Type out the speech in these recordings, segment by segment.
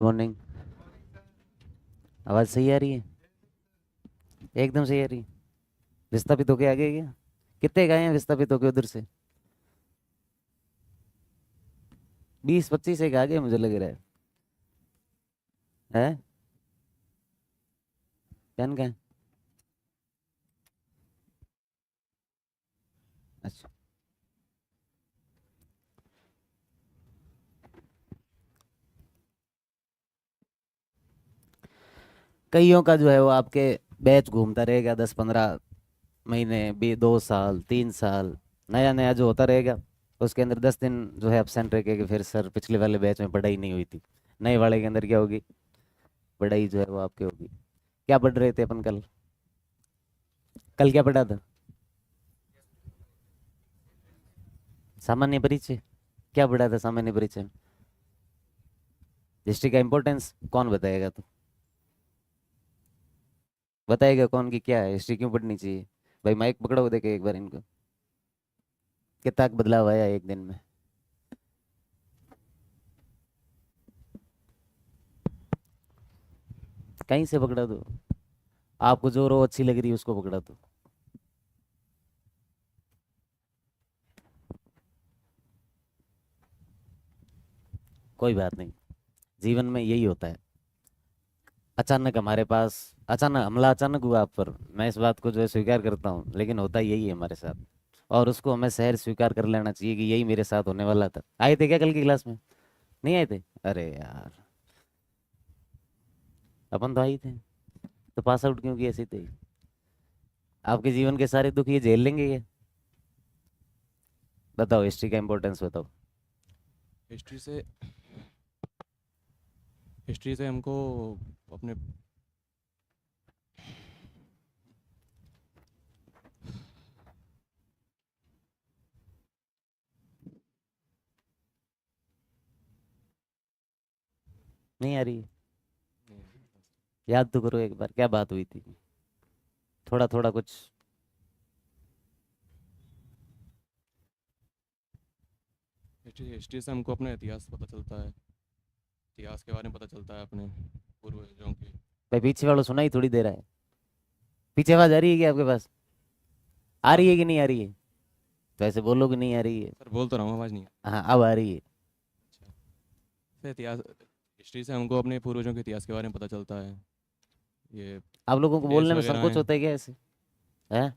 Morning. आवाज़ सही आ रही है? एकदम सही आ रही है। विस्थापित होके आ गए क्या? कितने गए हैं विस्थापित होके उधर से? 20-25 एक आ गए मुझे लग रहा है। पेन का है? अच्छा। कईयों का जो है वो आपके बैच घूमता रहेगा 10-15 महीने भी, 2 साल 3 साल, नया नया जो होता रहेगा। उसके अंदर 10 दिन जो है एबसेंट रह के कि फिर सर पिछले वाले बैच में पढ़ाई नहीं हुई थी। नए वाले के अंदर क्या होगी? पढ़ाई जो है वो आपकी होगी। क्या पढ़ रहे थे अपन कल? कल क्या पढ़ा था? सामान्य परिचय। क्या पढ़ा था सामान्य परिचय में? हिस्ट्री का इम्पोर्टेंस कौन बताएगा? तो बताएगा कौन कि क्या है हिस्ट्री क्यों पढ़नी चाहिए? भाई माइक पकड़ो, देखे एक बार इनको। कितना बदलाव आया एक दिन में? कहीं से पकड़ा दो। आपको जो रो अच्छी लग रही है उसको पकड़ा दो। कोई बात नहीं। जीवन में यही होता है। अचानक हमारे पास, अचानक हमला अचानक हुआ आप पर, मैं इस बात को जो है स्वीकार करता हूँ, लेकिन होता यही है हमारे साथ। और उसको हमें सहर स्वीकार कर लेना चाहिए कि यही मेरे साथ होने वाला था। आए थे क्या कल की क्लास में? नहीं आए थे? अरे यार, अपन तो आए थे। तो पास आउट क्यों किया? ऐसे थे। आपके जीवन के सारे दुख ये झेल लेंगे ये? बताओ, हिस्ट्री का इम्पोर्टेंस बताओ। हिस्ट्री से हिस्ट्री से हमको अपने नहीं आ रही है? याद तो करो एक बार, क्या बात हुई थी? थोड़ा थोड़ा कुछ। हिस्ट्री से हमको अपना इतिहास पता चलता है। इतिहास के बारे में पता चलता है अपने पूर्वजों के। भाई पीछे वालों सुना ही थोड़ी दे रहा है। पीछे आवाज आ रही है क्या आपके पास? आ हाँ रही सर। है कि नहीं आ रही है? तो ऐसे बोलो कि नहीं आ रही है। सर बोल तो रहा हूँ, आवाज़ नहीं है। हाँ, अब आ रही है। अच्छा। सर इतिहास हिस्ट्री से हमको अपने पूर्वजों के इतिहास के बारे में पता चलता है। ये आप लोगों को देश बोलने में वगैरह संकोच हैं। होता है क्या ऐसे? है?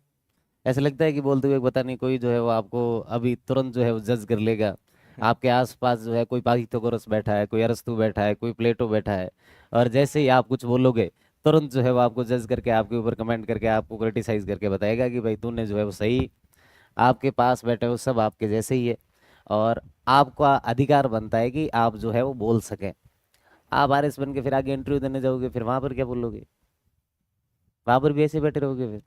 ऐसे लगता है कि बोलते हुए पता नहीं कोई जो है वो आपको अभी तुरंत जो है वो जज कर लेगा। आपके आसपास जो है कोई पाइथागोरस बैठा है, कोई अरस्तु बैठा है, कोई प्लेटो बैठा है। और जैसे ही आप कुछ बोलोगे, तुरंत जो है वो आपको जज करके, आपके ऊपर कमेंट करके, आपको क्रिटिसाइज करके बताएगा कि भाई तूने जो है वो सही। आपके पास बैठे हो सब आपके जैसे ही है। और आपका अधिकार बनता है कि आप जो है वो बोल सकें। आप आरएस बन के फिर आगे इंटरव्यू देने जाओगे, फिर वहां पर क्या बोलोगे? वहां पर भी ऐसे बैठे रहोगे फिर?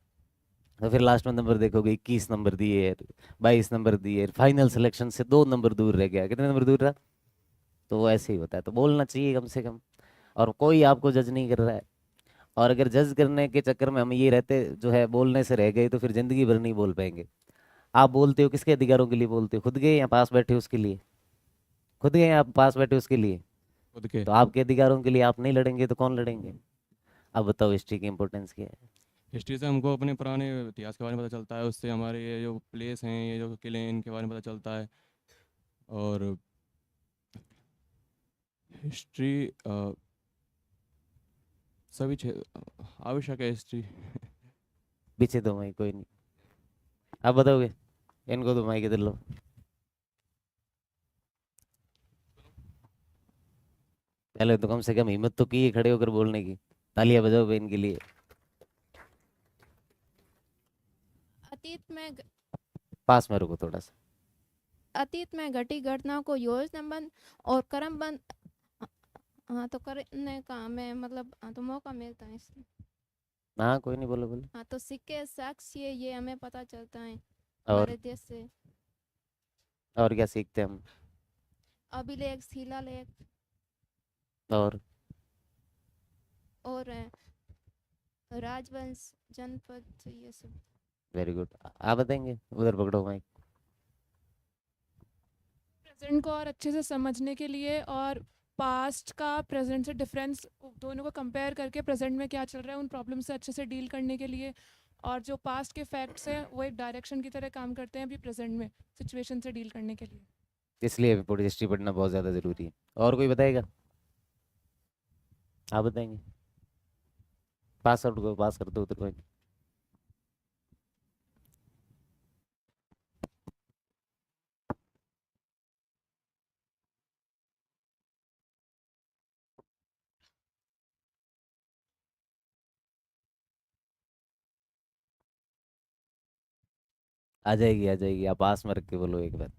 तो फिर लास्ट में नंबर देखोगे, 21 नंबर दिए, 22 नंबर दिए, फाइनल सिलेक्शन से 2 नंबर दूर रह गया। कितने नंबर दूर रहा? तो वो ऐसे ही होता है, तो बोलना चाहिए कम से कम। और कोई आपको जज नहीं कर रहा है। और अगर जज करने के चक्कर में हम ये रहते जो है बोलने से रह गए, तो फिर जिंदगी भर नहीं बोल पाएंगे। आप बोलते हो किसके अधिकारों के लिए बोलते हो? खुद के या पास बैठे उसके लिए? खुद के या आप पास बैठे उसके लिए? खुद के। तो आपके अधिकारों के लिए आप नहीं लड़ेंगे तो कौन लड़ेंगे? अब बताओ हिस्ट्री की इंपॉर्टेंस क्या है? हिस्ट्री से हमको अपने पुराने इतिहास के बारे में पता चलता है। उससे हमारे ये जो प्लेस हैं, ये जो किले हैं, इनके बारे में पता चलता है। और हिस्ट्री सभी आवश्यक है हिस्ट्री। पीछे दो भाई, कोई नहीं। आप बताओगे? इनको दो माइक, इधर लो। पहले तो कम से कम हिम्मत तो की है खड़े होकर बोलने की। तालियां बजाओ भाई इनके लिए। अतीत में पास में रुको थोड़ा सा। अतीत में घटी घटनाओं को योजनाबद्ध और क्रमबद्ध, हाँ तो करने का हमें मतलब हाँ तो मौका मिलता है इसमें। हाँ कोई नहीं, बोलो बोलो। हाँ तो सिक्के साक्ष्य ये हमें पता चलता है और? हमारे देश से। और क्या सीखते हैं हम? अभिलेख, शिलालेख और? और राजवंश, जनपद, ये सब। Very good. आप बताएंगे? उधर पकड़ो माइक। प्रेजेंट को और अच्छे से समझने के लिए और पास्ट का प्रेजेंट से डिफरेंस, दोनों को कंपेयर करके प्रेजेंट में क्या चल रहा है उन प्रॉब्लम से अच्छे से डील करने के लिए, और जो पास्ट के फैक्ट्स हैं वो एक डायरेक्शन की तरह काम करते हैं अभी प्रेजेंट में सिचुएशन से डील करने के लिए। इसलिए अभी पूरी हिस्ट्री पढ़ना बहुत ज़्यादा ज़रूरी है। और कोई बताएगा? आप बताएंगे? पास आउट को पास कर दो तो कोई नहीं। आ जाएगी आ जाएगी, आप पास में रख के बोलो एक बार।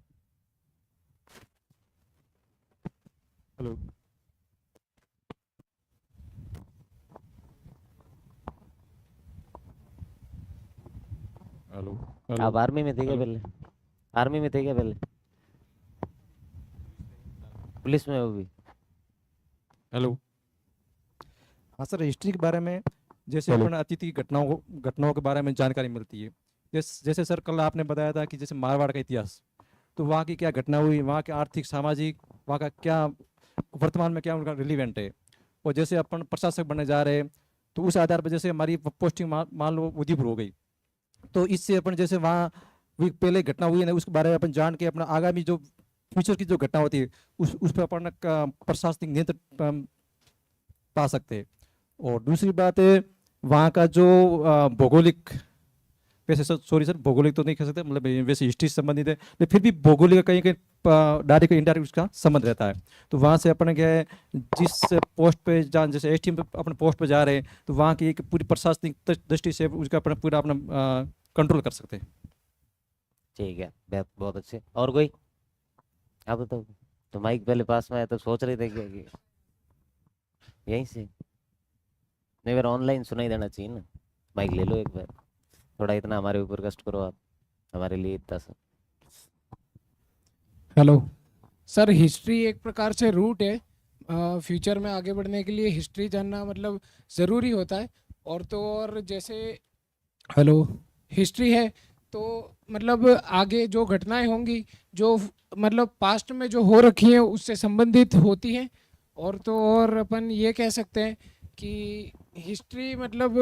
हेलो। हेलो। हेलो। आप आर्मी में थे क्या हेलो। पहले? आर्मी में थे क्या पहले? पुलिस में हो भी? हेलो। हाँ सर, हिस्ट्री के बारे में जैसे हेलो। अपन अतीत की घटनाओं के बारे में जानकारी मिलती है। जैसे सर कल आपने बताया था कि जैसे मारवाड़ का इतिहास, तो वहाँ की क्या घटना हुई, वहाँ के आर्थिक सामाजिक, वहाँ का क्या वर्तमान में क्या उनका रिलीवेंट है। और जैसे अपन प्रशासक बनने जा रहे हैं, तो उस आधार पर जैसे हमारी पोस्टिंग मान लो उदयपुर हो गई, तो इससे अपन जैसे वहाँ पहले घटना हुई है ना, उसके बारे में अपन जान के अपना आगामी जो फ्यूचर की जो घटना होती है उस पर अपन प्रशासनिक नियंत्रण पा सकते हैं। और दूसरी बात है वहाँ का जो भौगोलिक, वैसे सर सॉरी सर भौगोलिक तो नहीं कह सकते, मतलब वैसे हिस्ट्री से संबंधित है, लेकिन फिर भी भौगोलिक का कहीं कहीं डायरेक्ट इनडायरेक्ट उसका संबंध रहता है। तो वहाँ से अपन क्या है, जिस पोस्ट पे जान जैसे एसटीएम पे अपने पोस्ट पे जा रहे हैं, तो वहाँ की एक पूरी प्रशासनिक दृष्टि से उसका अपना पूरा अपना कंट्रोल कर सकते हैं। ठीक है, बहुत अच्छे। और कोई? आप बताओ। तो माइक पहले पास में आया तो सोच रहे थे कि यहीं से नहीं, बार ऑनलाइन सुनाई देना चाहिए ना। माइक ले लो एक बार, थोड़ा इतना हमारे ऊपर कष्ट करो आप, हमारे लिए इतना सा। हेलो सर, हिस्ट्री एक प्रकार से रूट है। फ्यूचर में आगे बढ़ने के लिए हिस्ट्री जानना मतलब ज़रूरी होता है। और तो और जैसे हेलो हिस्ट्री है तो मतलब आगे जो घटनाएं होंगी जो मतलब पास्ट में जो हो रखी हैं उससे संबंधित होती हैं। और तो और अपन ये कह सकते हैं कि हिस्ट्री मतलब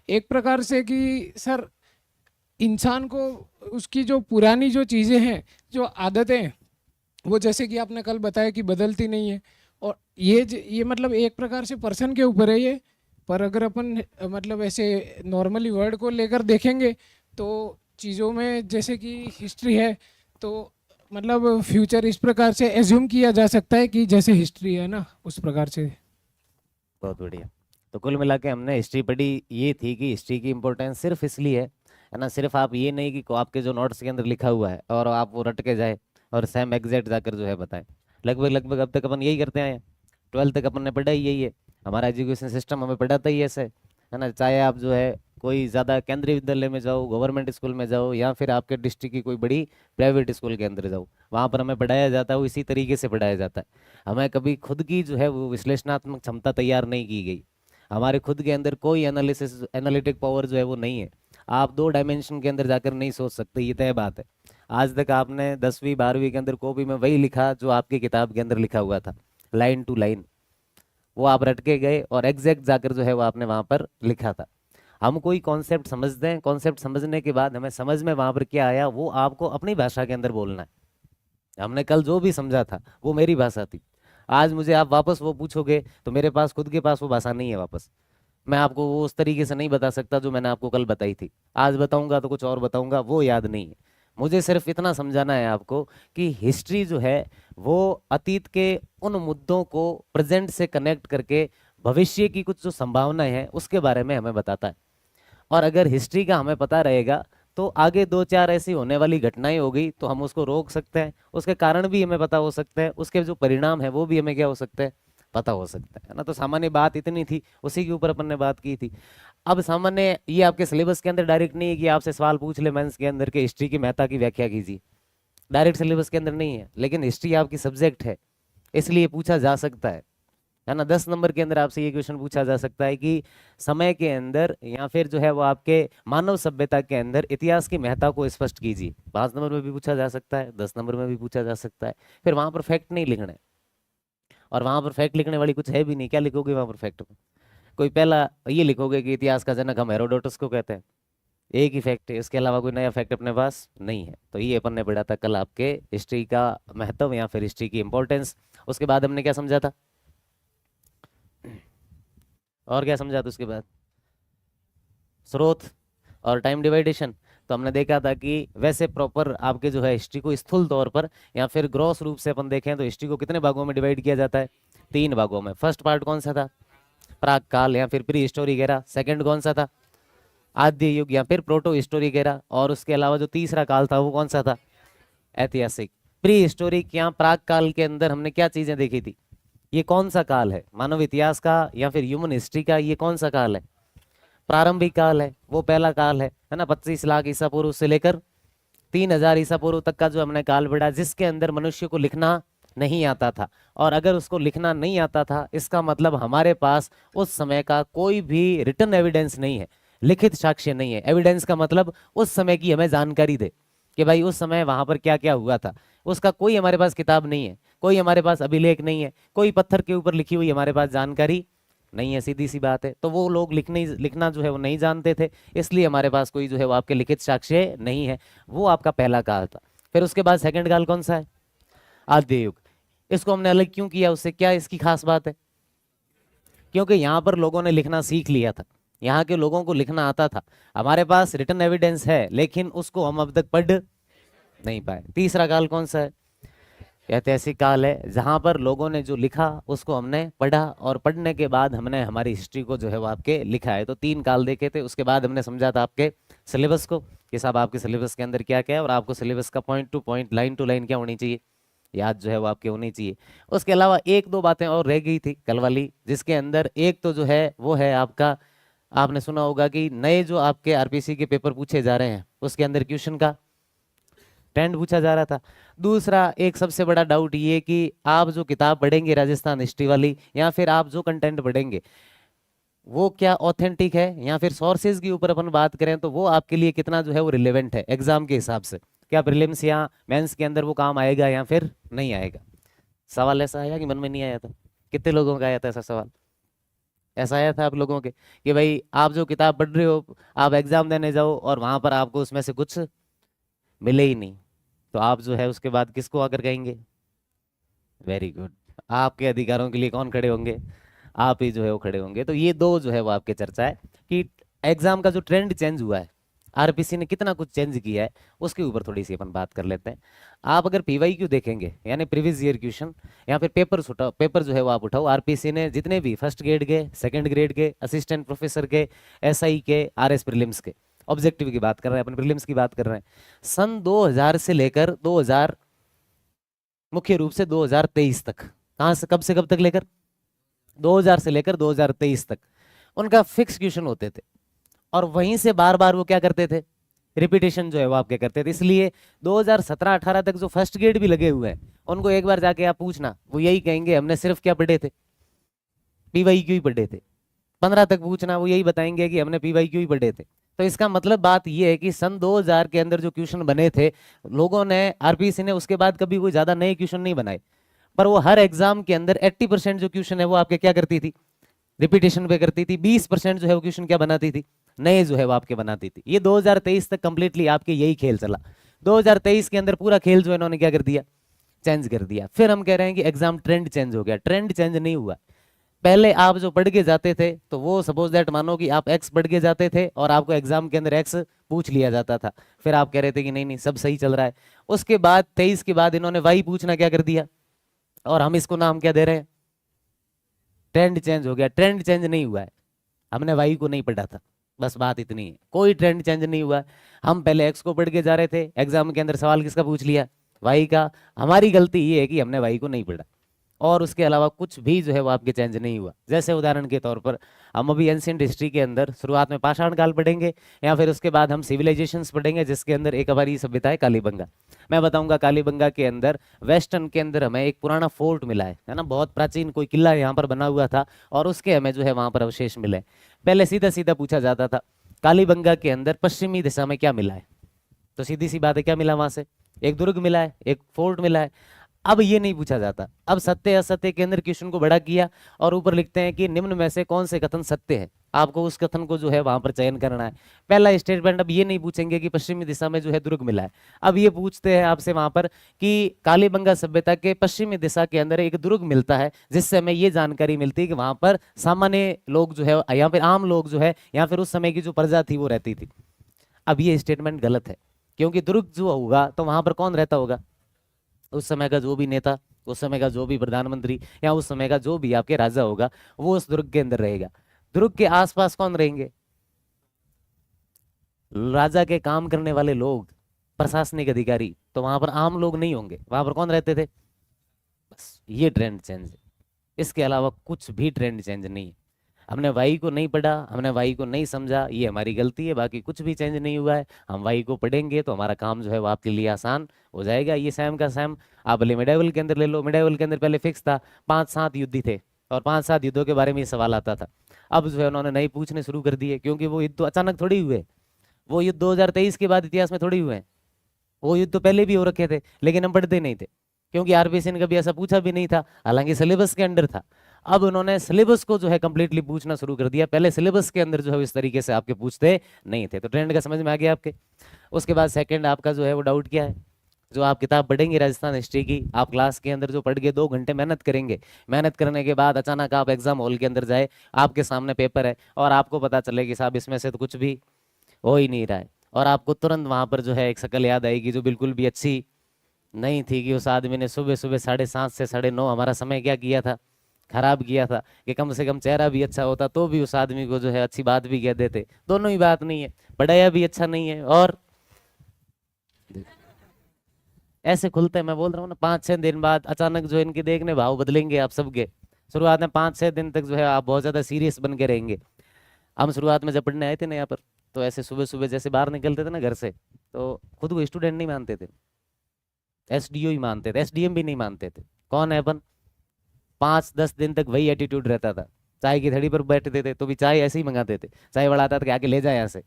एक प्रकार से कि सर इंसान को उसकी जो पुरानी जो चीज़ें हैं, जो आदतें हैं, वो जैसे कि आपने कल बताया कि बदलती नहीं है। और ये मतलब एक प्रकार से पर्सन के ऊपर है ये। पर अगर अपन मतलब ऐसे नॉर्मली वर्ड को लेकर देखेंगे तो चीज़ों में जैसे कि हिस्ट्री है, तो मतलब फ्यूचर इस प्रकार से एज्यूम किया जा सकता है कि जैसे हिस्ट्री है ना, उस प्रकार से। बहुत बढ़िया। तो कुल मिला के हमने हिस्ट्री पढ़ी, ये थी कि हिस्ट्री की इम्पोर्टेंस सिर्फ इसलिए है ना, सिर्फ आप ये नहीं कि आपके जो नोट्स के अंदर लिखा हुआ है और आप वो रट के जाए और सेम एग्जैक्ट जाकर जो है बताएं। लगभग लगभग अब तक अपन यही करते आए हैं। 12th तक अपन ने पढ़ा ही यही है, हमारा एजुकेशन सिस्टम हमें पढ़ाता ही ऐसे है ना। चाहे आप जो है कोई ज़्यादा केंद्रीय विद्यालय में जाओ, गवर्नमेंट स्कूल में जाओ, या फिर आपके डिस्ट्रिक्ट की कोई बड़ी प्राइवेट स्कूल के अंदर जाओ, वहाँ पर हमें पढ़ाया जाता है, वो इसी तरीके से पढ़ाया जाता है। हमें कभी खुद की जो है वो विश्लेषणात्मक क्षमता तैयार नहीं की गई। हमारे खुद के अंदर कोई एनालिसिस एनालिटिक पावर जो है वो नहीं है। आप 2 डायमेंशन के अंदर जाकर नहीं सोच सकते, ये तय बात है। आज तक आपने 10वीं 12वीं के अंदर कॉपी में वही लिखा जो आपकी किताब के अंदर लिखा हुआ था, लाइन टू लाइन, वो आप रट के गए और एग्जैक्ट जाकर जो है वो आपने वहां पर लिखा था। हम कोई कॉन्सेप्ट समझते हैं, कॉन्सेप्ट समझने के बाद हमें समझ में वहां पर क्या आया वो आपको अपनी भाषा के अंदर बोलना है। हमने कल जो भी समझा था वो मेरी भाषा थी। आज मुझे आप वापस वो पूछोगे तो मेरे पास खुद के पास वो भाषा नहीं है वापस। मैं आपको वो उस तरीके से नहीं बता सकता जो मैंने आपको कल बताई थी। आज बताऊंगा तो कुछ और बताऊंगा, वो याद नहीं है। मुझे सिर्फ इतना समझाना है आपको कि हिस्ट्री जो है वो अतीत के उन मुद्दों को प्रेजेंट से कनेक्ट करके भविष्य की कुछ जो संभावनाएं हैं उसके बारे में हमें बताता है। और अगर हिस्ट्री का हमें पता रहेगा तो आगे 2-4 ऐसी होने वाली घटनाएं हो गई तो हम उसको रोक सकते हैं, उसके कारण भी हमें पता हो सकते हैं, उसके जो परिणाम है वो भी हमें क्या हो सकते हैं, पता हो सकता है ना। तो सामान्य बात इतनी थी, उसी के ऊपर अपन ने बात की थी। अब सामान्य ये आपके सिलेबस के अंदर डायरेक्ट नहीं है कि आपसे सवाल पूछ ले मेंस के अंदर के हिस्ट्री की महत्ता की व्याख्या कीजिए, डायरेक्ट सिलेबस के अंदर नहीं है। लेकिन हिस्ट्री आपकी सब्जेक्ट है, इसलिए पूछा जा सकता है ना। 10 नंबर के अंदर आपसे ये क्वेश्चन पूछा जा सकता है कि समय के अंदर या फिर जो है वो आपके मानव सभ्यता के अंदर इतिहास की महत्ता को स्पष्ट कीजिए। 5 नंबर में भी पूछा जा सकता है, 10 नंबर में भी पूछा जा सकता है। फिर वहां पर फैक्ट नहीं लिखना है, और वहां पर फैक्ट लिखने वाली कुछ है भी नहीं, क्या लिखोगे वहां पर फैक्ट में? कोई पहला ये लिखोगे कि इतिहास का जनक हम हेरोडोटस को कहते हैं, एक ही फैक्ट है, इसके अलावा कोई नया फैक्ट अपने पास नहीं है। तो ये अपन ने पढ़ा था कल आपके हिस्ट्री का महत्व या फिर हिस्ट्री की इंपॉर्टेंस। उसके बाद हमने क्या समझा था, और क्या समझा था उसके बाद? स्रोत और टाइम डिवाइडेशन। तो हमने देखा था कि वैसे प्रॉपर आपके जो है हिस्ट्री को स्थूल तौर पर या फिर ग्रॉस रूप से अपन देखें तो हिस्ट्री को कितने भागों में डिवाइड किया जाता है? 3 भागों में। फर्स्ट पार्ट कौन सा था? प्राक काल या फिर प्री हिस्टोरिक एरा। सेकंड कौन सा था? आद्य युग या फिर प्रोटो हिस्टोरिक एरा। और उसके अलावा जो तीसरा काल था वो कौन सा था? ऐतिहासिक। प्री हिस्टोरिक या प्राक काल के अंदर हमने क्या चीजें देखी थी? ये कौन सा काल है? मानव इतिहास का या फिर ह्यूमन हिस्ट्री का ये कौन सा काल है? प्रारंभिक काल है, वो पहला काल है ना। 25 लाख ईसा पूर्व से लेकर 3000 ईसा पूर्व तक का जो हमने काल पढ़ा, जिसके अंदर मनुष्य को लिखना नहीं आता था। और अगर उसको लिखना नहीं आता था, इसका मतलब हमारे पास उस समय का कोई भी रिटन एविडेंस नहीं है, लिखित साक्ष्य नहीं है। एविडेंस का मतलब उस समय की हमें जानकारी दे कि भाई उस समय वहां पर क्या क्या हुआ था। उसका कोई हमारे पास किताब नहीं है, कोई हमारे पास अभिलेख नहीं है, कोई पत्थर के ऊपर लिखी हुई हमारे पास जानकारी नहीं है, सीधी सी बात है। तो वो लोग लिखना जो है वो नहीं जानते थे, इसलिए हमारे पास कोई जो है वो आपके लिखित साक्ष्य नहीं है। वो आपका पहला काल था। फिर उसके बाद सेकंड काल कौन सा है? आद्य युग। इसको हमने अलग क्यों किया? उससे क्या इसकी खास बात है? क्योंकि यहाँ पर लोगों ने लिखना सीख लिया था, यहाँ के लोगों को लिखना आता था। हमारे पास रिटन एविडेंस है लेकिन उसको हम अब तक पढ़ नहीं पाए। तीसरा काल कौन सा है? ऐतिहासिक काल है, जहां पर लोगों ने जो लिखा उसको हमने पढ़ा और पढ़ने के बाद हमने हमारी हिस्ट्री को जो है वो आपके लिखा है। तो 3 काल देखे थे। उसके बाद हमने समझा था आपके सिलेबस को कि साहब आपके सिलेबस के अंदर क्या क्या है और आपको सिलेबस का point to point, line to line क्या होनी चाहिए, याद जो है वो आपके होनी चाहिए। उसके अलावा 1-2 बातें और रह गई थी कल वाली, जिसके अंदर एक तो जो है वो है आपका, आपने सुना होगा कि नए जो आपके आरपीसी के पेपर पूछे जा रहे हैं उसके अंदर क्वेश्चन का ट्रेंड पूछा जा रहा था। दूसरा एक सबसे बड़ा डाउट ये कि आप जो किताब पढ़ेंगे राजस्थान हिस्ट्री वाली, या फिर आप जो कंटेंट पढ़ेंगे वो क्या ऑथेंटिक है, या फिर सोर्सेज के ऊपर अपन बात करें तो वो आपके लिए कितना जो है वो रिलेवेंट है एग्जाम के हिसाब से। क्या प्रीलिम्स या मेंस के अंदर वो काम आएगा या फिर नहीं आएगा? सवाल ऐसा आया कि मन में नहीं आया था? कितने लोगों का आया था ऐसा सवाल? ऐसा आया था आप लोगों के कि भाई आप जो किताब पढ़ रहे हो, आप एग्जाम देने जाओ और वहां पर आपको उसमें से कुछ मिले ही नहीं, तो आप जो है उसके बाद किसको आकर कहेंगे? Very good. आपके अधिकारों के लिए कौन खड़े होंगे? आप ही जो है वो खड़े होंगे। तो ये 2 जो है वो आपके चर्चा है कि एग्जाम का जो ट्रेंड चेंज हुआ है, आरपीसी ने कितना कुछ चेंज किया है, उसके ऊपर थोड़ी सी अपन बात कर लेते हैं। आप अगर पीवाईक्यू देखेंगे यानी प्रीवियस ईयर क्वेश्चन, या फिर पेपर जो है वो आप उठाओ, आरपीसी ने जितने भी फर्स्ट ग्रेड के, सेकंड ग्रेड के, असिस्टेंट प्रोफेसर के, एसआई के, आरएस प्रीलिम्स के, ऑब्जेक्टिव की बात कर रहे हैं अपन, प्रीलिम्स की बात कर रहे हैं, सन 2000 से लेकर 2000, मुख्य रूप से 2023 तक, कहां से कब से कब तक लेकर 2000 से लेकर 2023 तक उनका फिक्स क्वेश्चन होते थे। और वहीं से बार बार वो क्या करते थे? रिपीटेशन जो है वो आपके करते थे। इसलिए 2017-18 तक जो फर्स्ट ग्रेड भी लगे हुए हैं उनको एक बार जाके आप पूछना, वो यही कहेंगे हमने सिर्फ क्या पढ़े थे? पीवाईक्यू ही पढ़े थे। 15 तक पूछना, वो यही बताएंगे कि हमने पीवाईक्यू ही पढ़े थे। तो इसका मतलब बात ये है कि सन 2000 के अंदर जो क्वेश्चन बने थे लोगों ने, आरपीसी ने उसके बाद कभी कोई ज्यादा नए क्वेश्चन नहीं बनाए, पर वो हर एग्जाम के अंदर 80% जो क्वेश्चन है वो आपके क्या करती थी? रिपीटेशन पे करती थी। 20% जो है वो क्वेश्चन क्या बनाती थी? नए जो है वो आपके बनाती थी। ये 2023 तक कंप्लीटली आपके यही खेल चला। 2023 के अंदर पूरा खेल जो है इन्होंने क्या कर दिया? चेंज कर दिया। फिर हम कह रहे हैं कि एग्जाम ट्रेंड चेंज हो गया। ट्रेंड चेंज नहीं हुआ। पहले आप जो पढ़ के जाते थे तो वो सपोज दैट मानो कि आप एक्स पढ़ के जाते थे और आपको एग्जाम के अंदर एक्स पूछ लिया जाता था, फिर आप कह रहे थे कि नहीं नहीं सब सही चल रहा है। उसके बाद 23 के बाद इन्होंने वाई पूछना क्या कर दिया, और हम इसको नाम क्या दे रहे हैं? ट्रेंड चेंज हो गया। ट्रेंड चेंज नहीं हुआ है, हमने वाई को नहीं पढ़ा था, बस बात इतनी है। कोई ट्रेंड चेंज नहीं हुआ। हम पहले एक्स को पढ़ के जा रहे थे, एग्जाम के अंदर सवाल किसका पूछ लिया? वाई का। हमारी गलती ये है कि हमने वाई को नहीं पढ़ा, और उसके अलावा कुछ भी जो है वो आपके चेंज नहीं हुआ। जैसे उदाहरण के तौर पर हम अभी एंशिएंट हिस्ट्री के अंदर शुरुआत में पाषाण काल पढ़ेंगे, या फिर उसके बाद हम सिविलाइजेशंस पढ़ेंगे, जिसके अंदर एक हमारी सभ्यता है कालीबंगा। मैं बताऊंगा कालीबंगा के अंदर, वेस्टर्न के अंदर हमें एक पुराना फोर्ट मिला है ना, बहुत प्राचीन कोई किला यहाँ पर बना हुआ था, और उसके हमें जो है वहां पर अवशेष मिले। पहले सीधा सीधा पूछा जाता था कालीबंगा के अंदर पश्चिमी दिशा में क्या मिला है, तो सीधी सी बात है क्या मिला? वहां से एक दुर्ग मिला है, एक फोर्ट मिला है। अब ये नहीं पूछा जाता। अब सत्य असत्य के अंदर क्वेश्चन को बड़ा किया और ऊपर लिखते हैं कि निम्न में से कौन से कथन सत्य है, आपको उस कथन को जो है वहां पर चयन करना है। पहला स्टेटमेंट, अब ये नहीं पूछेंगे कि पश्चिमी दिशा में जो है दुर्ग मिला है, अब ये पूछते हैं आपसे वहां पर कि कालीबंगा सभ्यता के पश्चिमी दिशा के अंदर एक दुर्ग मिलता है, जिससे हमें ये जानकारी मिलती है कि वहां पर सामान्य लोग जो है, यहाँ पे आम लोग जो है, या फिर उस समय की जो प्रजा थी वो रहती थी। अब ये स्टेटमेंट गलत है, क्योंकि दुर्ग जो होगा तो वहां पर कौन रहता होगा, उस समय का जो भी नेता, उस समय का जो भी प्रधानमंत्री, या उस समय का जो भी आपके राजा होगा, वो उस दुर्ग के अंदर रहेगा। दुर्ग के आसपास कौन रहेंगे, राजा के काम करने वाले लोग, प्रशासनिक अधिकारी, तो वहां पर आम लोग नहीं होंगे, वहां पर कौन रहते थे। बस ये ट्रेंड चेंज है, इसके अलावा कुछ भी ट्रेंड चेंज नहीं है। हमने वाई को नहीं पढ़ा, हमने वाई को नहीं समझा, ये हमारी गलती है, बाकी कुछ भी चेंज नहीं हुआ है। हम वाई को पढ़ेंगे तो हमारा काम जो है वो आपके लिए आसान हो जाएगा। ये सैम का सैम आप भले मिडाइवल के अंदर ले लो, मिडाइवल के अंदर पहले फिक्स था 5-7 युद्ध थे, और 5-7 युद्धों के बारे में ये सवाल आता था। अब जो है उन्होंने नए पूछने शुरू कर दिए, क्योंकि वो युद्ध तो अचानक थोड़ी हुए, वो युद्ध 2023 के बाद इतिहास में थोड़ी हुए हैं, वो युद्ध तो पहले भी हो रखे थे, लेकिन हम पढ़ते नहीं थे, क्योंकि आरबीएससी ने कभी ऐसा पूछा भी नहीं था, हालांकि सिलेबस के अंडर था। अब उन्होंने सिलेबस को जो है कंप्लीटली पूछना शुरू कर दिया, पहले सिलेबस के अंदर जो है इस तरीके से आपके पूछते नहीं थे। तो ट्रेंड का समझ में आ गया आपके। उसके बाद सेकंड आपका जो है वो डाउट क्या है, जो आप किताब पढ़ेंगे राजस्थान हिस्ट्री की, आप क्लास के अंदर जो पढ़ के 2 घंटे मेहनत करेंगे, मेहनत करने के बाद अचानक आप एग्जाम हॉल के अंदर जाए, आपके सामने पेपर है और आपको पता चले कि साहब इसमें से तो कुछ भी हो ही नहीं रहा है, और आपको तुरंत वहां पर जो है एक शक्ल याद आएगी जो बिल्कुल भी अच्छी नहीं थी, कि उस आदमी ने सुबह सुबह 7:30 से 9:30 हमारा समय क्या किया था, खराब किया था, कि कम से कम चेहरा भी अच्छा होता तो भी उस आदमी को जो है अच्छी बात भी कह देते। दोनों ही बात नहीं है, पढ़ाया भी अच्छा नहीं है, और ऐसे खुलते हैं। मैं बोल रहा हूँ ना, 5-6 दिन बाद अचानक जो इनके देखने भाव बदलेंगे आप सबके। शुरुआत में 5-6 दिन तक जो है आप बहुत ज्यादा सीरियस बन के रहेंगे। हम शुरुआत में जब पढ़ने आए थे ना यहाँ पर, तो ऐसे सुबह सुबह जैसे बाहर निकलते थे ना घर से, तो खुद को स्टूडेंट नहीं मानते थे, एसडीओ ही मानते थे, एसडीएम भी नहीं मानते थे। कौन है अपन, 5-10 दिन तक वही एटीट्यूड रहता था। चाय की थड़ी पर बैठते थे तो भी चाय ऐसे ही मंगाते थे, चाय वाला आता था कि आके ले जाए यहाँ से,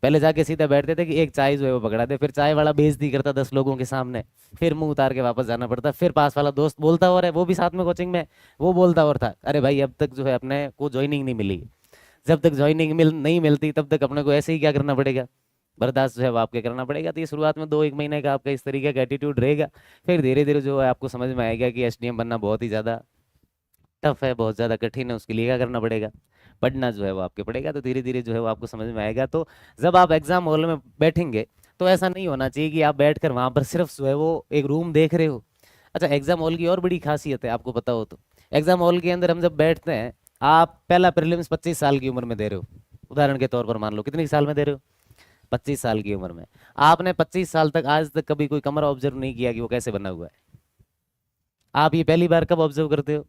पहले जाके सीधा बैठते थे कि एक चाय जो है वो पकड़ा दे, फिर चाय वाला बेइज्जती करता 10 लोगों के सामने, फिर मुंह उतार के वापस जाना पड़ता। फिर पास वाला दोस्त बोलता और है, वो भी साथ में कोचिंग में, वो बोलता और था, अरे भाई अब तक जो है अपने को ज्वाइनिंग नहीं मिली, जब तक ज्वाइनिंग नहीं मिलती तब तक अपने को ऐसे ही क्या करना पड़ेगा, बर्दाश्त जो है वो आपके करना पड़ेगा। तो ये शुरुआत में 2-1 महीने का आपका इस तरीके का एटीट्यूड रहेगा, फिर धीरे धीरे जो है आपको समझ में आएगा कि एसडीएम बनना बहुत ही ज़्यादा टफ है, बहुत ज़्यादा कठिन है, उसके लिए क्या करना पड़ेगा, पढ़ना जो है वो आपके पड़ेगा। तो धीरे धीरे जो है वो आपको समझ में आएगा। तो जब आप एग्जाम हॉल में बैठेंगे तो ऐसा नहीं होना चाहिए कि आप बैठकर वहां पर सिर्फ जो है वो एक रूम देख रहे हो। अच्छा, एग्जाम हॉल की और बड़ी खासियत है, आपको पता हो तो, एग्जाम हॉल के अंदर हम जब बैठते हैं, आप पहला प्रीलिम्स 25 साल की उम्र में दे रहे हो, उदाहरण के तौर पर मान लो कितनी साल में दे रहे हो, 25 साल की उम्र में। आपने 25 साल तक आज तक कभी कोई कमरा ऑब्जर्व नहीं किया कि वो कैसे बना हुआ है। आप ये पहली बार कब ऑब्जर्व करते हो,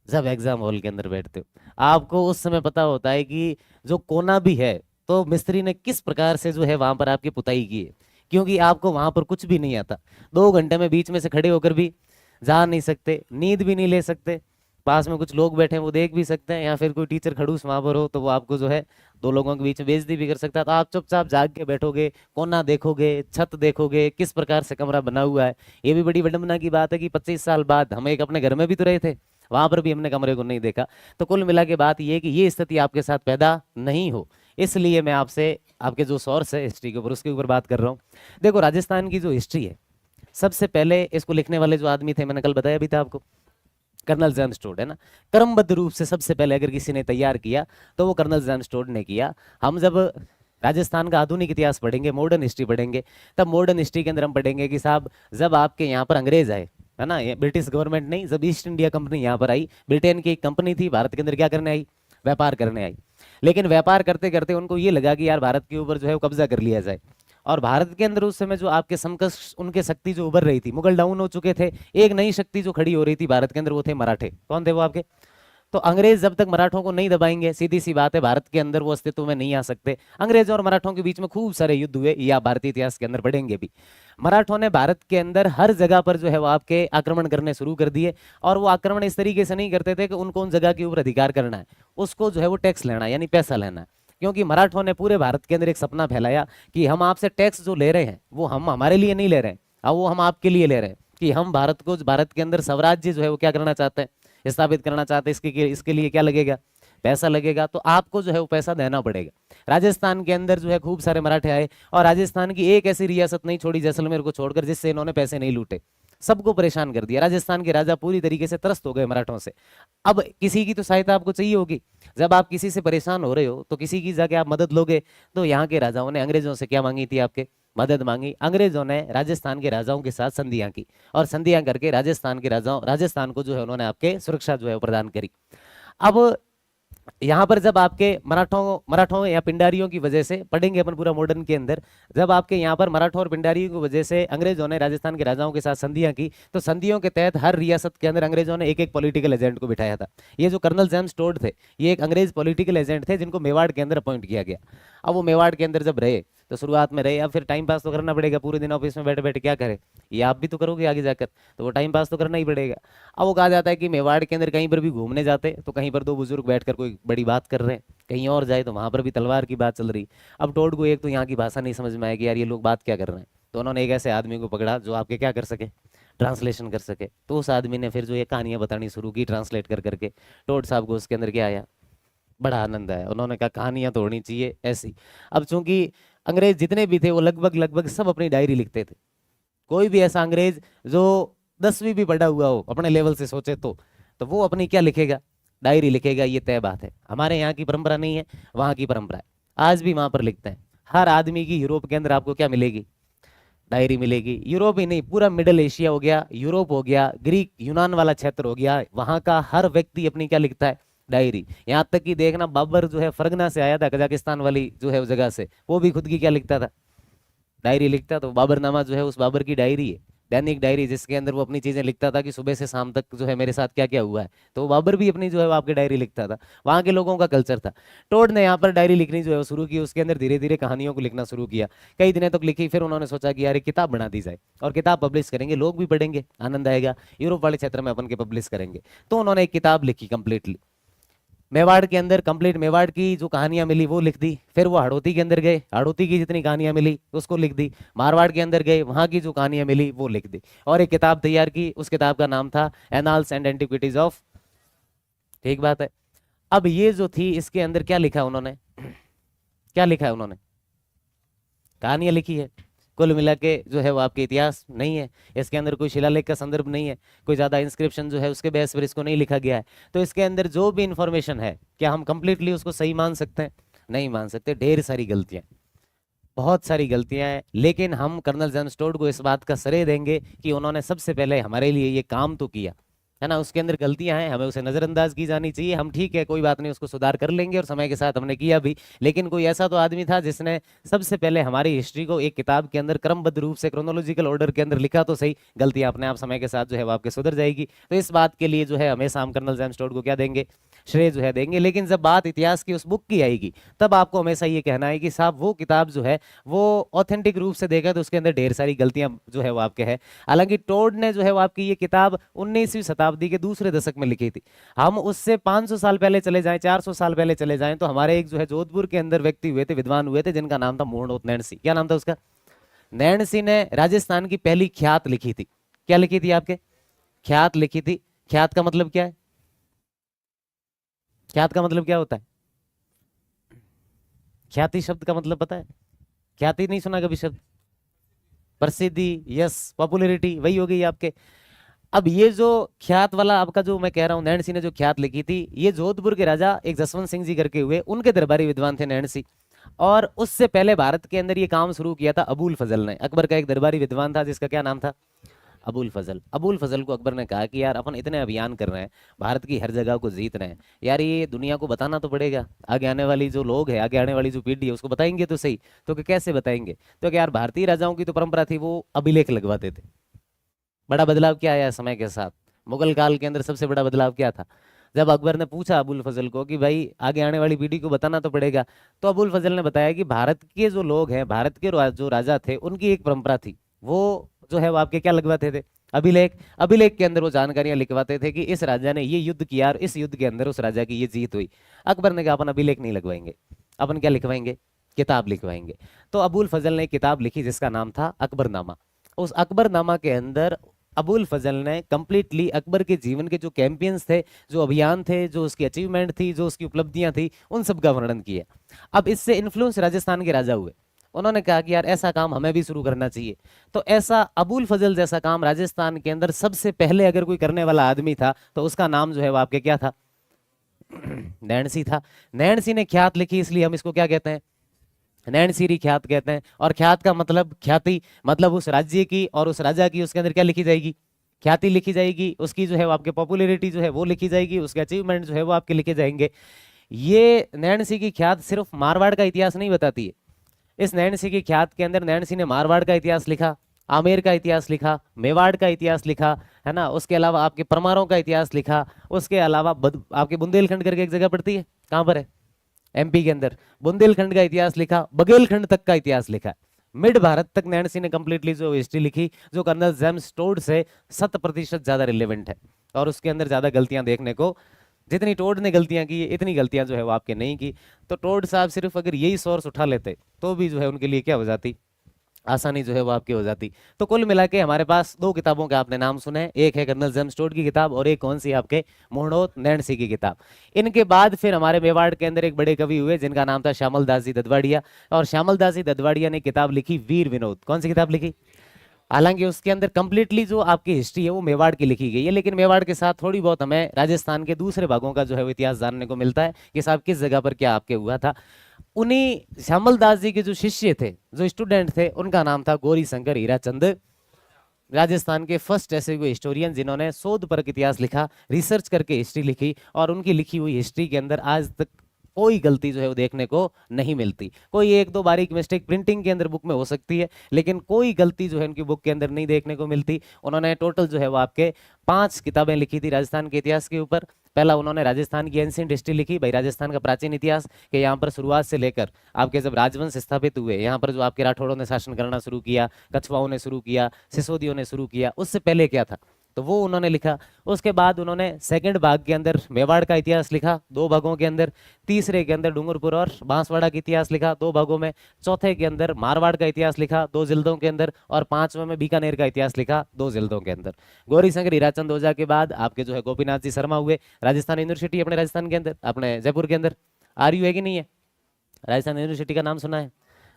जब एग्जाम हॉल के अंदर बैठते हो। आपको उस समय पता होता है कि जो कोना भी है तो मिस्त्री ने किस प्रकार से जो है वहां पर आपकी पुताई की है, क्योंकि आपको वहां पर कुछ भी नहीं आता। 2 घंटे में बीच में से खड़े होकर भी जा नहीं सकते, नींद भी नहीं ले सकते, पास में कुछ लोग बैठे हैं वो देख भी सकते हैं, या फिर कोई टीचर खड़ूस वहां पर हो तो वो आपको जो है 2 लोगों के बीच में बेइज्जती भी कर सकता है। तो आप चुपचाप जाग के बैठोगे, कोना देखोगे, छत देखोगे, किस प्रकार से कमरा बना हुआ है। ये भी बड़ी विडंबना की बात है कि 25 साल बाद हम एक अपने घर में भी तो रहे थे, वहां पर भी हमने कमरे को नहीं देखा। तो कुल मिला के बात ये है कि ये स्थिति आपके साथ पैदा नहीं हो, इसलिए मैं आपसे आपके जो सोर्स है हिस्ट्री के ऊपर, उसके ऊपर बात कर रहा हूँ। देखो, राजस्थान की जो हिस्ट्री है, सबसे पहले इसको लिखने वाले जो आदमी थे, मैंने कल बताया भी था आपको, कर्नल जेम्स टोड है ना। क्रमबद्ध रूप से सबसे पहले अगर किसी ने तैयार किया तो वो कर्नल जेम्स टोड ने किया। हम जब राजस्थान का आधुनिक इतिहास पढ़ेंगे, मॉडर्न हिस्ट्री पढ़ेंगे, तब मॉडर्न हिस्ट्री के अंदर हम पढ़ेंगे कि साहब जब आपके यहाँ पर अंग्रेज आए, है ना, ये ब्रिटिश गवर्नमेंट नहीं, जब ईस्ट इंडिया कंपनी यहाँ पर आई, ब्रिटेन की एक कंपनी थी, भारत के अंदर क्या करने आई, व्यापार करने आई। लेकिन व्यापार करते करते उनको ये लगा कि यार भारत के ऊपर जो है वो कब्जा कर लिया जाए, और भारत के अंदर उस समय जो आपके समकक्ष उनके शक्ति जो उभर रही थी, मुगल डाउन हो चुके थे, एक नई शक्ति जो खड़ी हो रही थी भारत के अंदर, वो थे मराठे। कौन थे वो आपके, तो अंग्रेज जब तक मराठों को नहीं दबाएंगे, सीधी सी बात है, भारत के अंदर वो अस्तित्व में नहीं आ सकते। अंग्रेज और मराठों के बीच में खूब सारे युद्ध हुए, ये आप भारतीय इतिहास के अंदर पढ़ेंगे भी। मराठों ने भारत के अंदर हर जगह पर जो है वो आपके आक्रमण करने शुरू कर दिए, और वो आक्रमण इस तरीके से नहीं करते थे कि उनको उन जगह के ऊपर अधिकार करना है, उसको जो है वो टैक्स लेना है, यानी पैसा लेना है। क्योंकि मराठों ने पूरे भारत के अंदर एक सपना फैलाया कि हम आपसे टैक्स जो ले रहे हैं वो हम हमारे लिए नहीं ले रहे हैं, वो हम आपके लिए ले रहे हैं। कि हम भारत को, भारत के अंदर स्वराज्य जो है वो क्या करना चाहते हैं, स्थापित करना चाहते हैं। इसके लिए क्या लगेगा, पैसा लगेगा। तो आपको जो है वो पैसा देना पड़ेगा। राजस्थान के अंदर जो है खूब सारे मराठे आए और राजस्थान की एक ऐसी रियासत नहीं छोड़ी जैसलमेर को छोड़कर जिससे इन्होंने पैसे नहीं लूटे, सबको परेशान कर दिया। राजस्थान के राजा पूरी तरीके से त्रस्त हो गए मराठों से। अब किसी की तो सहायता आपको चाहिए होगी। जब आप किसी से परेशान हो रहे हो तो किसी की जाके आप मदद लोगे। तो यहाँ के राजाओं ने अंग्रेजों से क्या मांगी थी, आपके मदद मांगी। अंग्रेजों ने राजस्थान के राजाओं के साथ संधियां की और संधियां करके राजस्थान को जो है उन्होंने आपके सुरक्षा जो है प्रदान करी। अब यहाँ पर जब आपके मराठों या पिंडारियों की वजह से, पढ़ेंगे अपन पूरा मॉडर्न के अंदर, जब आपके यहाँ पर मराठों और पिंडारियों की वजह से अंग्रेजों ने राजस्थान के राजाओं के साथ संधियां की, तो संधियों के तहत हर रियासत के अंदर अंग्रेजों ने एक एक पॉलिटिकल एजेंट को बिठाया था। ये जो कर्नल जेम्स टोड थे, ये एक अंग्रेज पॉलिटिकल एजेंट थे जिनको मेवाड़ के अंदर अपॉइंट किया गया। अब वो मेवाड़ के अंदर जब रहे तो शुरुआत में रहे, अब फिर टाइम पास तो करना पड़ेगा, पूरे दिन ऑफिस में बैठे बैठे क्या करें, ये आप भी तो करोगे आगे जाकर, तो वो टाइम पास तो करना ही पड़ेगा। अब वो कहा जाता है कि मेवाड़ के अंदर कहीं पर भी घूमने जाते तो कहीं पर दो बुजुर्ग बैठकर कोई बड़ी बात कर रहे हैं, कहीं और जाए तो वहां पर भी तलवार की बात चल रही। अब टोड को एक तो यहाँ की भाषा नहीं समझ में आया कि यार ये लोग बात क्या कर रहे हैं, तो उन्होंने एक ऐसे आदमी को पकड़ा जो आपके क्या कर सके, ट्रांसलेशन कर सके। तो उस आदमी ने फिर जो ये कहानियां बतानी शुरू की ट्रांसलेट कर करके। टोड साहब को उसके अंदर क्या आया, बड़ा आनंद आया। उन्होंने कहा कहानियां तो होनी चाहिए ऐसी। अब चूंकि अंग्रेज जितने भी थे वो लगभग सब अपनी डायरी लिखते थे। कोई भी ऐसा अंग्रेज जो 10वीं भी पढ़ा हुआ हो अपने लेवल से सोचे तो वो अपनी क्या लिखेगा, डायरी लिखेगा। ये तय बात है। हमारे यहाँ की परंपरा नहीं है, वहाँ की परंपरा है। आज भी वहां पर लिखते हैं। हर आदमी की यूरोप के अंदर आपको क्या मिलेगी, डायरी मिलेगी। यूरोप ही नहीं, पूरा मिडिल एशिया हो गया, यूरोप हो गया, ग्रीक यूनान वाला क्षेत्र हो गया, वहां का हर व्यक्ति अपनी क्या लिखता है, डायरी। यहाँ तक कि देखना बाबर जो है फरगना से आया था, कजाकिस्तान वाली जो है उस जगह से, वो भी खुद की क्या लिखता था, डायरी लिखता। तो बाबरनामा जो है उस बाबर की डायरी है, दैनिक डायरी, जिसके अंदर वो अपनी चीजें लिखता था कि सुबह से शाम तक जो है मेरे साथ क्या क्या हुआ है। तो बाबर भी अपनी जो है वो आपकी डायरी लिखता था। वहां के लोगों का कल्चर था। टोड ने यहाँ पर डायरी लिखनी जो है वो शुरू की, उसके अंदर धीरे धीरे कहानियों को लिखना शुरू किया। कई दिनों तक लिखी, फिर उन्होंने सोचा कि यार एक किताब बना दी जाए और किताब पब्लिश करेंगे, लोग भी पढ़ेंगे, आनंद आएगा, यूरोप वाले क्षेत्र में अपन के पब्लिश करेंगे। तो उन्होंने एक किताब लिखी कंप्लीटली मेवाड़ के अंदर, कंप्लीट मेवाड़ की जो कहानियां मिली वो लिख दी। फिर वो हड़ौती के अंदर गए, हड़ौती की जितनी कहानियां मिली उसको लिख दी। मारवाड़ के अंदर गए, वहां की जो कहानियां मिली वो लिख दी और एक किताब तैयार की। उस किताब का नाम था एनाल्स एंड एंटिक्विटीज ऑफ, ठीक बात है। अब ये जो थी इसके अंदर क्या लिखा उन्होंने, क्या लिखा है उन्होंने, कहानियां लिखी है। कुल मिला के जो है वो आपके इतिहास नहीं है। इसके अंदर कोई शिलालेख का संदर्भ नहीं है, कोई ज्यादा इंस्क्रिप्शन जो है उसके बेस पर इसको नहीं लिखा गया है। तो इसके अंदर जो भी इंफॉर्मेशन है, क्या हम कंप्लीटली उसको सही मान सकते हैं, नहीं मान सकते। ढेर सारी गलतियां, बहुत सारी गलतियां हैं। लेकिन हम कर्नल जेम्स टोड को इस बात का श्रेय देंगे कि उन्होंने सबसे पहले हमारे लिए ये काम तो किया है ना। उसके अंदर गलतियां हैं, हमें उसे नजरअंदाज की जानी चाहिए। हम ठीक है, कोई बात नहीं, उसको सुधार कर लेंगे और समय के साथ हमने किया भी। लेकिन कोई ऐसा तो आदमी था जिसने सबसे पहले हमारी हिस्ट्री को एक किताब के अंदर क्रमबद्ध रूप से क्रोनोलॉजिकल ऑर्डर के अंदर लिखा तो सही। गलतियां अपने आप समय के साथ जो है वो आपके सुधर जाएगी। तो इस बात के लिए जो है हमेशा हम कर्नल जेम्स टोड को क्या देंगे, श्रेय जो है देंगे। लेकिन जब बात इतिहास की उस बुक की आएगी तब आपको हमेशा ये कहना है कि साहब वो किताब जो है वो ऑथेंटिक रूप से देखा तो उसके अंदर ढेर सारी गलतियां जो है वो आपके है। हालांकि टोड ने जो है वो आपकी ये किताब 19वीं शताब्दी के दूसरे दशक में लिखी थी। हम उससे 500 साल पहले चले जाएं, 400 साल पहले चले जाएं तो हमारे एक जो है जोधपुर के अंदर व्यक्ति हुए थे, विद्वान हुए थे, जिनका नाम था मोहनोत नैणसी। क्या नाम था उसका, नैणसी ने राजस्थान की पहली ख्यात लिखी थी। क्या लिखी थी आपके, ख्यात लिखी थी। ख्यात का मतलब क्या है, ख्यात का मतलब क्या होता है, ख्याति शब्द का मतलब पता है, ख्याति नहीं सुना कभी शब्द, प्रसिद्धि, यस, पॉपुलैरिटी, वही हो गई आपके। अब ये जो ख्यात वाला आपका जो मैं कह रहा हूं, नैणसी ने जो ख्यात लिखी थी, ये जोधपुर के राजा एक जसवंत सिंह जी करके हुए, उनके दरबारी विद्वान थे नैणसी। और उससे पहले भारत के अंदर ये काम शुरू किया था अबुल फजल ने। अकबर का एक दरबारी विद्वान था जिसका क्या नाम था, अबुल फजल। अबुल फजल को अकबर ने कहा कि यार अपन इतने अभियान कर रहे हैं, भारत की हर जगह को जीत रहे हैं, यार ये दुनिया को बताना तो पड़ेगा। आगे आने वाली जो लोग है, आगे आने वाली जो पीढ़ी है उसको बताएंगे तो सही। तो कि कैसे बताएंगे, तो कि यार भारतीय राजाओं की तो परंपरा थी वो अभिलेख लगवाते थे। बड़ा बदलाव क्या आया समय के साथ, मुगल काल के अंदर सबसे बड़ा बदलाव क्या था, जब अकबर ने पूछा अबुल फजल को कि भाई आगे आने वाली पीढ़ी को बताना तो पड़ेगा, तो अबुल फजल ने बताया कि भारत के जो लोग हैं, भारत के जो राजा थे, उनकी एक परंपरा थी, वो जो है वो आपके क्या लगवाते थे, अभिलेख। अभिलेख के अंदर वो जानकारियां लिखवाते थे कि इस राजा ने ये युद्ध किया और इस युद्ध के अंदर उस राजा की ये जीत हुई। अकबर ने कहा अपन अभिलेख नहीं लगवाएंगे, अपन क्या लिखवाएंगे, किताब लिखवाएंगे। तो अबुल फजल ने एक किताब लिखी जिसका नाम था अकबरनामा। उस अकबरनामा के अंदर अबुल फजल ने कंप्लीटली अकबर के जीवन के जो कैंपियंस थे, जो अभियान थे, जो उसकी अचीवमेंट थी, जो उसकी उपलब्धियां थी, उन सब का वर्णन किया। अब इससे इन्फ्लुएंस राजस्थान के राजा हुए, उन्होंने कहा कि यार ऐसा काम हमें भी शुरू करना चाहिए। तो ऐसा अबुल फजल जैसा काम राजस्थान के अंदर सबसे पहले अगर कोई करने वाला आदमी था तो उसका नाम जो है वो आपके क्या था? नैणसी था। नैणसी ने ख्यात लिखी, इसलिए हम इसको क्या कहते हैं? नैणसीरी ख्यात कहते हैं। और ख्यात का मतलब ख्याति, मतलब उस राज्य की और उस राजा की उसके अंदर क्या लिखी जाएगी? ख्याति लिखी जाएगी। उसकी जो है वो आपके पॉपुलैरिटी जो है वो लिखी जाएगी, उसके अचीवमेंट जो है वो आपके लिखे जाएंगे। ये नैणसी की ख्यात सिर्फ मारवाड़ का इतिहास नहीं बताती है। इस नैणसी की ख्यात के अंदर नैणसी ने मारवाड़ का इतिहास लिखा, आमेर का इतिहास लिखा, मेवाड़ का इतिहास लिखा, है ना। उसके अलावा आपके परमारों का इतिहास लिखा। उसके अलावा आपके बुंदेलखंड करके एक जगह पड़ती है, कहाँ पर है? एमपी के अंदर। बुंदेलखंड का इतिहास लिखा, बघेलखंड तक का इतिहास लिखा। मिड भारत तक नैणसी ने कंप्लीटली जो हिस्ट्री लिखी, जो कर्नल जेम्स टोड से 7% ज्यादा रिलेवेंट है। और उसके अंदर ज्यादा गलतियां देखने को, जितनी टोड ने गलतियां की इतनी गलतियां जो है वो आपके नहीं की। तो टोड साहब सिर्फ अगर यही सोर्स उठा लेते तो भी जो है उनके लिए क्या हो जाती? आसानी जो है वो आपकी हो जाती। तो कुल मिला के हमारे पास 2 किताबों के आपने नाम सुने, एक है कर्नल जेम्स टोड की किताब और एक कौन सी? आपके मोहनोत नैणसी की किताब। इनके बाद फिर हमारे मेवाड़ के अंदर एक बड़े कवि हुए जिनका नाम था श्यामल दास जी ददवाड़िया। और श्यामल दास जी ददवाड़िया ने किताब लिखी वीर विनोद। कौन सी किताब लिखी? हालांकि उसके अंदर कंप्लीटली जो आपकी हिस्ट्री है वो मेवाड़ की लिखी गई है, लेकिन मेवाड़ के साथ थोड़ी बहुत हमें राजस्थान के दूसरे भागों का जो है वो इतिहास जानने को मिलता है कि साहब किस जगह पर क्या आपके हुआ था। उन्हीं श्यामल दास जी के जो शिष्य थे, जो स्टूडेंट थे, उनका नाम था गौरी शंकर हीराचंद। राजस्थान के फर्स्ट ऐसे हुए हिस्टोरियन जिन्होंने शोध परक इतिहास लिखा, रिसर्च करके हिस्ट्री लिखी। और उनकी लिखी हुई हिस्ट्री के अंदर आज तक कोई गलती जो है वो देखने को नहीं मिलती। कोई 1-2 बारीक मिस्टेक प्रिंटिंग के अंदर बुक में हो सकती है, लेकिन कोई गलती जो है उनकी बुक के अंदर नहीं देखने को मिलती। उन्होंने टोटल जो है वो आपके 5 किताबें लिखी थी राजस्थान के इतिहास के ऊपर। पहला उन्होंने राजस्थान की एंशिएंट हिस्ट्री लिखी, भाई राजस्थान का प्राचीन इतिहास, कि यहाँ पर शुरुआत से लेकर आपके जब राजवंश स्थापित हुए, यहाँ पर जो आपके राठौड़ों ने शासन करना शुरू किया, कछवाओं ने शुरू किया, सिसोदियों ने शुरू किया, उससे पहले क्या था, तो वो उन्होंने लिखा। उसके बाद उन्होंने सेकंड भाग के अंदर मेवाड़ का इतिहास लिखा 2 भागों के अंदर। तीसरे के अंदर डूंगरपुर और बांसवाड़ा का इतिहास लिखा 2 भागों में। चौथे के अंदर मारवाड़ का इतिहास लिखा 2 जिल्दों के अंदर। और 5वें में बीकानेर का इतिहास लिखा 2 जिल्दों के अंदर। गौरी शंकर हीराचंद ओझा के बाद आपके जो है गोपीनाथ जी शर्मा हुए। राजस्थान यूनिवर्सिटी अपने राजस्थान के अंदर, अपने जयपुर के अंदर आरयू है कि नहीं है? राजस्थान यूनिवर्सिटी का नाम सुना है?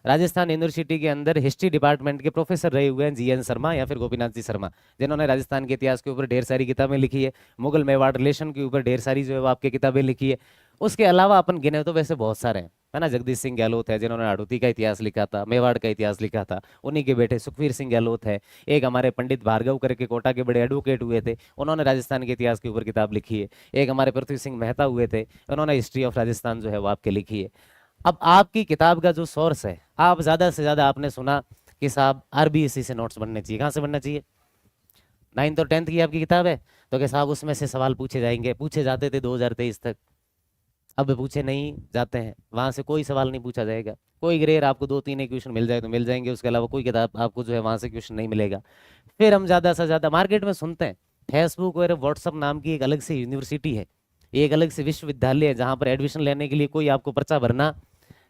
राजस्थान यूनिवर्सिटी के अंदर हिस्ट्री डिपार्टमेंट के प्रोफेसर रहे हुए हैं जीएन शर्मा या फिर गोपीनाथ जी शर्मा, जिन्होंने राजस्थान के इतिहास के ऊपर ढेर सारी किताबें लिखी है। मुगल मेवाड़ रिलेशन के ऊपर ढेर सारी जो है वो आपकी किताबें लिखी है। उसके अलावा अपन गिने तो वैसे बहुत सारे हैं, है ना। जगदीश सिंह गहलोत है जिन्होंने हाड़ौती का इतिहास लिखा था, मेवाड़ का इतिहास लिखा था। उन्हीं के बेटे सुखवीर सिंह गहलोत है। एक हमारे पंडित भार्गव करके कोटा के बड़े एडवोकेट हुए थे, उन्होंने राजस्थान के इतिहास के ऊपर किताब लिखी है। एक हमारे पृथ्वी सिंह मेहता हुए थे, उन्होंने हिस्ट्री ऑफ राजस्थान जो है वो आपके लिखी है। अब आपकी किताब का जो सोर्स है, आप ज्यादा से ज्यादा आपने सुना कि साहब आरबीएससी से नोट्स बनने चाहिए। कहाँ से बनना चाहिए? 9th और 10th की आपकी किताब है तो कि साहब उसमें से सवाल पूछे जाएंगे, पूछे जाते थे 2023 तक, अब पूछे नहीं जाते हैं। वहां से कोई सवाल नहीं पूछा जाएगा। कोई ग्रेयर आपको 2-3 क्वेश्चन मिल जाए तो मिल जाएंगे, उसके अलावा कोई किताब आपको जो है वहां से क्वेश्चन नहीं मिलेगा। फिर हम ज्यादा से ज्यादा मार्केट में सुनते हैं फेसबुक और व्हाट्सअप नाम की एक अलग से यूनिवर्सिटी है, एक अलग से विश्वविद्यालय है, जहाँ पर एडमिशन लेने के लिए कोई आपको पर्चा भरना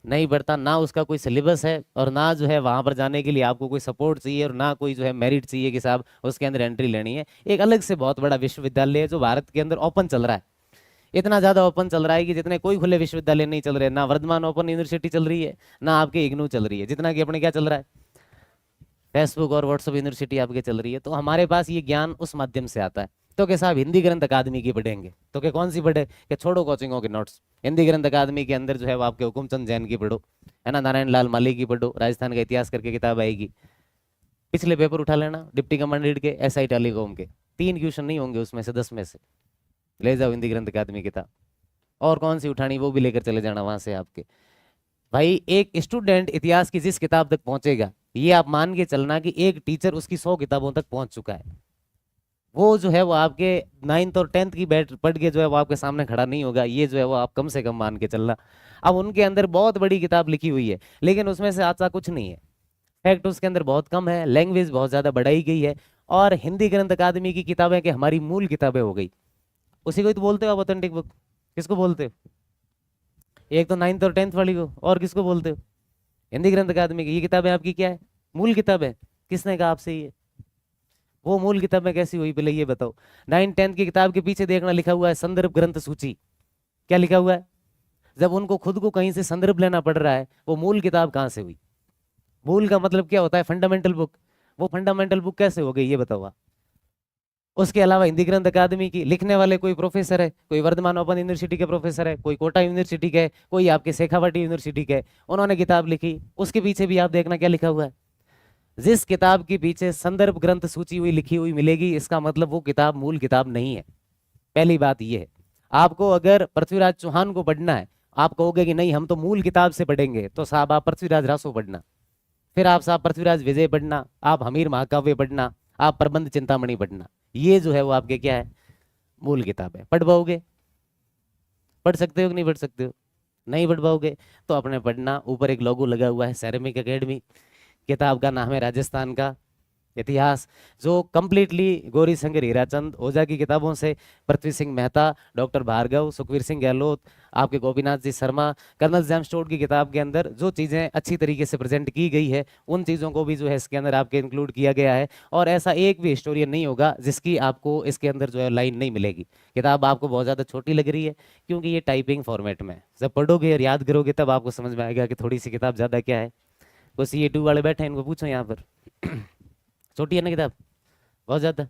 नहीं पड़ता, ना उसका कोई सिलेबस है, और ना जो है वहां पर जाने के लिए आपको कोई सपोर्ट चाहिए, और ना कोई जो है मेरिट चाहिए कि साहब उसके अंदर एंट्री लेनी है। एक अलग से बहुत बड़ा विश्वविद्यालय है जो भारत के अंदर ओपन चल रहा है। इतना ज्यादा ओपन चल रहा है कि जितने कोई खुले विश्वविद्यालय नहीं चल रहे। ना वर्धमान ओपन यूनिवर्सिटी चल रही है, ना आपके इग्नू चल रही है, जितना कि अपने क्या चल रहा है, फेसबुक और व्हाट्सएप यूनिवर्सिटी आपके चल रही है। तो हमारे पास ये ज्ञान उस माध्यम से आता है। तो क्या साहब हिंदी ग्रंथ अकादमी की पढ़ेंगे तो क्या कौन सी पढ़े, कि छोड़ो कोचिंगों के नोट्स, हिंदी ग्रंथ अकादमी के अंदर जो है वो आपके हुकुमचंद जैन की पढ़ो, है ना, नारायण लाल माली की पढ़ो, राजस्थान का इतिहास करके किताब आएगी। पिछले पेपर उठा लेना डिप्टी कमांडेंट के, एसआई टेलीकॉम के, 3 क्वेश्चन नहीं होंगे उसमें से 10 में से, ले जाओ हिंदी ग्रंथ अकादमी किताब। और कौन सी उठानी वो भी लेकर चले जाना वहां से आपके। भाई एक स्टूडेंट इतिहास की जिस किताब तक पहुंचेगा, ये आप मान के चलना कि एक टीचर उसकी 100 किताबों तक पहुंच चुका है। वो जो है वो आपके 9th और 10th की बैठ पढ़ के जो है वो आपके सामने खड़ा नहीं होगा। ये जो है वो आप कम से कम मान के चलना। अब उनके अंदर बहुत बड़ी किताब लिखी हुई है, लेकिन उसमें से अच्छा कुछ नहीं है, फैक्ट उसके अंदर बहुत कम है, लैंग्वेज बहुत ज्यादा बढ़ाई गई है। और हिंदी ग्रंथ अकादमी की किताबें कि हमारी मूल किताबें हो गई, उसी को ही तो बोलते हो आप ऑथेंटिक बुक। किसको बोलते हो? एक तो 9th और 10th वाली को, और किसको बोलते हो? हिंदी ग्रंथ अकादमी की। ये किताबें आपकी क्या है? मूल किताब है। किसने कहा आपसे ये? वो मूल किताब में कैसी हुई पहले ये बताओ। 9-10 की किताब के पीछे देखना लिखा हुआ है संदर्भ ग्रंथ सूची। क्या लिखा हुआ है? जब उनको खुद को कहीं से संदर्भ लेना पड़ रहा है, वो मूल किताब कहाँ से हुई? मूल का मतलब क्या होता है? Fundamental book. वो फंडामेंटल बुक कैसे हो गई ये बताओ आप। उसके अलावा हिंदी ग्रंथ अकादमी की लिखने वाले कोई प्रोफेसर है, कोई वर्धमान ओपन यूनिवर्सिटी के प्रोफेसर है, कोई कोटा यूनिवर्सिटी के, कोई आपके शेखावाटी यूनिवर्सिटी के, उन्होंने किताब लिखी। उसके पीछे भी आप देखना क्या लिखा हुआ है। जिस किताब के पीछे संदर्भ ग्रंथ सूची हुई लिखी हुई मिलेगी, इसका मतलब वो किताब मूल किताब नहीं है। पहली बात ये है। आपको अगर पृथ्वीराज चौहान को पढ़ना है, आप कहोगे कि नहीं हम तो मूल किताब से पढ़ेंगे, तो साहब आप पृथ्वीराज रासो पढ़ना, फिर आप साहब पृथ्वीराज विजय पढ़ना, आप हमीर महाकाव्य पढ़ना, आप प्रबंध चिंतामणि पढ़ना। ये जो है वो आपके क्या है? मूल किताब है। पढ़ पाओगे? पढ़ सकते हो कि नहीं पढ़ सकते हो? नहीं पढ़ पाओगे तो अपने पढ़ना। ऊपर एक लोगो लगा हुआ है सैरामिक एकेडमी, किताब का नाम है राजस्थान का इतिहास, जो कंप्लीटली गौरी शंकर हीराचंद ओझा की किताबों से, पृथ्वी सिंह मेहता, डॉक्टर भार्गव, सुखवीर सिंह गहलोत, आपके Gopinath ji Sharma, colonel James Tod की किताब के अंदर जो चीज़ें अच्छी तरीके से प्रेजेंट की गई है, उन चीज़ों को भी जो है इसके अंदर आपके इंक्लूड किया गया है। और ऐसा एक भी हिस्टोरियन नहीं होगा जिसकी आपको इसके अंदर जो है लाइन नहीं मिलेगी। किताब आपको बहुत ज़्यादा छोटी लग रही है क्योंकि ये टाइपिंग फॉर्मेट में है। जब पढ़ोगे और याद करोगे तब आपको समझ में आएगा कि थोड़ी सी किताब ज़्यादा क्या है। कुछ CA2 वाले बैठे हैं, इनको पूछो यहाँ पर छोटी है ना किताब बहुत ज्यादा।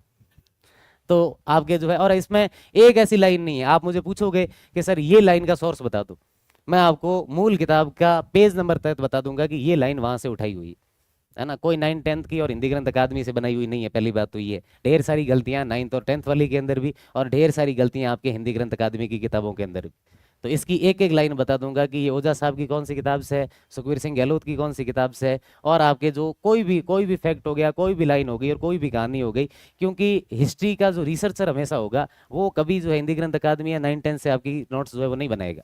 तो आपके जो है, और इसमें एक ऐसी लाइन नहीं है। आप मुझे पूछोगे कि सर ये लाइन का सोर्स बता दो, मैं आपको मूल किताब का पेज नंबर तक बता दूंगा कि ये लाइन वहां से उठाई हुई है ना। कोई 9-10 की और हिंदी ग्रंथ अकादमी से बनाई हुई नहीं है। पहली बात तो ये, ढेर सारी गलतियां 9th और 10th वाली के अंदर भी, और ढेर सारी गलतियां आपके हिंदी ग्रंथ अकादमी की किताबों के अंदर भी। तो इसकी एक एक लाइन बता दूंगा कि ये ओझा साहब की कौन सी किताब से है, सुखवीर सिंह गहलोत की कौन सी किताब से है, और आपके जो कोई भी फैक्ट हो गया, कोई भी लाइन हो गई और कोई भी कहानी हो गई। क्योंकि हिस्ट्री का जो रिसर्चर हमेशा होगा वो कभी जो है हिंदी ग्रंथ अकादमी या 9-10 से आपकी नोट्स जो है वो नहीं बनाएगा।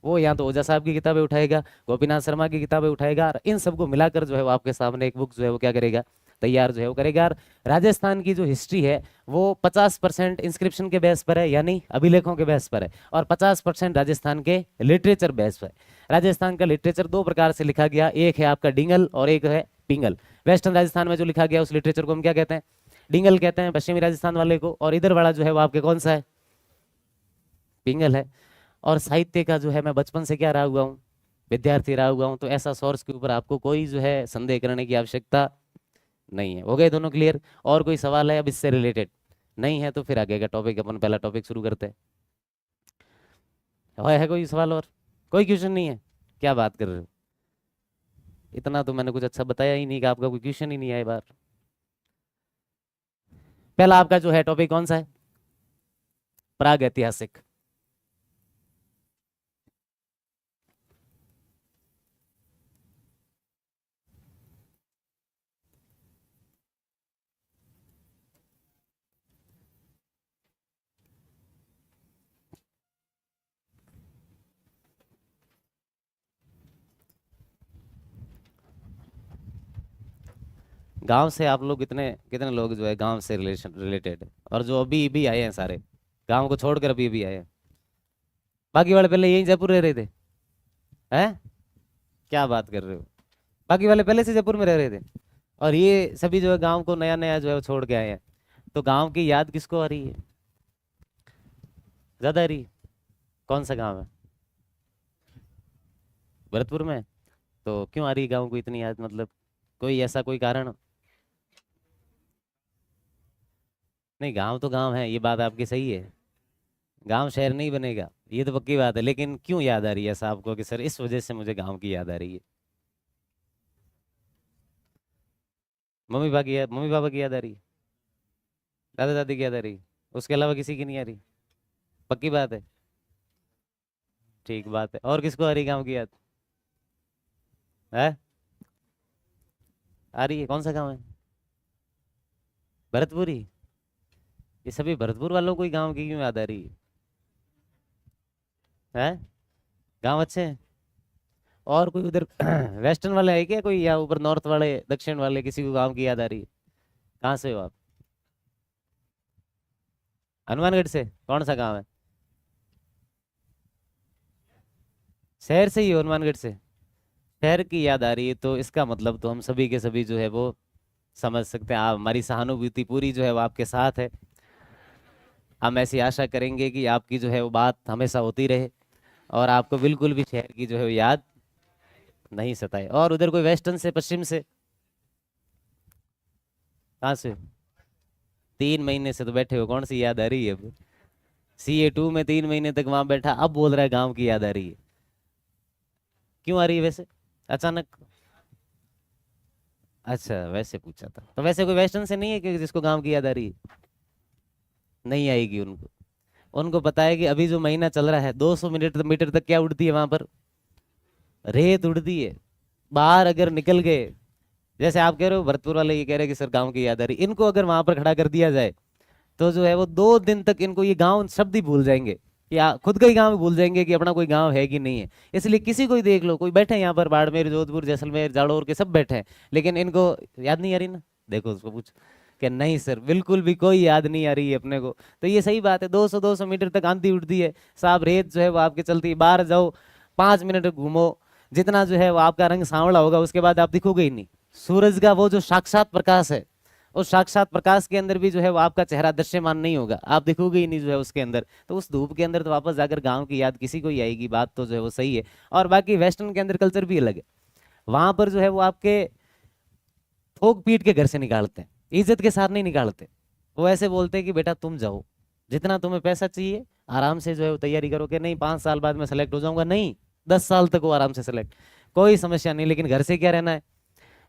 वो या तो ओझा साहब की किताबें उठाएगा, गोपीनाथ शर्मा की किताबें उठाएगा, और इन सबको मिलाकर जो है वो आपके सामने एक बुक जो है वो क्या करेगा, तैयार जो है वो करेगा। और राजस्थान की जो हिस्ट्री है वो 50% इंस्क्रिप्शन के बेस पर है, यानी अभिलेखों के बेस पर है, और 50% राजस्थान के लिटरेचर बेस पर है। राजस्थान का लिटरेचर दो प्रकार से लिखा गया, एक है आपका डिंगल और एक है पिंगल। वेस्टर्न राजस्थान में जो लिखा गया उस लिटरेचर को हम क्या कहते हैं? डिंगल कहते हैं, पश्चिमी राजस्थान वाले को। और इधर वाला जो है वो आपके कौन सा है? पिंगल है। और साहित्य का जो है, मैं बचपन से क्या रहा हुआ हूँ, विद्यार्थी रहा हुआ हूँ, तो ऐसा सोर्स के ऊपर आपको कोई जो है संदेह करने की आवश्यकता नहीं है। हो गए दोनों क्लियर? और कोई सवाल है अब इससे रिलेटेड? नहीं है तो फिर आगे का टॉपिक, अपन पहला टॉपिक शुरू करते हैं। है कोई सवाल? और कोई क्वेश्चन नहीं है? क्या बात कर रहे हो, इतना तो मैंने कुछ अच्छा बताया ही नहीं कि आपका कोई क्वेश्चन ही नहीं आया बार। पहला आपका जो है टॉपिक कौन सा है? प्राग ऐतिहासिक। गांव से आप लोग कितने कितने लोग जो है गांव से रिलेटेड, और जो अभी भी आए हैं सारे गांव को छोड़कर अभी भी आए हैं? बाकी वाले पहले यही जयपुर रह रहे थे? हैं? क्या बात कर रहे हो, बाकी वाले पहले से जयपुर में रह रहे थे, और ये सभी जो है गांव को नया नया जो है वो छोड़ के आए हैं। तो गांव की याद किसको आ रही है ज्यादा? आ रही है? कौन सा गांव है? भरतपुर में? तो क्यों आ रही है गांव को इतनी याद, मतलब कोई ऐसा कोई कारण? नहीं, गांव तो गांव है, ये बात आपकी सही है, गांव शहर नहीं बनेगा, ये तो पक्की बात है। लेकिन क्यों याद आ रही है ऐसा आपको कि सर इस वजह से मुझे गांव की याद आ रही है? मम्मी पापा की याद आ रही है, दादा दादी की याद आ रही है, उसके अलावा किसी की नहीं आ रही? पक्की बात है? ठीक बात है। और किसको आ रही गांव की याद? है? आ रही है? कौन सा गांव है? भरतपुरी? ये सभी भरतपुर वालों को ही गांव की क्यों याद आ रही है? गांव अच्छे हैं? और कोई उधर वेस्टर्न वाले है क्या कोई, या ऊपर नॉर्थ वाले, दक्षिण वाले, किसी को गांव की याद आ रही है? कहाँ से हो आप? हनुमानगढ़ से? कौन सा गांव है? शहर से ही हो? हनुमानगढ़ से शहर की याद आ रही है, तो इसका मतलब तो हम सभी के सभी जो है वो समझ सकते हैं। आप, हमारी सहानुभूति पूरी जो है वो आपके साथ है। हम ऐसी आशा करेंगे कि आपकी जो है वो बात हमेशा होती रहे और आपको बिल्कुल भी शहर की जो है वो याद नहीं सताए। और उधर कोई वेस्टर्न से, पश्चिम से, कहाँ से? 3 महीने से तो बैठे हो, कौन सी याद आ रही है अब? CA2 में 3 महीने तक वहां बैठा, अब बोल रहा है गांव की याद आ रही है। क्यों आ रही है वैसे अचानक? अच्छा, वैसे पूछा था। तो वैसे कोई वेस्टर्न से नहीं है कि जिसको गांव की याद आ रही है? नहीं आएगी उनको। उनको पता है कि अभी जो महीना चल रहा है 200 मीटर तक क्या उड़ती है वहां पर? रेत उड़ती है। बाहर अगर निकल गए, जैसे आप कह रहे हो भरतपुर वाले ये कह रहे हैं कि सर गांव की याद आ रही, इनको अगर वहां पर खड़ा कर दिया जाए तो जो है वो 2 दिन तक इनको ये गांव शब्द ही भूल जाएंगे, या खुद का ही गांव भूल जाएंगे कि अपना कोई गांव है कि नहीं है। इसलिए किसी को ही देख लो, कोई बैठे हैं यहाँ पर, बाड़मेर, जोधपुर, जैसलमेर, जालौर के सब बैठे हैं, लेकिन इनको याद नहीं आ रही ना, देखो उसको पूछ कि नहीं सर बिल्कुल भी कोई याद नहीं आ रही है अपने को। तो ये सही बात है, 200 मीटर तक आंधी उठती है साहब, रेत जो है वो आपके चलती है। बाहर जाओ 5 मिनट घूमो, जितना जो है वो आपका रंग सांवला होगा उसके बाद आप दिखोगे ही नहीं। सूरज का वो जो साक्षात प्रकाश है, उस साक्षात प्रकाश के अंदर भी जो है वो आपका चेहरा दृश्यमान नहीं होगा, आप दिखोगे ही नहीं जो है उसके अंदर। तो उस धूप के अंदर तो वापस जाकर गांव की याद किसी को ही आएगी, बात तो जो है वो सही है। और बाकी वेस्टर्न के अंदर कल्चर भी अलग है, वहां पर जो है वो आपके ठोक पीट के घर से निकालते हैं, इज्जत के साथ नहीं निकालते। वो ऐसे बोलते हैं कि बेटा तुम जाओ, जितना तुम्हें पैसा चाहिए आराम से जो है वो तैयारी करो, कि नहीं 5 साल बाद मैं सेलेक्ट हो जाऊंगा, नहीं 10 साल तक वो आराम से सेलेक्ट, कोई समस्या नहीं, लेकिन घर से क्या रहना है।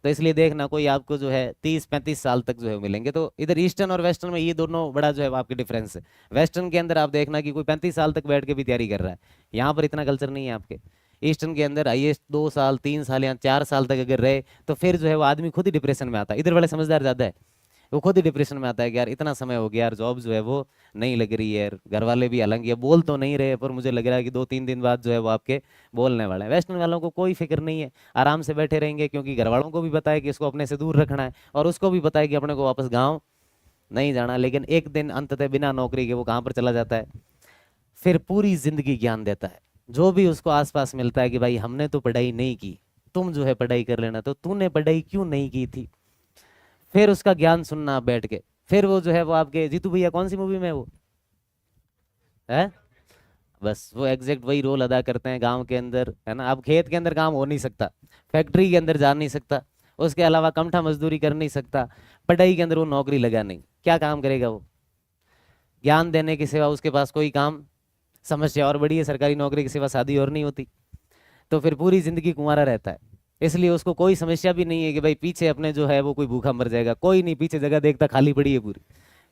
तो इसलिए देखना कोई आपको जो है 30-35 साल तक जो है मिलेंगे। तो इधर ईस्टर्न और वेस्टर्न में ये दोनों बड़ा जो है आपके डिफरेंस है। वेस्टर्न के अंदर आप देखना कि कोई 35 साल तक बैठ के भी तैयारी कर रहा है, यहाँ पर इतना कल्चर नहीं है आपके। ईस्टर्न के अंदर हाईएस्ट 2 साल 3 साल या 4 साल तक अगर रहे तो फिर जो है वो आदमी खुद ही डिप्रेशन में आता है। इधर वाले समझदार ज्यादा है, वो खुद ही डिप्रेशन में आता है कि यार इतना समय हो गया यार, जॉब जो है वो नहीं लग रही है यार। घर वाले भी हालांकि ये बोल तो नहीं रहे, पर मुझे लग रहा है कि 2-3 दिन बाद जो है वो आपके बोलने वाले हैं। वेस्टर्न वालों को कोई फिक्र नहीं है, आराम से बैठे रहेंगे, क्योंकि घर वालों को भी पता है कि इसको अपने से दूर रखना है और उसको भी पता है कि अपने को वापस गाँव नहीं जाना। लेकिन एक दिन अंततः बिना नौकरी के वो कहाँ पर चला जाता है, फिर पूरी जिंदगी ज्ञान देता है। जो भी उसको आसपास मिलता है कि भाई हमने तो पढ़ाई नहीं की, तुम जो है पढ़ाई कर लेना, तो तूने पढ़ाई क्यों नहीं की थी, फिर उसका ज्ञान सुनना बैठ के। फिर वो जो है वो आपके जीतू भैया कौन सी मूवी में वो है, बस वो एग्जैक्ट वही रोल अदा करते हैं गांव के अंदर, है ना। अब खेत के अंदर काम हो नहीं सकता, फैक्ट्री के अंदर जा नहीं सकता, उसके अलावा कमठा मजदूरी कर नहीं सकता, पढ़ाई के अंदर वो नौकरी लगा नहीं, क्या काम करेगा वो? ज्ञान देने के सिवा उसके पास कोई काम। समस्या और बड़ी है, सरकारी नौकरी के सिवा शादी और नहीं होती, तो फिर पूरी जिंदगी कुंवारा रहता है। इसलिए उसको कोई समस्या भी नहीं है कि भाई पीछे अपने जो है वो कोई भूखा मर जाएगा, कोई नहीं, पीछे जगह देखता खाली पड़ी है पूरी,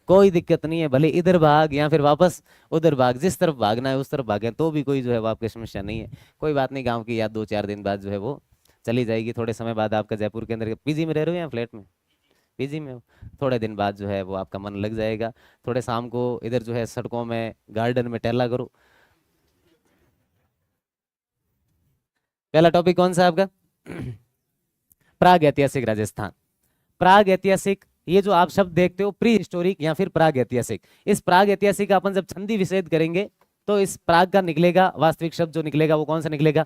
कोई दिक्कत नहीं है। भले इधर भाग या फिर वापस उधर भाग, जिस तरफ भागना है उस तरफ भागे, तो भी कोई जो है वो आपकी समस्या नहीं है। कोई बात नहीं, गाँव की याद 2-4 दिन बाद जो है वो चली जाएगी। थोड़े समय बाद आपका जयपुर के अंदर पीजी में रह रहे हो या फ्लैट में? पीजी में हो, थोड़े दिन बाद जो है वो आपका मन लग जाएगा। थोड़े शाम को इधर जो है सड़कों में, गार्डन में टहला करो। पहला टॉपिक कौन सा आपका? प्राग ऐतिहासिक राजस्थान। प्राग ऐतिहासिक, ये जो आप शब्द देखते हो प्री हिस्टोरिक या फिर प्राग ऐतिहासिक, इस प्राग ऐतिहासिक अपन जब संधि विच्छेद करेंगे तो इस प्राग का निकलेगा वास्तविक शब्द जो निकलेगा वो कौन सा निकलेगा?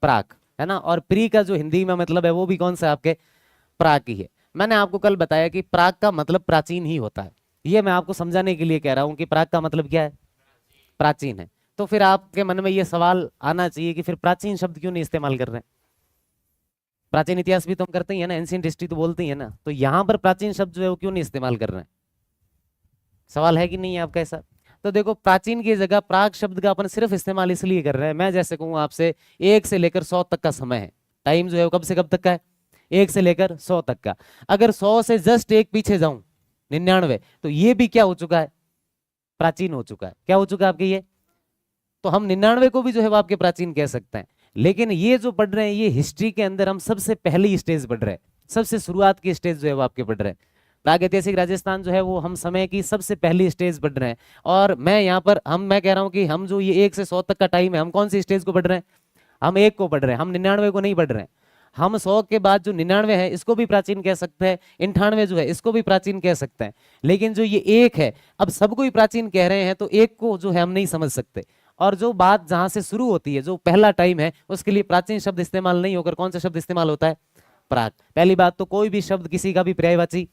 प्राग, है ना। और प्री का जो हिंदी में मतलब है वो भी कौन सा आपके? प्राग ही है। मैंने आपको कल बताया कि प्राग का मतलब प्राचीन ही होता है, ये मैं आपको समझाने के लिए कह रहा हूं कि प्राग का मतलब क्या है? प्राचीन है। तो फिर आपके मन में ये सवाल आना चाहिए कि फिर प्राचीन शब्द क्यों नहीं इस्तेमाल कर रहे हैं? प्राचीन इतिहास भी तो हम करते ही है ना, एंशिएंट हिस्ट्री तो बोलते ही है ना, तो यहाँ पर प्राचीन शब्द जो है वो क्यों नहीं इस्तेमाल कर रहे हैं? सवाल है कि नहीं है आपका ऐसा? तो देखो, प्राचीन की जगह प्राग शब्द का अपन सिर्फ इस्तेमाल इसलिए कर रहे हैं, मैं जैसे कहूँ आपसे 1 से लेकर 100 तक का समय है, टाइम जो है वो कब से कब तक का है? 1 से लेकर 100 तक का। अगर 100 से जस्ट एक पीछे जाऊं 99, तो ये भी क्या हो चुका है? प्राचीन हो चुका है। क्या हो चुका है आपके ये? तो हम 99 को भी जो है वो आपके प्राचीन कह सकते हैं। लेकिन ये जो पढ़ रहे हैं ये हिस्ट्री के अंदर हम सबसे पहली स्टेज पढ़ रहे हैं, सबसे शुरुआत की स्टेज जो है वो आपके पढ़ रहे हैं। प्राग ऐतिहासिक राजस्थान जो है वो हम समय की सबसे पहली स्टेज पढ़ रहे हैं। और मैं यहाँ पर मैं कह रहा हूँ कि हम जो ये 1 से 100 तक का टाइम है, हम कौन सी स्टेज को पढ़ रहे हैं? हम 1 को पढ़ रहे हैं, हम 99 को नहीं पढ़ रहे हैं। हम 100 के बाद जो 99 है इसको भी प्राचीन कह सकते हैं, 98 जो है इसको भी प्राचीन कह सकते हैं। लेकिन जो ये 1 है, अब सबको ही प्राचीन कह रहे हैं, तो 1 को जो है हम नहीं समझ सकते। और जो बात जहां से शुरू होती है, जो पहला टाइम है, उसके लिए प्राचीन शब्द इस्तेमाल नहीं होकर कौन सा शब्द इस्तेमाल होता है? प्राग। पहली बात तो कोई भी शब्द किसी का भी पर्यायवाची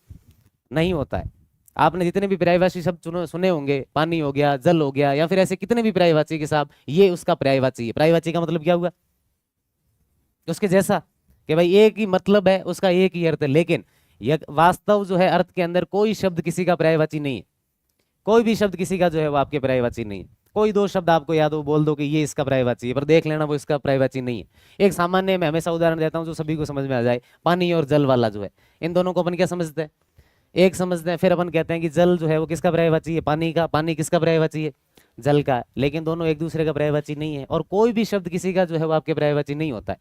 नहीं होता है। आपने जितने भी पर्यायवाची शब्द सुने होंगे, पानी हो गया, जल हो गया, या फिर ऐसे कितने भी पर्यायवाची के साथ, ये उसका पर्यायवाची है। पर्यायवाची का मतलब क्या हुआ? उसके जैसा, कि भाई एक ही मतलब है, उसका एक ही अर्थ है। लेकिन यह वास्तव जो है अर्थ के अंदर कोई शब्द किसी का पर्यायवाची नहीं है। कोई भी शब्द किसी का जो है वो आपके पर्यायवाची नहीं है। कोई दो शब्द आपको याद हो, बोल दो कि ये इसका पर्यायवाची है, पर देख लेना वो इसका पर्यायवाची नहीं है। एक सामान्य, मैं हमेशा उदाहरण देता हूँ जो सभी को समझ में आ जाए, पानी और जल वाला जो है, इन दोनों को अपन क्या समझते हैं? एक समझते हैं। फिर अपन कहते हैं कि जल जो है वो किसका पर्यायवाची है? पानी का। पानी किसका पर्यायवाची है? जल का। लेकिन दोनों एक दूसरे का पर्यायवाची नहीं है। और कोई भी शब्द किसी का जो है वो आपके पर्यायवाची नहीं होता है।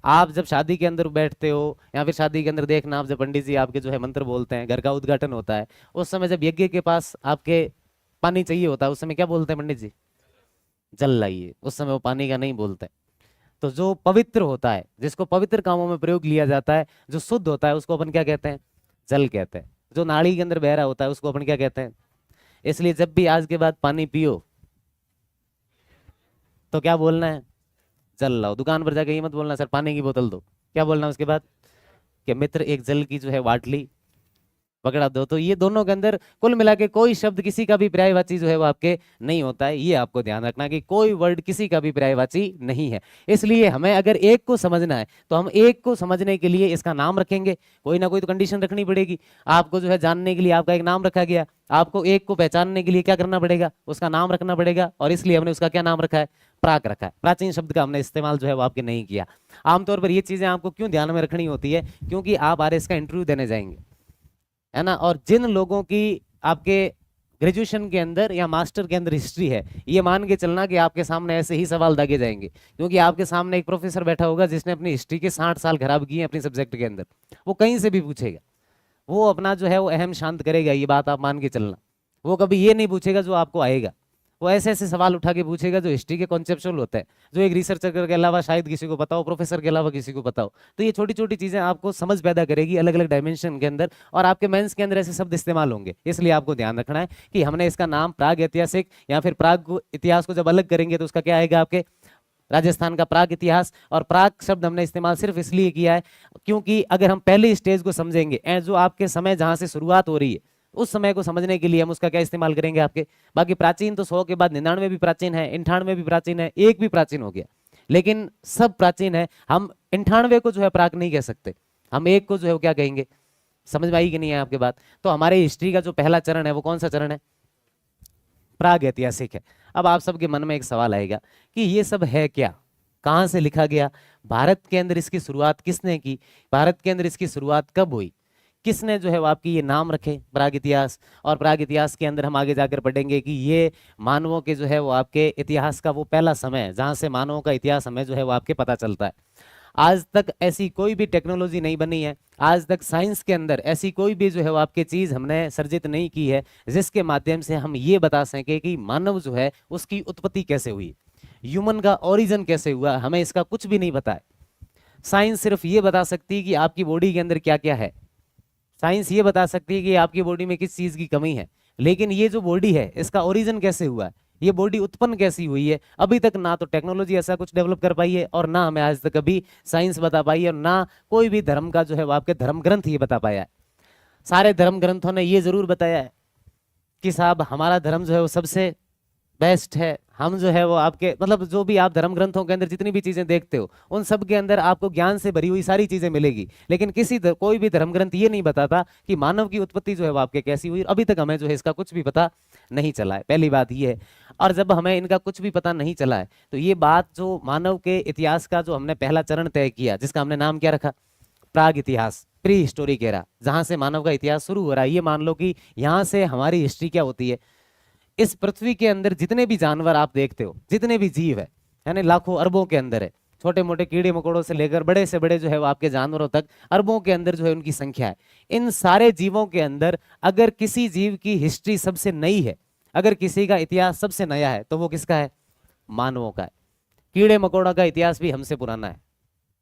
आप जब शादी के अंदर बैठते हो, या फिर शादी के अंदर देखना, आप जब पंडित जी आपके जो है मंत्र बोलते हैं, घर का उद्घाटन होता है, उस समय जब यज्ञ के पास आपके पानी चाहिए होता है, उस समय क्या बोलते हैं पंडित जी? जल लाइए। उस समय वो पानी का नहीं बोलते। तो जो पवित्र होता है, जिसको पवित्र कामों में प्रयोग लिया जाता है, जो शुद्ध होता है, उसको अपन क्या कहते हैं? जल कहते हैं। जो नाड़ी के अंदर बह रहा होता है उसको अपन क्या कहते हैं? इसलिए जब भी आज के बाद पानी पियो तो क्या बोलना है? जल लाओ। दुकान पर जाके ये मत बोलना सर पानी की बोतल दो। क्या बोलना उसके बाद? कि मित्र एक जल की जो है बाटली पकड़ा दो। तो ये दोनों के अंदर कुल मिला के कोई शब्द किसी का भी पर्यायवाची जो है वो आपके नहीं होता है। ये आपको ध्यान रखना कि कोई वर्ड किसी का भी पर्यायवाची नहीं है। इसलिए हमें अगर एक को समझना है तो हम एक को समझने के लिए इसका नाम रखेंगे। कोई ना कोई तो कंडीशन रखनी पड़ेगी। आपको जो है जानने के लिए आपका एक नाम रखा गया, आपको एक को पहचानने के लिए क्या करना पड़ेगा? उसका नाम रखना पड़ेगा। और इसलिए हमने उसका क्या नाम रखा है? प्राक रखा है। प्राचीन शब्द का हमने इस्तेमाल जो है वो आपके नहीं किया। आमतौर पर ये चीजें आपको क्यों ध्यान में रखनी होती है? क्योंकि आप आरएस का इंटरव्यू देने जाएंगे, है ना। और जिन लोगों की आपके ग्रेजुएशन के अंदर या मास्टर के अंदर हिस्ट्री है, ये मान के चलना कि आपके सामने ऐसे ही सवाल दागे जाएंगे। क्योंकि आपके सामने एक प्रोफेसर बैठा होगा जिसने अपनी हिस्ट्री के 60 साल खराब किए अपने सब्जेक्ट के अंदर। वो कहीं से भी पूछेगा, वो अपना जो है वो अहम शांत करेगा, ये बात आप मान के चलना। वो कभी ये नहीं पूछेगा जो आपको आएगा। वो ऐसे ऐसे सवाल उठा के पूछेगा जो हिस्ट्री के कॉन्सेप्चुअल होता है, जो एक रिसर्चर के अलावा शायद किसी को पता हो, प्रोफेसर के अलावा किसी को पता हो। तो ये छोटी छोटी चीजें आपको समझ पैदा करेगी अलग अलग डायमेंशन के अंदर। और आपके मेंस के अंदर ऐसे शब्द इस्तेमाल होंगे। इसलिए आपको ध्यान रखना है कि हमने इसका नाम प्राग ऐतिहासिक या फिर प्राग इतिहास को जब अलग करेंगे तो उसका क्या आएगा? आपके राजस्थान का प्राग इतिहास। और प्राग शब्द हमने इस्तेमाल सिर्फ इसलिए किया है क्योंकि अगर हम पहले स्टेज को समझेंगे, जो आपके समय जहां से शुरुआत हो रही है उस समय को समझने के लिए हम उसका क्या इस्तेमाल करेंगे? आपके बाकी प्राचीन तो 100 के बाद 99 भी प्राचीन है, 98 भी प्राचीन है, एक भी प्राचीन हो गया, लेकिन सब प्राचीन है। हम 98 को जो है प्राग नहीं कह सकते, हम एक को जो है वो क्या कहेंगे? समझ में आई कि नहीं है आपके बात? तो हमारे हिस्ट्री का जो पहला चरण है वो कौन सा चरण है? प्राग ऐतिहासिक है। अब आप सबके मन में एक सवाल आएगा कि ये सब है क्या, कहां से लिखा गया, भारत के अंदर इसकी शुरुआत किसने की, भारत के अंदर इसकी शुरुआत कब हुई, किसने जो है वो आपकी ये नाम रखे प्राग इतिहास। और प्राग इतिहास के अंदर हम आगे जाकर पढ़ेंगे कि ये मानवों के जो है वो आपके इतिहास का वो पहला समय है जहां से मानवों का इतिहास हमें जो है वो आपके पता चलता है। आज तक ऐसी कोई भी टेक्नोलॉजी नहीं बनी है, आज तक साइंस के अंदर ऐसी कोई भी जो है वो आपकी चीज हमने सर्जित नहीं की है जिसके माध्यम से हम ये बता सकें कि मानव जो है उसकी उत्पत्ति कैसे हुई, ह्यूमन का ओरिजिन कैसे हुआ। हमें इसका कुछ भी नहीं पता है। साइंस सिर्फ ये बता सकती है कि आपकी बॉडी के अंदर क्या क्या है, साइंस ये बता सकती है कि आपकी बॉडी में किस चीज की कमी है, लेकिन ये जो बॉडी है इसका ओरिजिन कैसे हुआ है, ये बॉडी उत्पन्न कैसी हुई है, अभी तक ना तो टेक्नोलॉजी ऐसा कुछ डेवलप कर पाई है और ना हमें आज तक कभी साइंस बता पाई है, और ना कोई भी धर्म का जो है वो आपके धर्म ग्रंथ ये बता पाया है। सारे धर्म ग्रंथों ने ये जरूर बताया है कि साहब हमारा धर्म जो है वो सबसे बेस्ट है। हम जो है वो आपके मतलब जो भी आप धर्म ग्रंथों के अंदर जितनी भी चीजें देखते हो उन सब के अंदर आपको ज्ञान से भरी हुई सारी चीजें मिलेगी, लेकिन कोई भी धर्म ग्रंथ ये नहीं बताता कि मानव की उत्पत्ति जो है वो आपके कैसी हुई। अभी तक हमें जो है इसका कुछ भी पता नहीं चला है, पहली बात ये है। और जब हमें इनका कुछ भी पता नहीं चला है तो ये बात जो मानव के इतिहास का जो हमने पहला चरण तय किया जिसका हमने नाम क्या रखा? प्राग इतिहास, प्री हिस्टोरिक एरा, जहां से मानव का इतिहास शुरू हो रहा है। ये मान लो कि यहाँ से हमारी हिस्ट्री क्या होती है। इस पृथ्वी के अंदर जितने भी जानवर आप देखते हो, जितने भी जीव है, यानी लाखों अरबों के अंदर है, छोटे मोटे कीड़े मकोड़ों से लेकर बड़े से बड़े जो है वो आपके जानवरों तक अरबों के अंदर जो है उनकी संख्या है। इन सारे जीवों के अंदर अगर किसी जीव की हिस्ट्री सबसे नई है, अगर किसी का इतिहास सबसे नया है तो वो किसका है? मानवों का है। कीड़े मकोड़ों का इतिहास भी हमसे पुराना है,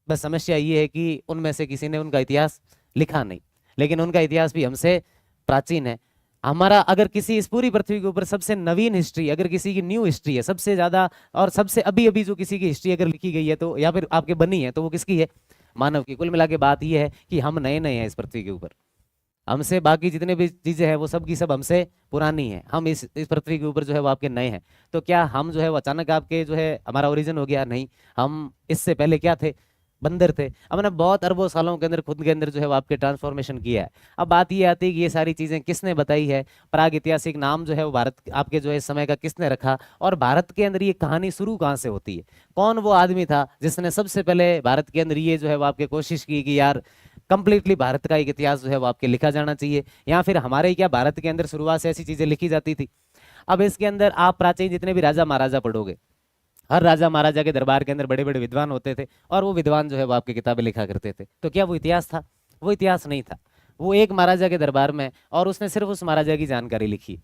बस समस्या ये है कि उनमें से किसी ने उनका इतिहास लिखा नहीं, लेकिन उनका इतिहास भी हमसे प्राचीन है। हमारा अगर किसी इस पूरी पृथ्वी के ऊपर सबसे नवीन हिस्ट्री, अगर किसी की न्यू हिस्ट्री है सबसे ज्यादा और सबसे अभी अभी जो किसी की हिस्ट्री अगर लिखी गई है तो या फिर आपके बनी है तो वो किसकी है? मानव की। कुल मिला के बात यह है कि हम नए नए हैं इस पृथ्वी के ऊपर। हमसे बाकी जितने भी चीजें हैं वो सब की सब हमसे पुरानी है। हम इस पृथ्वी के ऊपर जो है वो आपके नए हैं। तो क्या हम जो है वो अचानक आपके जो है हमारा ओरिजिन हो गया? नहीं, हम इससे पहले क्या थे? बंदर थे। हमने बहुत अरबों सालों के अंदर खुद के अंदर जो है वो आपके ट्रांसफॉर्मेशन किया है। अब बात ये आती है कि ये सारी चीजें किसने बताई है, प्राग ऐतिहासिक नाम जो है वो भारत आपके जो है इस समय का किसने रखा, और भारत के अंदर ये कहानी शुरू कहाँ से होती है? कौन वो आदमी था जिसने सबसे पहले भारत के अंदर ये जो है वो आपके कोशिश की कि यार कंप्लीटली भारत का एक इतिहास जो है वो आपके लिखा जाना चाहिए, या फिर हमारे क्या भारत के अंदर शुरुआत से ऐसी चीजें लिखी जाती थी? अब इसके अंदर आप प्राचीन जितने भी राजा महाराजा पढ़ोगे, हर राजा महाराजा के दरबार के अंदर बड़े बड़े विद्वान होते थे, और वो विद्वान जो है वो आपकी किताबें लिखा करते थे। तो क्या वो इतिहास था? वो इतिहास नहीं था। वो एक महाराजा के दरबार में, और उसने सिर्फ उस महाराजा की जानकारी लिखी,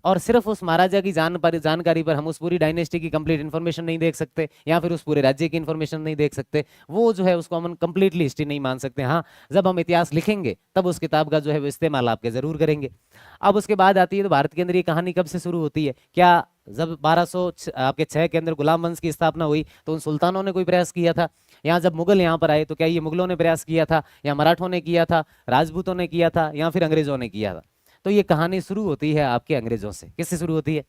और सिर्फ उस महाराजा की जानकारी पर हम उस पूरी डायनेस्टी की कंप्लीट इन्फॉर्मेशन नहीं देख सकते, या फिर उस पूरे राज्य की इन्फॉर्मेशन नहीं देख सकते। वो जो है उसको हम कंप्लीटली हिस्ट्री नहीं मान सकते। हाँ, जब हम इतिहास लिखेंगे तब उस किताब का जो है वो इस्तेमाल आपके जरूर करेंगे। अब उसके बाद आती है तो भारत के अंदर ये कहानी कब से शुरू होती है? क्या जब 1206 के अंदर गुलाम वंश की स्थापना हुई तो उन सुल्तानों ने कोई प्रयास किया था? यहाँ जब मुगल यहाँ पर आए तो क्या ये मुगलों ने प्रयास किया था, या मराठों ने किया था, राजपूतों ने किया था, या फिर अंग्रेजों ने किया था? तो ये कहानी शुरू होती है आपके अंग्रेजों से। किससे शुरू होती है?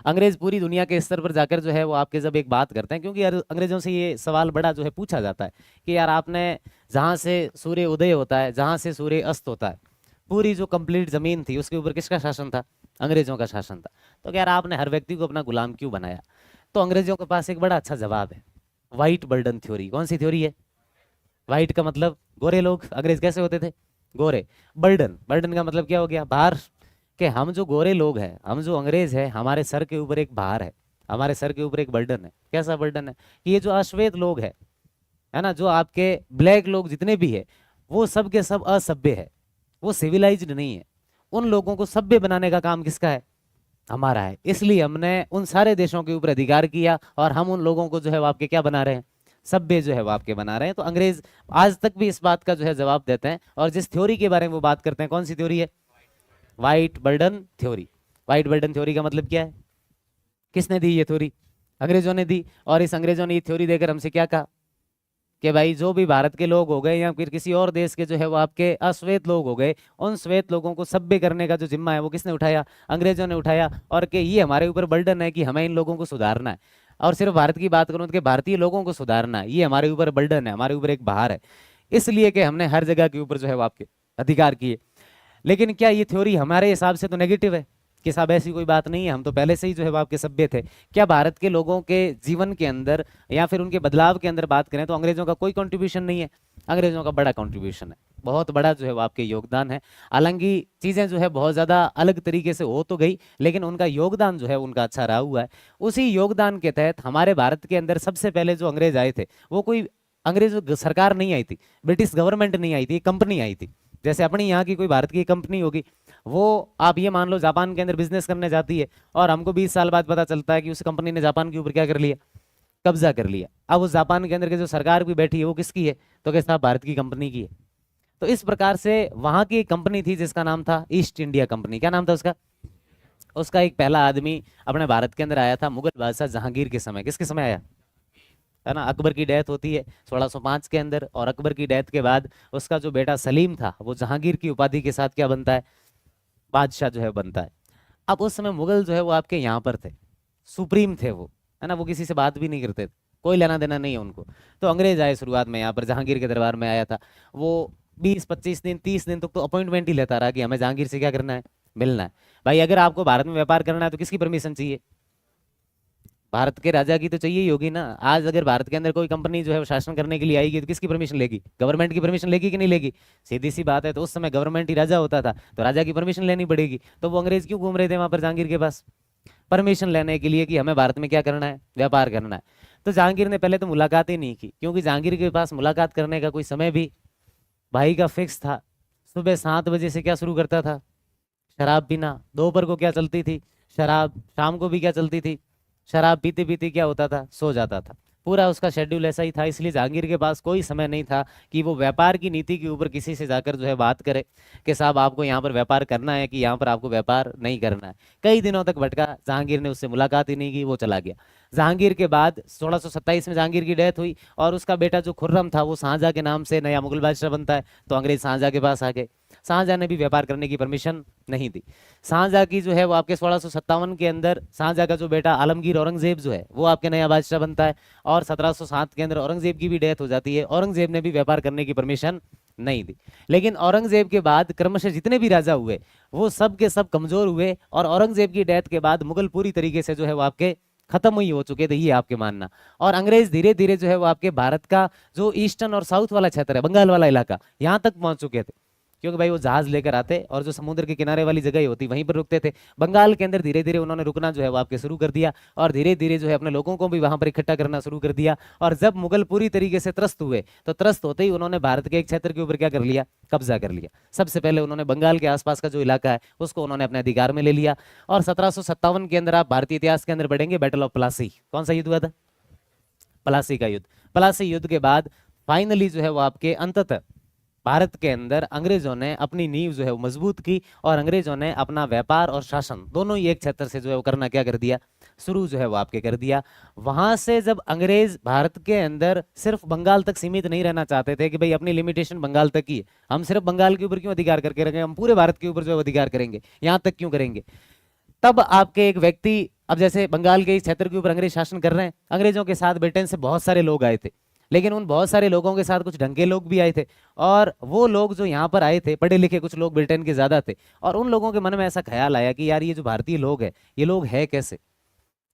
अंग्रेज पूरी दुनिया के स्तर पर जाकर जो है वो आपके जब एक बात करते हैं, क्योंकि यार अंग्रेजों से ये सवाल बड़ा जो है पूछा जाता है कि यार आपने जहाँ से सूर्य उदय होता है, जहाँ से सूर्य अस्त होता है, पूरी जो कंप्लीट जमीन थी उसके ऊपर किसका शासन था? अंग्रेजों का शासन था। तो यार आपने हर व्यक्ति को अपना गुलाम क्यों बनाया? तो अंग्रेजों के पास एक बड़ा अच्छा जवाब है, व्हाइट बर्डन थ्योरी। कौन सी थ्योरी है? व्हाइट का मतलब गोरे लोग। अंग्रेज कैसे होते थे? गोरे। बर्डन, बर्डन का मतलब क्या हो गया? भार। कि हम जो गोरे लोग हैं, हम जो अंग्रेज हैं, हमारे सर के ऊपर एक भार है, हमारे सर के ऊपर एक बर्डन है। कैसा बर्डन है? कि ये जो अश्वेत लोग है ना, जो आपके ब्लैक लोग जितने भी है, वो सब के सब असभ्य है, वो सिविलाइज्ड नहीं है। उन लोगों को सभ्य बनाने का काम किसका है? हमारा है। इसलिए हमने उन सारे देशों के ऊपर अधिकार किया, और हम उन लोगों को जो है वो आपके क्या बना रहे हैं? सभ्य जो है वो आपके बना रहे हैं। तो अंग्रेज आज तक भी इस बात का जो है जवाब देते हैं, और जिस थ्योरी के बारे में वो बात करते हैं, कौन सी थ्योरी है? White burden theory. White burden theory का मतलब क्या है? किसने दी ये थ्योरी? अंग्रेजों ने दी। और इस अंग्रेजों ने ये थ्योरी देकर हमसे क्या कहा? कि भाई जो भी भारत के लोग हो गए, या फिर किसी और देश के जो है वो आपके अश्वेत लोग हो गए, उन श्वेत लोगों को सभ्य करने का जो जिम्मा है वो किसने उठाया? अंग्रेजों ने उठाया। और कि ये हमारे ऊपर बर्डन है कि हमें इन लोगों को सुधारना है। और सिर्फ भारत की बात करूं तो भारतीय लोगों को सुधारना है, ये हमारे ऊपर बर्डन है, हमारे ऊपर एक भार है। इसलिए कि हमने हर जगह के ऊपर जो है वो आपके अधिकार किए। लेकिन क्या ये थ्योरी हमारे हिसाब से तो नेगेटिव है? कि साहब ऐसी कोई बात नहीं है, हम तो पहले से ही जो है वो आपके सभ्य थे। क्या भारत के लोगों के जीवन के अंदर या फिर उनके बदलाव के अंदर बात करें तो अंग्रेजों का कोई कंट्रीब्यूशन नहीं है? अंग्रेजों का बड़ा कंट्रीब्यूशन है, बहुत बड़ा जो है वो आपके योगदान है। हालांकि चीजें जो है बहुत ज्यादा अलग तरीके से हो तो गई, लेकिन उनका योगदान जो है उनका अच्छा रहा हुआ है। उसी योगदान के तहत हमारे भारत के अंदर सबसे पहले जो अंग्रेज आए थे, वो कोई अंग्रेज सरकार नहीं आई थी, ब्रिटिश गवर्नमेंट नहीं आई थी, कंपनी आई थी। जैसे अपनी यहाँ की कोई भारत की कंपनी होगी, वो आप ये मान लो जापान के अंदर बिजनेस करने जाती है, और हमको 20 साल बाद पता चलता है कि उस कंपनी ने जापान के ऊपर क्या कर लिया? कब्जा कर लिया। अब उस जापान के अंदर के जो सरकार भी बैठी है वो किसकी है? तो कैसा भारत की कंपनी की है। तो इस प्रकार से वहां की एक कंपनी थी जिसका नाम था ईस्ट इंडिया कंपनी। क्या नाम था उसका? उसका एक पहला आदमी अपने भारत के अंदर आया था मुगल बादशाह जहांगीर के समय। किसके समय आया? है ना, अकबर की डेथ होती है 1605 के अंदर, और अकबर की डेथ के बाद उसका जो बेटा सलीम था वो जहांगीर की उपाधि के साथ क्या बनता है? बादशाह जो है बनता है। अब उस समय मुगल जो है वो आपके यहाँ पर थे, सुप्रीम थे वो, है ना, वो किसी से बात भी नहीं करते थे, कोई लेना देना नहीं है उनको। तो अंग्रेज आए शुरुआत में यहाँ पर, जहांगीर के दरबार में आया था वो 20-25 दिन 30 दिन तक तो अपॉइंटमेंट ही लेता रहा कि हमें जहांगीर से क्या करना है? मिलना है। भाई अगर आपको भारत में व्यापार करना है तो किसकी परमिशन चाहिए? भारत के राजा की तो चाहिए ही होगी ना। आज अगर भारत के अंदर कोई कंपनी जो है वो शासन करने के लिए आएगी तो किसकी परमिशन लेगी? गवर्नमेंट की परमिशन लेगी कि नहीं लेगी? सीधी सी बात है। तो उस समय गवर्नमेंट ही राजा होता था, तो राजा की परमिशन लेनी पड़ेगी। तो वो अंग्रेज क्यों घूम रहे थे वहां पर जहांगीर के पास? परमिशन लेने के लिए कि हमें भारत में क्या करना है? व्यापार करना है। तो जहांगीर ने पहले तो मुलाकात ही नहीं की, क्योंकि जहांगीर के पास मुलाकात करने का कोई समय भी भाई का फिक्स था। सुबह 7 बजे से क्या शुरू करता था? शराब पीना। दोपहर को क्या चलती थी? शराब। शाम को भी क्या चलती थी? शराब पीते पीते क्या होता था? सो जाता था। पूरा उसका शेड्यूल ऐसा ही था। इसलिए जहांगीर के पास कोई समय नहीं था कि वो व्यापार की नीति के ऊपर किसी से जाकर जो है बात करे कि साहब आपको यहाँ पर व्यापार करना है कि यहाँ पर आपको व्यापार नहीं करना है। कई दिनों तक भटका, जहांगीर ने उससे मुलाकात ही नहीं की, वो चला गया। जहांगीर के बाद 1627 में जहांगीर की डेथ हुई और उसका बेटा जो खुर्रम था वो शाहजहां के नाम से नया मुगल बादशाह बनता है। तो अंग्रेज शाहजहां के पास आ गए। शाहजहां ने भी व्यापार करने की परमिशन नहीं दी। शाहजहां की जो है वो आपके 1657 के अंदर शाहजहां का जो बेटा आलमगीर औरंगजेब जो है वो आपके नया बादशाह बनता है। और 1707 के अंदर औरंगजेब की भी डेथ हो जाती है। औरंगजेब ने भी व्यापार करने की परमिशन नहीं दी। लेकिन औरंगजेब के बाद क्रमशः जितने भी राजा हुए वो सब के सब कमजोर हुए और औरंगजेब की डेथ के बाद मुगल पूरी तरीके से जो है वो आपके खत्म ही हो चुके थे, ये आपके मानना। और अंग्रेज धीरे धीरे जो है वो आपके भारत का जो ईस्टर्न और साउथ वाला क्षेत्र है, बंगाल वाला इलाका, यहाँ तक पहुंच चुके थे। क्योंकि भाई वो जहाज लेकर आते और जो समुद्र के किनारे वाली जगह होती वहीं पर रुकते थे। बंगाल के अंदर धीरे धीरे उन्होंने रुकना जो है वो आपके शुरू कर दिया और धीरे धीरे जो है अपने लोगों को भी वहां पर इकट्ठा करना शुरू कर दिया। और जब मुगल पूरी तरीके से त्रस्त हुए तो त्रस्त होते ही उन्होंने भारत के एक क्षेत्र के ऊपर क्या कर लिया, कब्जा कर लिया। सबसे पहले उन्होंने बंगाल के आसपास का जो इलाका है उसको उन्होंने अपने अधिकार में ले लिया। और 1757 के अंदर आप भारतीय इतिहास के अंदर पढ़ेंगे बैटल ऑफ प्लासी। कौन सा युद्ध हुआ था? प्लासी का युद्ध। प्लासी युद्ध के बाद फाइनली जो है वो आपके अंततः भारत के अंदर अंग्रेजों ने अपनी नींव जो है वो मजबूत की और अंग्रेजों ने अपना व्यापार और शासन दोनों ही एक क्षेत्र से जो है वो करना क्या कर दिया, शुरू जो है वो आपके कर दिया। वहां से जब अंग्रेज भारत के अंदर सिर्फ बंगाल तक सीमित नहीं रहना चाहते थे कि भाई अपनी लिमिटेशन बंगाल तक ही है, हम सिर्फ बंगाल के ऊपर क्यों अधिकार करके रखें, हम पूरे भारत के ऊपर जो है अधिकार करेंगे, यहाँ तक क्यों करेंगे। तब आपके एक व्यक्ति, अब जैसे बंगाल के इस क्षेत्र के ऊपर अंग्रेज शासन कर रहे हैं, अंग्रेजों के साथ ब्रिटेन से बहुत सारे लोग आए थे, लेकिन उन बहुत सारे लोगों के साथ कुछ ढंग के लोग भी आए थे। और वो लोग जो यहाँ पर आए थे पढ़े लिखे कुछ लोग ब्रिटेन के ज्यादा थे। और उन लोगों के मन में ऐसा ख्याल आया कि यार ये जो भारतीय लोग हैं ये लोग है कैसे,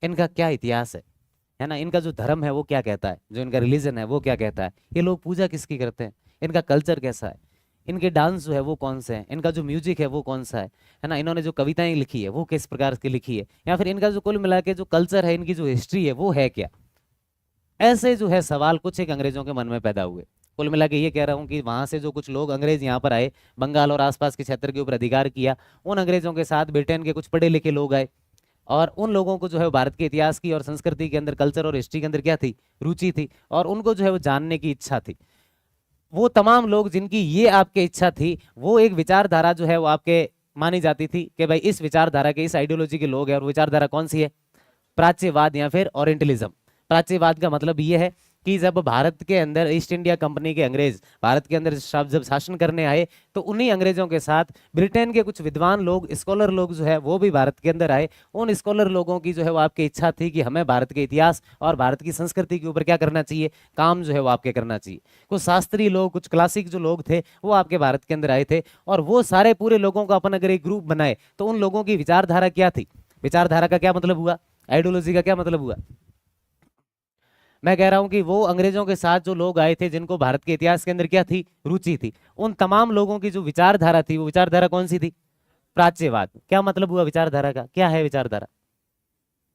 इनका क्या इतिहास है ना, इनका जो धर्म है वो क्या कहता है, जो इनका रिलीजन है वो क्या कहता है, ये लोग पूजा किसकी करते हैं, इनका कल्चर कैसा है, इनके डांस जो है वो कौन से हैं, इनका जो म्यूजिक है वो कौन सा है ना, इन्होंने जो कविताएं लिखी है वो किस प्रकार की लिखी है, या फिर इनका जो कुल मिला के जो कल्चर है, इनकी जो हिस्ट्री है वो है क्या। ऐसे जो है सवाल कुछ एक अंग्रेजों के मन में पैदा हुए। कुल मिला के ये कह रहा हूँ कि वहां से जो कुछ लोग अंग्रेज यहाँ पर आए, बंगाल और आसपास के क्षेत्र के ऊपर अधिकार किया, उन अंग्रेजों के साथ ब्रिटेन के कुछ पढ़े लिखे लोग आए और उन लोगों को जो है भारत के इतिहास की और संस्कृति के अंदर, कल्चर और हिस्ट्री के अंदर क्या थी, रुचि थी और उनको जो है वो जानने की इच्छा थी। वो तमाम लोग जिनकी ये आपके इच्छा थी, वो एक विचारधारा जो है वो आपके मानी जाती थी कि भाई इस विचारधारा के, इस आइडियोलॉजी के लोग हैं। और विचारधारा कौन सी है? प्राच्यवाद या फिर ओरिएंटलिज्म। प्राच्यवाद का मतलब ये है कि जब भारत के अंदर ईस्ट इंडिया कंपनी के अंग्रेज भारत के अंदर जब शासन करने आए तो उन्हीं अंग्रेजों के साथ ब्रिटेन के कुछ विद्वान लोग, स्कॉलर लोग जो है वो भी भारत के अंदर आए। उन स्कॉलर लोगों की जो है वो आपकी इच्छा थी कि हमें भारत के इतिहास और भारत की संस्कृति के ऊपर क्या करना चाहिए, काम जो है वो आपके करना चाहिए। कुछ शास्त्रीय लोग, कुछ क्लासिक जो लोग थे वो आपके भारत के अंदर आए थे और वो सारे पूरे लोगों का अपन अगर एक ग्रुप बनाए तो उन लोगों की विचारधारा क्या थी। विचारधारा का क्या मतलब हुआ, आइडियोलॉजी का क्या मतलब हुआ। मैं कह रहा हूं कि वो अंग्रेजों के साथ जो लोग आए थे जिनको भारत के इतिहास के अंदर क्या थी, रुचि थी, उन तमाम लोगों की जो विचारधारा थी वो विचारधारा कौन सी थी, प्राच्यवाद। क्या मतलब हुआ विचारधारा का, क्या है विचारधारा,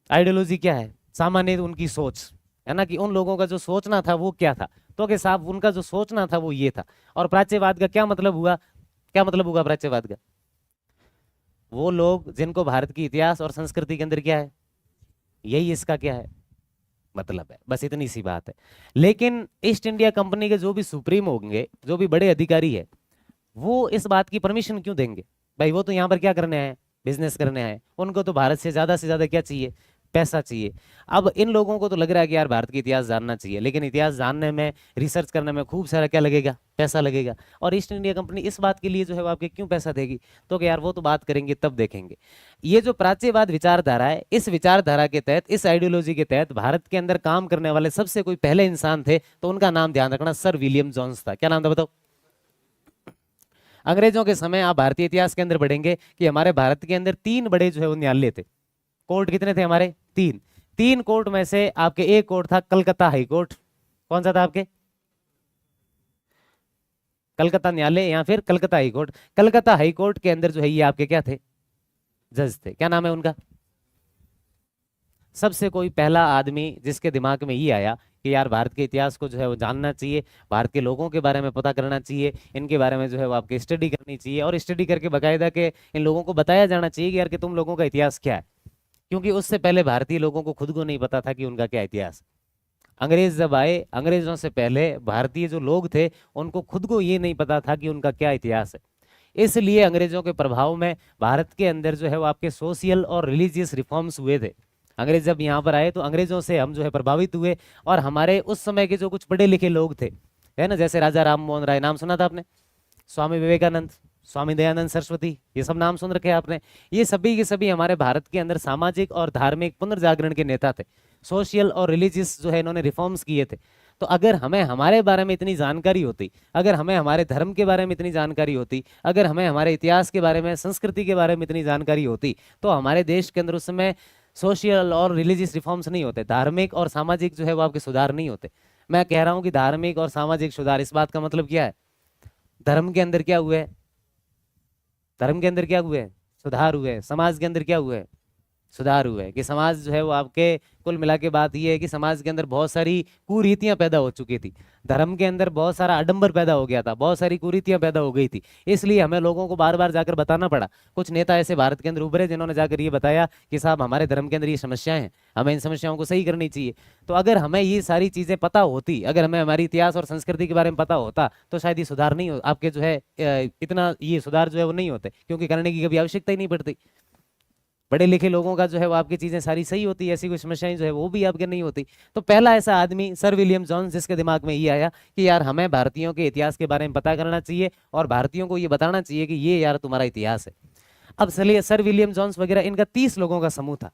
आइडियोलॉजी क्या है, सामान्य उनकी सोच है ना, कि उन लोगों का जो सोचना था वो क्या था, तो कि साहब उनका जो सोचना था वो ये था। और प्राच्यवाद का क्या मतलब हुआ, क्या मतलब हुआ प्राच्यवाद का, वो लोग जिनको भारत की इतिहास और संस्कृति के अंदर क्या है, यही इसका क्या है मतलब है, बस इतनी सी बात है। लेकिन ईस्ट इंडिया कंपनी के जो भी सुप्रीम होंगे, जो भी बड़े अधिकारी है, वो इस बात की परमिशन क्यों देंगे भाई, वो तो यहाँ पर क्या करने आए, बिजनेस करने आए, उनको तो भारत से ज्यादा क्या चाहिए, पैसा चाहिए। अब इन लोगों को तो लग रहा है कि यार भारत की इतिहास जानना चाहिए, लेकिन इतिहास जानने में, रिसर्च करने में खूब सारा क्या लगेगा, पैसा लगेगा। और ईस्ट इंडिया कंपनी इस बात के लिए जो है वो आपके क्यों पैसा देगी, तो कि यार वो तो बात करेंगे तब देखेंगे। ये जो प्राच्यवाद विचारधारा है, इस विचारधारा के तहत, इस आइडियोलॉजी के तहत भारत के अंदर काम करने वाले सबसे कोई पहले इंसान थे तो उनका नाम ध्यान रखना, सर विलियम जोन्स था। क्या नाम था बताओ। अंग्रेजों के समय आप भारतीय इतिहास के अंदर पढ़ेंगे कि हमारे भारत के अंदर 3 बड़े जो है वो न्यायालय थे। कोर्ट कितने थे हमारे, 3 कोर्ट में से आपके एक कोर्ट था कलकत्ता हाई कोर्ट। कौन सा था आपके, कलकत्ता न्यायालय या फिर Calcutta high court. Calcutta high court के अंदर जो है ये आपके क्या थे, जज थे। क्या नाम है उनका, सबसे कोई पहला आदमी जिसके दिमाग में ये आया कि यार भारत के इतिहास को जो है वो जानना चाहिए, भारत के लोगों के बारे में पता करना चाहिए, इनके बारे में जो है वो आपकी स्टडी करनी चाहिए और स्टडी करके बाकायदा के इन लोगों को बताया जाना चाहिए कि यार कि तुम लोगों का इतिहास क्या है, क्योंकि उससे पहले भारतीय लोगों को खुद को नहीं पता था कि उनका क्या इतिहास। अंग्रेज जब आए, अंग्रेजों से पहले भारतीय जो लोग थे उनको खुद को ये नहीं पता था कि उनका क्या इतिहास है। इसलिए अंग्रेजों के प्रभाव में भारत के अंदर जो है वो आपके सोशल और रिलीजियस रिफॉर्म्स हुए थे। अंग्रेज जब यहाँ पर आए तो अंग्रेजों से हम जो है प्रभावित हुए, और हमारे उस समय के जो कुछ पढ़े लिखे लोग थे, है ना, जैसे राजा राम मोहन राय, नाम सुना था आपने, स्वामी विवेकानंद, स्वामी दयानंद सरस्वती, ये सब नाम सुन रखे हैं आपने। ये सभी के सभी हमारे भारत के अंदर सामाजिक और धार्मिक पुनर्जागरण के नेता थे। सोशल और रिलीजियस जो है इन्होंने रिफॉर्म्स किए थे। तो अगर हमें हमारे बारे में इतनी जानकारी होती, अगर हमें हमारे धर्म के बारे में इतनी जानकारी होती, अगर हमें हमारे इतिहास के बारे में, संस्कृति के बारे में इतनी जानकारी होती, तो हमारे देश के अंदर उस समय सोशल और रिलीजियस रिफॉर्म्स नहीं होते, धार्मिक और सामाजिक जो है वो आपके सुधार नहीं होते। मैं कह रहा हूं कि धार्मिक और सामाजिक सुधार, इस बात का मतलब क्या है, धर्म के अंदर क्या हुआ है, धर्म के अंदर क्या हुआ है, सुधार हुए। समाज के अंदर क्या हुआ है, सुधार हुआ है। कि समाज जो है वो आपके कुल मिला के बात ये है कि समाज के अंदर बहुत सारी कुरीतियां पैदा हो चुकी थी, धर्म के अंदर बहुत सारा आडंबर पैदा हो गया था, बहुत सारी कुरीतियां पैदा हो गई थी। इसलिए हमें लोगों को बार बार जाकर बताना पड़ा। कुछ नेता ऐसे भारत के अंदर उभरे जिन्होंने जाकर ये बताया कि साहब हमारे धर्म के अंदर ये समस्याएं हैं, हमें इन समस्याओं को सही करनी चाहिए। तो अगर हमें ये सारी चीजें पता होती, अगर हमें हमारी इतिहास और संस्कृति के बारे में पता होता, तो शायद ये सुधार नहीं हो, आपके जो है इतना ये सुधार जो है वो नहीं होते, क्योंकि करने की कभी आवश्यकता ही नहीं पड़ती। पढ़े लिखे लोगों का जो है वो आपकी चीजें सारी सही होती है, ऐसी कोई समस्याएं जो है वो भी आपके नहीं होती। तो पहला ऐसा आदमी सर विलियम जॉन्स, जिसके दिमाग में ये आया कि यार हमें भारतीयों के इतिहास के बारे में पता करना चाहिए और भारतीयों को ये बताना चाहिए कि ये यार तुम्हारा इतिहास है। अब चलिए, सर विलियम जॉन्स वगैरह, इनका 30 लोगों का समूह था,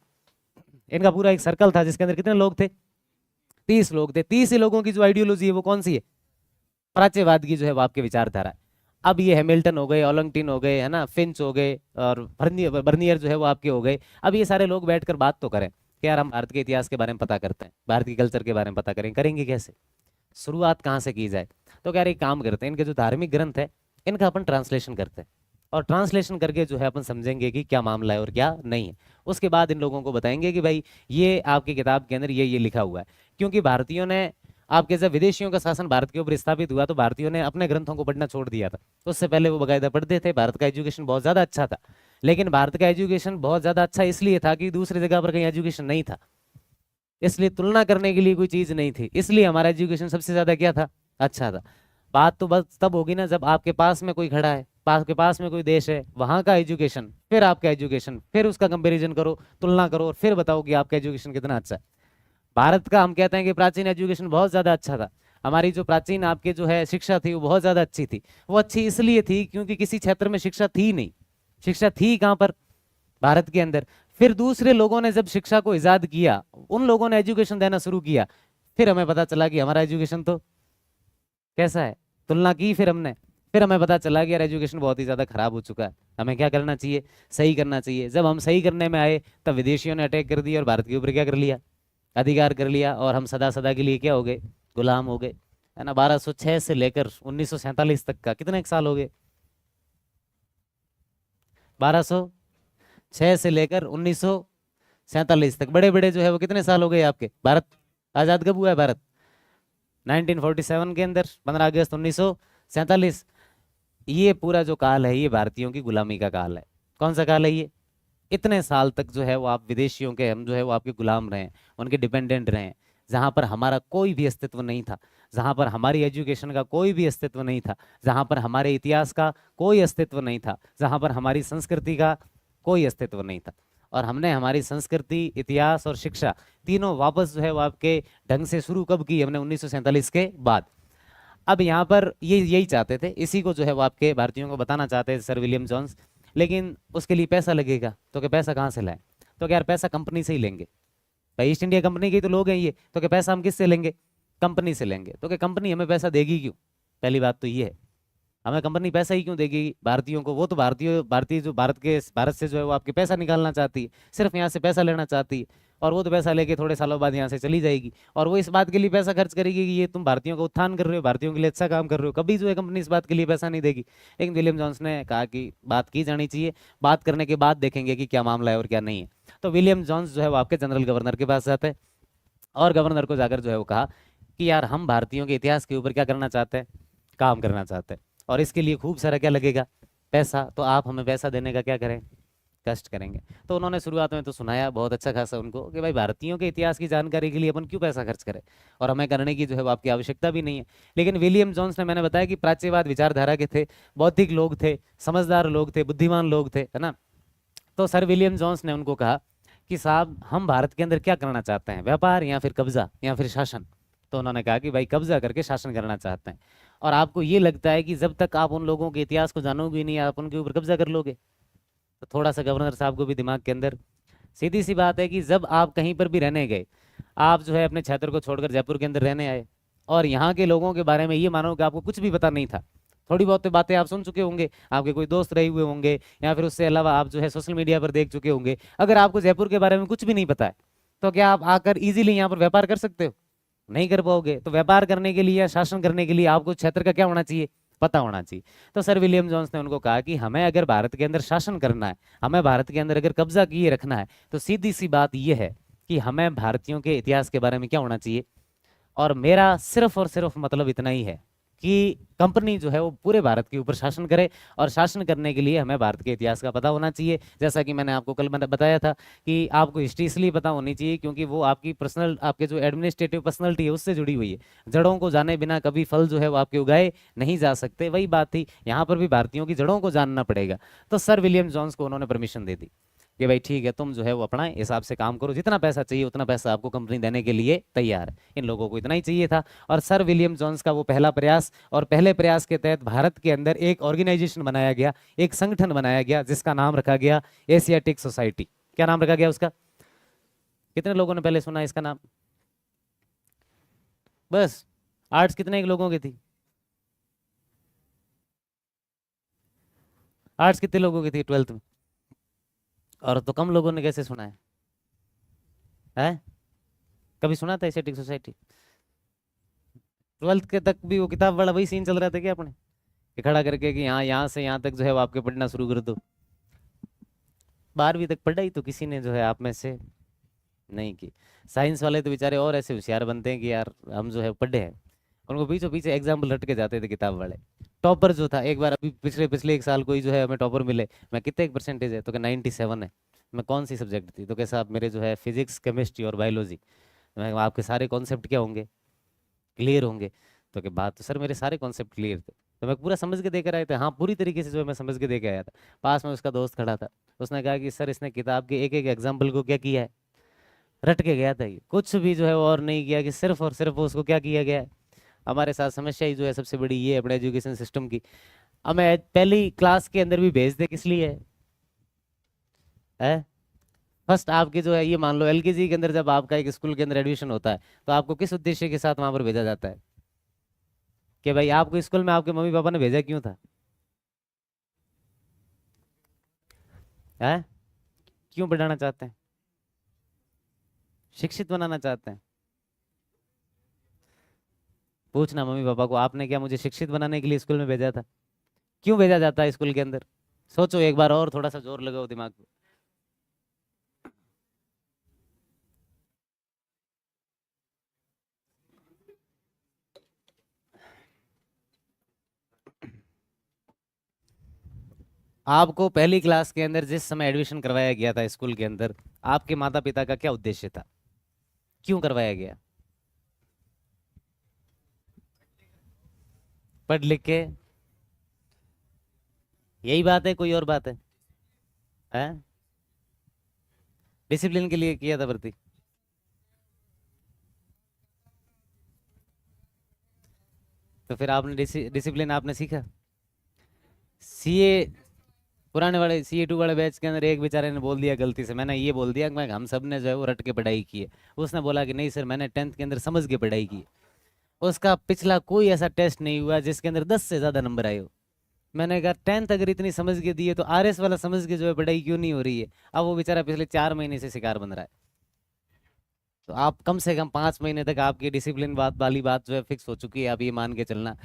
इनका पूरा एक सर्कल था जिसके अंदर कितने लोग थे, 30 लोग थे। 30 ही लोगों की जो आइडियोलॉजी है वो कौन सी है, प्राच्यवाद की जो है वो आपके विचारधारा है। अब ये हैमिल्टन हो गए, ओलंगटिन हो गए, है ना, फिंच हो गए और बर्नियर जो है वो आपके हो गए। अब ये सारे लोग बैठकर बात तो करें कि यार हम भारत के इतिहास के बारे में पता करते हैं, भारत की कल्चर के बारे में पता करें। करेंगे कैसे, शुरुआत कहाँ से की जाए? तो क्या एक काम करते हैं, इनके जो धार्मिक ग्रंथ है इनका अपन ट्रांसलेशन करते हैं, और ट्रांसलेशन करके जो है अपन समझेंगे कि क्या मामला है और क्या नहीं है। उसके बाद इन लोगों को बताएंगे कि भाई ये आपकी किताब के अंदर ये लिखा हुआ है। क्योंकि भारतीयों ने, आपके जब विदेशियों का शासन भारत के ऊपर स्थापित हुआ तो भारतीयों ने अपने ग्रंथों को पढ़ना छोड़ दिया था। उससे पहले वो बाकायदा पढ़ते थे, भारत का एजुकेशन बहुत ज़्यादा अच्छा था। लेकिन भारत का एजुकेशन बहुत ज़्यादा अच्छा इसलिए था कि दूसरी जगह पर कहीं एजुकेशन नहीं था, इसलिए तुलना करने के लिए कोई चीज़ नहीं थी, इसलिए हमारा एजुकेशन सबसे ज़्यादा क्या था, अच्छा था। बात तो बस तब होगी ना जब आपके पास में कोई खड़ा है, के पास में कोई देश है, वहाँ का एजुकेशन, फिर आपका एजुकेशन, फिर उसका कंपेरिजन करो, तुलना करो और फिर बताओ कि आपका एजुकेशन कितना अच्छा है। भारत का हम कहते हैं कि प्राचीन एजुकेशन बहुत ज़्यादा अच्छा था, हमारी जो प्राचीन आपके जो है शिक्षा थी वो बहुत ज़्यादा अच्छी थी। वो अच्छी इसलिए थी क्योंकि किसी क्षेत्र में शिक्षा थी नहीं। शिक्षा थी कहाँ पर, भारत के अंदर। फिर दूसरे लोगों ने जब शिक्षा को इजाद किया, उन लोगों ने एजुकेशन देना शुरू किया, फिर हमें पता चला कि हमारा एजुकेशन तो कैसा है। तुलना की फिर हमने, फिर हमें पता चला कि यार एजुकेशन बहुत ही ज़्यादा खराब हो चुका है, हमें क्या करना चाहिए, सही करना चाहिए। जब हम सही करने में आए तब विदेशियों ने अटैक कर दिया और भारत के ऊपर क्या कर लिया, अधिकार कर लिया, और हम सदा सदा के लिए क्या हो गए, गुलाम हो गए, है ना। 1206 से लेकर 1947 तक का कितने साल हो गए, 1206 से लेकर 1947 तक, बड़े बड़े जो है वो कितने साल हो गए आपके। भारत आज़ाद कब हुआ है, भारत 1947 के अंदर 15 अगस्त 1947। ये पूरा जो काल है ये भारतीयों की गुलामी का काल है। कौन सा काल है ये, इतने साल तक जो है वो आप विदेशियों के, हम जो है वो आपके गुलाम रहे, उनके डिपेंडेंट रहे, जहाँ पर हमारा कोई भी अस्तित्व नहीं था, जहाँ पर हमारी एजुकेशन का कोई भी अस्तित्व नहीं था, जहाँ पर हमारे इतिहास का कोई अस्तित्व नहीं था, जहाँ पर हमारी संस्कृति का कोई अस्तित्व नहीं था। और हमने हमारी संस्कृति, इतिहास और शिक्षा तीनों वापस जो है वो आपके ढंग से शुरू कब की, हमने 1947 के बाद। अब यहाँ पर ये यही चाहते थे, इसी को जो है वो आपके भारतीयों को बताना चाहते थे सर विलियम जॉन्स। लेकिन उसके लिए पैसा लगेगा, तो क्या पैसा कहाँ से लाएं? तो क्या यार पैसा कंपनी से ही लेंगे, भाई ईस्ट इंडिया कंपनी के तो लोग हैं ये, तो क्या पैसा हम किससे लेंगे, कंपनी से लेंगे। तो क्या कंपनी हमें पैसा देगी क्यों, पहली बात तो ये है, हमें कंपनी पैसा ही क्यों देगी भारतीयों को। वो तो भारतीय जो भारत से जो है वो आपके पैसा निकालना चाहती है, सिर्फ यहाँ से पैसा लेना चाहती है, और वो तो पैसा लेके थोड़े सालों बाद यहाँ से चली जाएगी, और वो इस बात के लिए पैसा खर्च करेगी कि ये तुम भारतीयों का उत्थान कर रहे हो, भारतीयों के लिए अच्छा काम कर रहे हो। कभी जो है कंपनी इस बात के लिए पैसा नहीं देगी। लेकिन विलियम जॉन्स ने कहा कि बात की जानी चाहिए, बात करने के बाद देखेंगे कि क्या मामला है और क्या नहीं है। तो विलियम जॉन्स जो है वो आपके जनरल गवर्नर के पास जाते हैं, और गवर्नर को जाकर जो है वो कहा कि यार हम भारतीयों के इतिहास के ऊपर क्या करना चाहते हैं, काम करना चाहते हैं, और इसके लिए खूब सारा क्या लगेगा, पैसा। तो आप हमें पैसा देने का क्या करें, डिस्कस करेंगे। तो उन्होंने शुरुआत में तो सुनाया बहुत अच्छा खासा उनको कि भाई भारतीयों के इतिहास की जानकारी के लिए अपन क्यों पैसा खर्च करें, और हमें करने की जो है वो आपकी आवश्यकता भी नहीं है। लेकिन विलियम जोन्स ने, मैंने बताया कि प्राच्यवाद विचारधारा के थे, बौद्धिक लोग थे, समझदार लोग थे, बुद्धिमान लोग थे, है ना। तो सर विलियम जोन्स ने उनको कहा कि साहब हम भारत के अंदर क्या करना चाहते हैं, व्यापार या फिर कब्जा या फिर शासन। तो उन्होंने कहा कि भाई कब्जा करके शासन करना चाहते हैं, और आपको ये लगता है कि जब तक आप उन लोगों के इतिहास को जानोगे नहीं आप उनके ऊपर कब्जा कर लोगे। तो थोड़ा सा गवर्नर साहब को भी दिमाग के अंदर, सीधी सी बात है कि जब आप कहीं पर भी रहने गए, आप जो है अपने क्षेत्र को छोड़कर जयपुर के अंदर रहने आए और यहाँ के लोगों के बारे में ये मानो कि आपको कुछ भी पता नहीं था, थोड़ी बहुत बातें आप सुन चुके होंगे, आपके कोई दोस्त रहे हुए होंगे, या फिर उससे अलावा आप जो है सोशल मीडिया पर देख चुके होंगे। अगर आपको जयपुर के बारे में कुछ भी नहीं पता है तो क्या आप आकर इजीली यहाँ पर व्यापार कर सकते हो? नहीं कर पाओगे। तो व्यापार करने के लिए या शासन करने के लिए आपको क्षेत्र का क्या होना चाहिए, पता होना चाहिए। तो सर विलियम जोन्स ने उनको कहा कि हमें अगर भारत के अंदर शासन करना है, हमें भारत के अंदर अगर कब्जा किए रखना है, तो सीधी सी बात यह है कि हमें भारतीयों के इतिहास के बारे में क्या होना चाहिए। और मेरा सिर्फ और सिर्फ मतलब इतना ही है कि कंपनी जो है वो पूरे भारत के ऊपर शासन करे, और शासन करने के लिए हमें भारत के इतिहास का पता होना चाहिए। जैसा कि मैंने आपको कल बताया था कि आपको हिस्ट्री इसलिए पता होनी चाहिए क्योंकि वो आपकी पर्सनल, आपके जो एडमिनिस्ट्रेटिव पर्सनैलिटी है उससे जुड़ी हुई है। जड़ों को जाने बिना कभी फल जो है वो आपके उगाए नहीं जा सकते। वही बात थी, यहाँ पर भी भारतीयों की जड़ों को जानना पड़ेगा। तो सर विलियम जोन्स को उन्होंने परमिशन दे दी कि भाई ठीक है, तुम जो है वो अपना हिसाब से काम करो, जितना पैसा चाहिए उतना पैसा आपको कंपनी देने के लिए तैयार है। इन लोगों को इतना ही चाहिए था। और सर विलियम जोन्स का वो पहला प्रयास, और पहले प्रयास के तहत भारत के अंदर एक ऑर्गेनाइजेशन बनाया गया, एक संगठन बनाया गया जिसका नाम रखा गया एशियाटिक सोसाइटी। क्या नाम रखा गया उसका? कितने लोगों ने पहले सुना इसका नाम? बस आर्ट्स कितने लोगों की थी? आर्ट्स कितने लोगों की थी 12th में? और तो कम लोगों ने कैसे सुना है? कभी सुना था एशियाटिक सोसाइटी? 12th के तक भी वो किताब वाला वही सीन चल रहा था क्या अपने, कि खड़ा करके कि यहाँ से यहाँ तक जो है वो आपके पढ़ना शुरू कर दो। 12वीं तक पढ़ाई तो किसी ने जो है आप में से नहीं की। साइंस वाले तो बेचारे और ऐसे होशियार बनते हैं कि यार हम जो है पढ़े हैं, उनको पीछे पीछे एग्जाम्पल रट के जाते थे किताब वाले। टॉपर जो था, एक बार अभी पिछले एक साल कोई जो है हमें टॉपर मिले, मैं कितने एक परसेंटेज है तो क्या 97 है। मैं कौन सी सब्जेक्ट थी तो क्या साहब मेरे जो है फिजिक्स, केमिस्ट्री और बायोलॉजी। मैं आपके सारे कॉन्सेप्ट क्या होंगे, क्लियर होंगे? तो क्या बात, तो सर मेरे सारे कॉन्सेप्ट क्लियर थे, तो मैं पूरा समझ के देकर आया था। हाँ पूरी तरीके से जो है मैं समझ के दे के आया था। पास में उसका दोस्त खड़ा था, उसने कहा कि सर इसने किताब के एक एक एग्जाम्पल को क्या किया है, रट के गया था। ये कुछ भी जो है और नहीं किया कि सिर्फ और सिर्फ उसको क्या किया गया है। हमारे साथ समस्या ही जो है सबसे बड़ी ये है अपने एजुकेशन सिस्टम की, हमें पहली क्लास के अंदर भी भेज दे किस लिए है? फर्स्ट आपके जो है ये मान लो एलकेजी के अंदर जब आपका एक स्कूल के अंदर एडमिशन होता है तो आपको किस उद्देश्य के साथ वहां पर भेजा जाता है? कि भाई आपको स्कूल में आपके मम्मी पापा ने भेजा क्यों था? है? क्यों पढ़ाना चाहते हैं? शिक्षित बनाना चाहते हैं? पूछना मम्मी पापा को, आपने क्या मुझे शिक्षित बनाने के लिए स्कूल में भेजा था? क्यों भेजा जाता है स्कूल के अंदर? सोचो एक बार और, थोड़ा सा जोर लगाओ दिमाग पे। आपको पहली क्लास के अंदर जिस समय एडमिशन करवाया गया था स्कूल के अंदर, आपके माता पिता का क्या उद्देश्य था, क्यों करवाया गया? पढ़ लिख के, यही बात है, कोई और बात है? हैं? डिसिप्लिन के लिए किया था भर्ती। तो फिर आपने डिसिप्लिन आपने सीखा? सीए पुराने वाले CA2 वाले बैच के अंदर एक बेचारे ने बोल दिया गलती से, मैंने ये बोल दिया कि मैं हम सब ने जो है वो रट के पढ़ाई की है। उसने बोला कि नहीं सर मैंने 10th के अंदर समझ के पढ़ाई की। उसका पिछला कोई ऐसा टेस्ट नहीं हुआ जिसके अंदर 10 से ज़्यादा नंबर आए हो। मैंने कहा 10th अगर इतनी समझ के दी है तो RS वाला समझ के जो है पढ़ाई क्यों नहीं हो रही है? अब वो बेचारा पिछले 4 महीने से शिकार बन रहा है। तो आप कम से कम 5 महीने तक आपकी डिसिप्लिन बात वाली बात जो है फिक्स हो चुकी है, आप ये मान के चलना।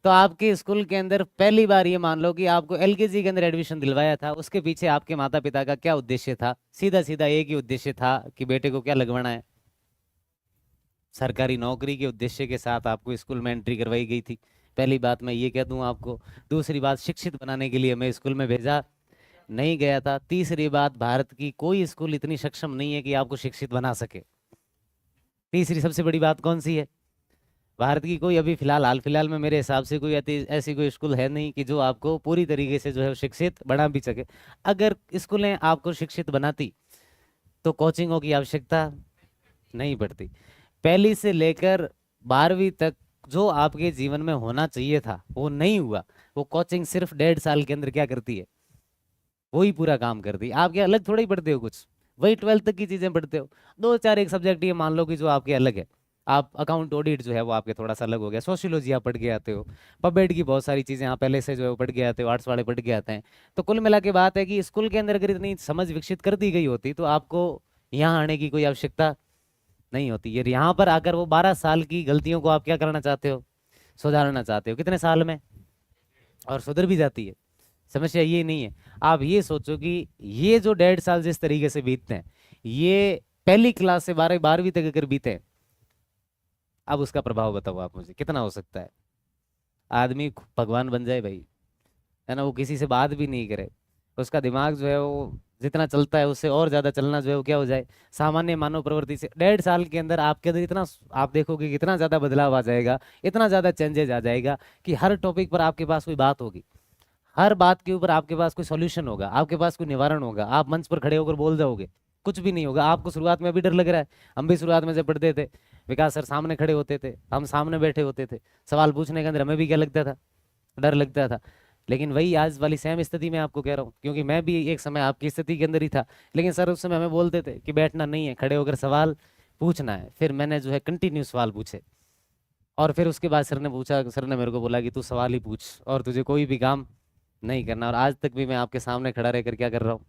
तो आपके स्कूल के अंदर पहली बार ये मान लो कि आपको LKG के अंदर एडमिशन दिलवाया था, उसके पीछे आपके माता पिता का क्या उद्देश्य था? सीधा सीधा एक ही उद्देश्य था कि बेटे को क्या लगवाना है, सरकारी नौकरी के उद्देश्य के साथ आपको स्कूल में एंट्री करवाई गई थी। पहली बात मैं ये कह दूं आपको। दूसरी बात, शिक्षित बनाने के लिए हमें स्कूल में भेजा नहीं गया था। तीसरी बात, भारत की कोई स्कूल इतनी सक्षम नहीं है कि आपको शिक्षित बना सके। तीसरी सबसे बड़ी बात कौन सी है? भारत की कोई अभी फिलहाल हाल फिलहाल में मेरे हिसाब से कोई ऐसी कोई स्कूल है नहीं कि जो आपको पूरी तरीके से जो है शिक्षित बना भी सके। अगर स्कूलें आपको शिक्षित बनाती तो कोचिंगों की आवश्यकता नहीं पड़ती। पहली से लेकर 12वीं तक जो आपके जीवन में होना चाहिए था वो नहीं हुआ। वो कोचिंग सिर्फ 1.5 साल के अंदर क्या करती है? वही पूरा काम करती है। आप क्या अलग थोड़ा ही पढ़ते हो कुछ, वही 12th तक की चीजें पढ़ते हो। 2-4 एक सब्जेक्ट ये मान लो कि जो आपके अलग है। आप अकाउंट ऑडिट जो है वो आपके थोड़ा सा अलग हो गया। सोशियोलॉजी आप पढ़ के आते हो, पबेड की बहुत सारी चीजें आप पहले से जो है वो पढ़ के आते हो, आर्ट्स वाले पढ़ के आते हैं। तो कुल मिला के बात है कि स्कूल के अंदर अगर इतनी समझ विकसित कर दी गई होती तो आपको यहाँ आने की कोई आवश्यकता नहीं होती। ये यहाँ पर आकर वो 12 साल की गलतियों को आप क्या करना चाहते हो? सुधारना चाहते हो। कितने साल में? और सुधर भी जाती है। समस्या ये नहीं है। आप ये सोचो कि ये जो 1.5 साल जिस तरीके से बीतते हैं, ये पहली क्लास से 12वीं तक अगर बीते, अब उसका प्रभाव बताओ आप मुझे कितना हो सकता है। आदमी भगवान बन जाए भाई, है ना, वो किसी से बात भी नहीं करे, उसका दिमाग जो है वो जितना चलता है उससे और ज्यादा चलना जो है वो क्या हो जाए, सामान्य मानव प्रवृत्ति से। 1.5 साल के अंदर आपके अंदर इतना, आप देखोगे कि इतना ज्यादा बदलाव आ जाएगा, इतना ज्यादा चेंजेज आ जाएगा कि हर टॉपिक पर आपके पास कोई बात होगी, हर बात के ऊपर आपके पास कोई सॉल्यूशन होगा, आपके पास कोई निवारण होगा। आप मंच पर खड़े होकर बोल जाओगे, कुछ भी नहीं होगा। आपको शुरुआत में अभी डर लग रहा है, हम भी शुरुआत में जब पढ़ते थे, विकास सर सामने खड़े होते थे, हम सामने बैठे होते थे, सवाल पूछने के अंदर हमें भी क्या लगता था? डर लगता था। लेकिन वही आज वाली सेम स्थिति में आपको कह रहा हूँ, क्योंकि मैं भी एक समय आपकी स्थिति के अंदर ही था। लेकिन सर उस समय हमें बोलते थे कि बैठना नहीं है, खड़े होकर सवाल पूछना है। फिर मैंने जो है कंटिन्यू सवाल पूछे, और फिर उसके बाद सर ने पूछा, सर ने मेरे को बोला कि तू सवाल ही पूछ और तुझे कोई भी काम नहीं करना। और आज तक भी मैं आपके सामने खड़ा रहकर क्या कर रहा हूँ?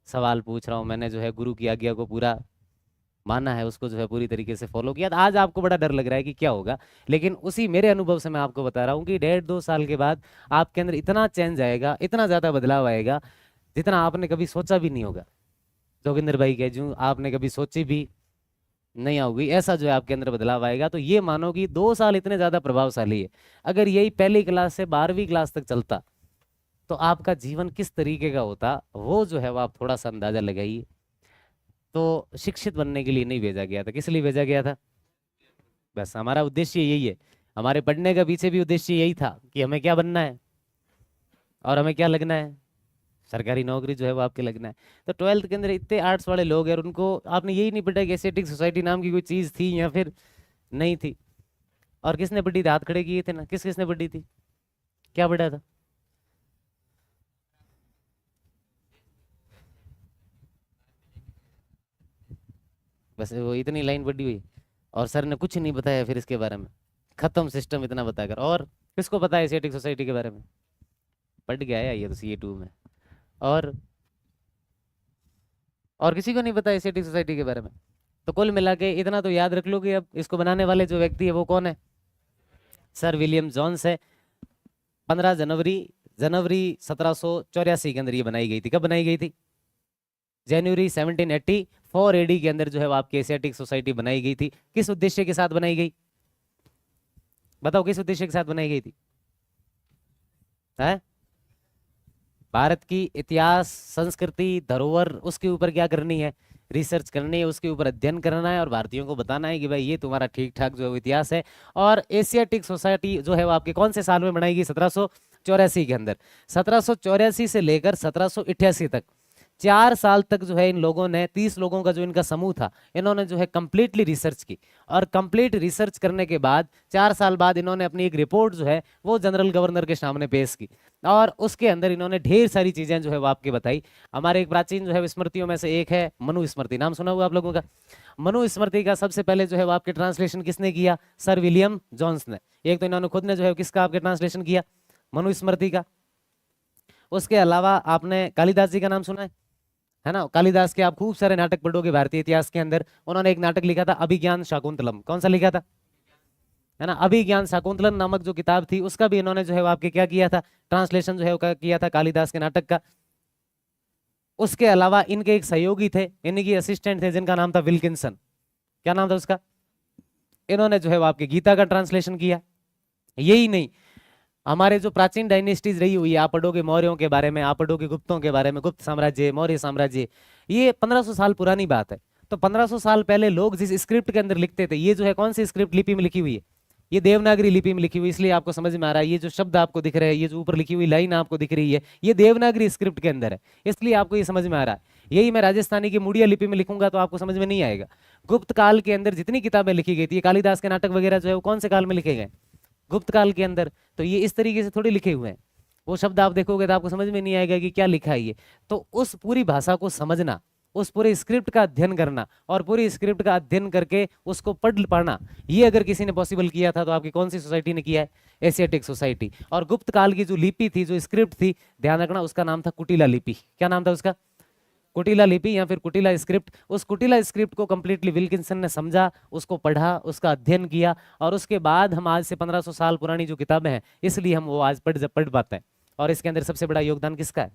सवाल पूछ रहा हूँ। मैंने जो है गुरु की आज्ञा को पूरा माना है, उसको जो है पूरी तरीके से फॉलो किया। आज आपको बड़ा डर लग रहा है कि क्या होगा, लेकिन उसी मेरे अनुभव से मैं आपको बता रहा हूँ कि 1.5-2 साल के बाद आपके अंदर इतना चेंज आएगा, इतना ज्यादा बदलाव आएगा जितना आपने कभी सोचा भी नहीं होगा। जोगिंदर भाई कह जो आपने कभी सोची भी नहीं होगी, ऐसा जो है आपके अंदर बदलाव आएगा। तो ये मानो कि 2 साल इतने ज्यादा प्रभावशाली है। अगर यही पहली क्लास से 12वीं क्लास तक चलता तो आपका जीवन किस तरीके का होता, वो जो है वो आप थोड़ा सा अंदाजा लगाइए। तो शिक्षित बनने के लिए नहीं भेजा गया था, किस लिए भेजा गया था? बस हमारा उद्देश्य यही है। हमारे पढ़ने का पीछे भी उद्देश्य यही था कि हमें क्या बनना है और हमें क्या लगना है, सरकारी नौकरी जो है वो आपके लगना है। तो 12th के अंदर इतने आर्ट्स वाले लोग हैं और उनको आपने यही नहीं पढ़ा कि एशियाटिक सोसाइटी नाम की कोई चीज थी या फिर नहीं थी। और किसने पढ़ी थी? हाथ खड़े किए थे ना, किस किसने पढ़ी थी, क्या पढ़ा था? बस वो इतनी लाइन पढ़ी हुई और सर ने कुछ नहीं बताया फिर इसके बारे में, खत्म सिस्टम इतना बताकर। और किसको पता है एशियाटिक सोसाइटी के बारे में? पढ़ के आया ये तो CA2 में। और किसी को नहीं पता एशियाटिक सोसाइटी के बारे में। तो कुल मिला के इतना तो याद रख लो कि अब इसको बनाने वाले जो व्यक्ति है वो कौन है? सर विलियम जोन्स है। 15 जनवरी 1784 के अंदर ये बनाई गई थी। कब बनाई गई थी? जनवरी 1784 AD के अंदर जो है वो आपकी एशियाटिक सोसाइटी बनाई गई थी। किस उद्देश्य के साथ बनाई गई? बताओ किस उद्देश्य के साथ बनाई गई थी? है? भारत की इतिहास, संस्कृति, धरोहर, उसके ऊपर क्या करनी है? रिसर्च करनी है, उसके ऊपर अध्ययन करना है और भारतीयों को बताना है कि भाई ये तुम्हारा ठीक ठाक जो है इतिहास है। और एशियाटिक सोसाइटी जो है वो आपके कौन से साल में बनाई गई? 1784 के अंदर। 1784 से लेकर 1788 तक 4 साल तक जो है इन लोगों ने, 30 लोगों का जो इनका समूह था, इन्होंने जो है कंप्लीटली रिसर्च की। और कंप्लीट रिसर्च करने के बाद 4 साल बाद इन्होंने अपनी एक रिपोर्ट जो है वो जनरल गवर्नर के सामने पेश की और उसके अंदर इन्होंने ढेर सारी चीजें जो है वो आपके बताई। हमारे एक प्राचीन जो है स्मृतियों में से एक है मनु स्मृति। नाम सुना हुआ आप लोगों का? मनु स्मृति का सबसे पहले जो है वो आपके ट्रांसलेशन किसने किया? सर विलियम जोन्स ने। एक तो इन्होंने खुद ने जो है किसका आपके ट्रांसलेशन किया? मनु स्मृति का। उसके अलावा आपने कालिदास जी का नाम सुना है ना? कालिदास के आप खूब सारे नाटक पढ़ोगे भारतीय इतिहास के अंदर। उन्होंने एक नाटक लिखा था अभिज्ञान शाकुंतलम। कौन सा लिखा था? है ना, अभिज्ञान शाकुंतलम नामक जो किताब थी उसका भी इन्होंने जो है आपके क्या किया था? ट्रांसलेशन जो है वो किया था कालिदास के नाटक का। उसके अलावा इनके एक सहयोगी थे, इनकी असिस्टेंट थे जिनका नाम था विल्किंसन। क्या नाम था उसका? इन्होंने जो है वो आपके गीता का ट्रांसलेशन किया। यही नहीं, हमारे जो प्राचीन डायनेस्टीज रही हुई है, आप पढ़ोगे मौर्यों के बारे में, आप पढ़ोगे गुप्तों के बारे में, गुप्त साम्राज्य, मौर्य साम्राज्य, ये 1500 साल पुरानी बात है। तो 1500 साल पहले लोग जिस स्क्रिप्ट के अंदर लिखते थे, ये जो है कौन सी स्क्रिप्ट लिपि में लिखी हुई है? ये देवनागरी लिपि में लिखी हुई, इसलिए आपको समझ में आ रहा है। ये जो शब्द आपको दिख रहे हैं, ये जो ऊपर लिखी हुई लाइन आपको दिख रही है, ये देवनागरी स्क्रिप्ट के अंदर है, इसलिए आपको ये समझ में आ रहा है। यही मैं राजस्थानी की मुड़िया लिपि में लिखूंगा तो आपको समझ में नहीं आएगा। गुप्त काल के अंदर जितनी किताबें लिखी गई थी, कालिदास के नाटक वगैरह जो है वो कौन से काल में लिखे गए? गुप्त काल के अंदर। तो ये इस तरीके से थोड़ी लिखे हुए हैं, वो शब्द आप देखोगे तो आपको समझ में नहीं आएगा कि क्या लिखा है ये। तो उस पूरी भाषा को समझना, उस पूरे स्क्रिप्ट का अध्ययन करना और पूरी स्क्रिप्ट का अध्ययन करके उसको पढ़ पाना, ये अगर किसी ने पॉसिबल किया था तो आपकी कौन सी सोसाइटी ने किया है? Asiatic society. और गुप्त काल की जो लिपि थी, जो स्क्रिप्ट थी, ध्यान रखना उसका नाम था कुटिला लिपि। क्या नाम था उसका? कुटिला लिपि या फिर कुटिला स्क्रिप्ट। उस कुटिला स्क्रिप्ट को कंप्लीटली विल्किंसन ने समझा, उसको पढ़ा, उसका अध्ययन किया, और उसके बाद हम आज से 1500 साल पुरानी जो किताबें हैं, इसलिए हम वो आज पढ़ पाते हैं। और इसके अंदर सबसे बड़ा योगदान किसका है?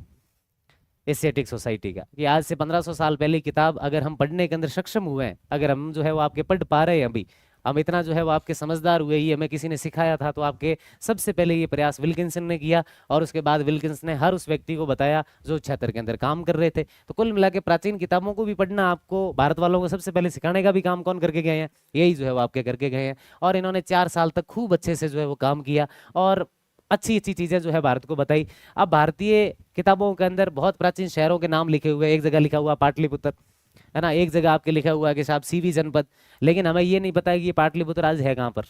एशियाटिक सोसाइटी का। कि आज से 1500 साल पहले किताब अगर हम पढ़ने के अंदर सक्षम हुए हैं, अगर हम जो है वो आपके पढ़ पा रहे हैं, अभी हम इतना जो है वो आपके समझदार हुए, ये हमें किसी ने सिखाया था, तो आपके सबसे पहले ये प्रयास विल्किंसन ने किया, और उसके बाद विल्किंसन ने हर उस व्यक्ति को बताया जो क्षेत्र के अंदर काम कर रहे थे। तो कुल मिला के प्राचीन किताबों को भी पढ़ना आपको भारत वालों को सबसे पहले सिखाने का भी काम कौन करके गए हैं? यही जो है वो आपके करके गए हैं। और इन्होंने 4 साल तक खूब अच्छे से जो है वो काम किया और अच्छी अच्छी चीजें जो है भारत को बताई। अब भारतीय किताबों के अंदर बहुत प्राचीन शहरों के नाम लिखे हुए, एक जगह लिखा हुआ पाटलिपुत्र, है ना, एक जगह आपके लिखा हुआ है कि साहब सीवी जनपद, लेकिन हमें ये नहीं पता है कि ये पाटलिपुत्र आज है कहाँ पर।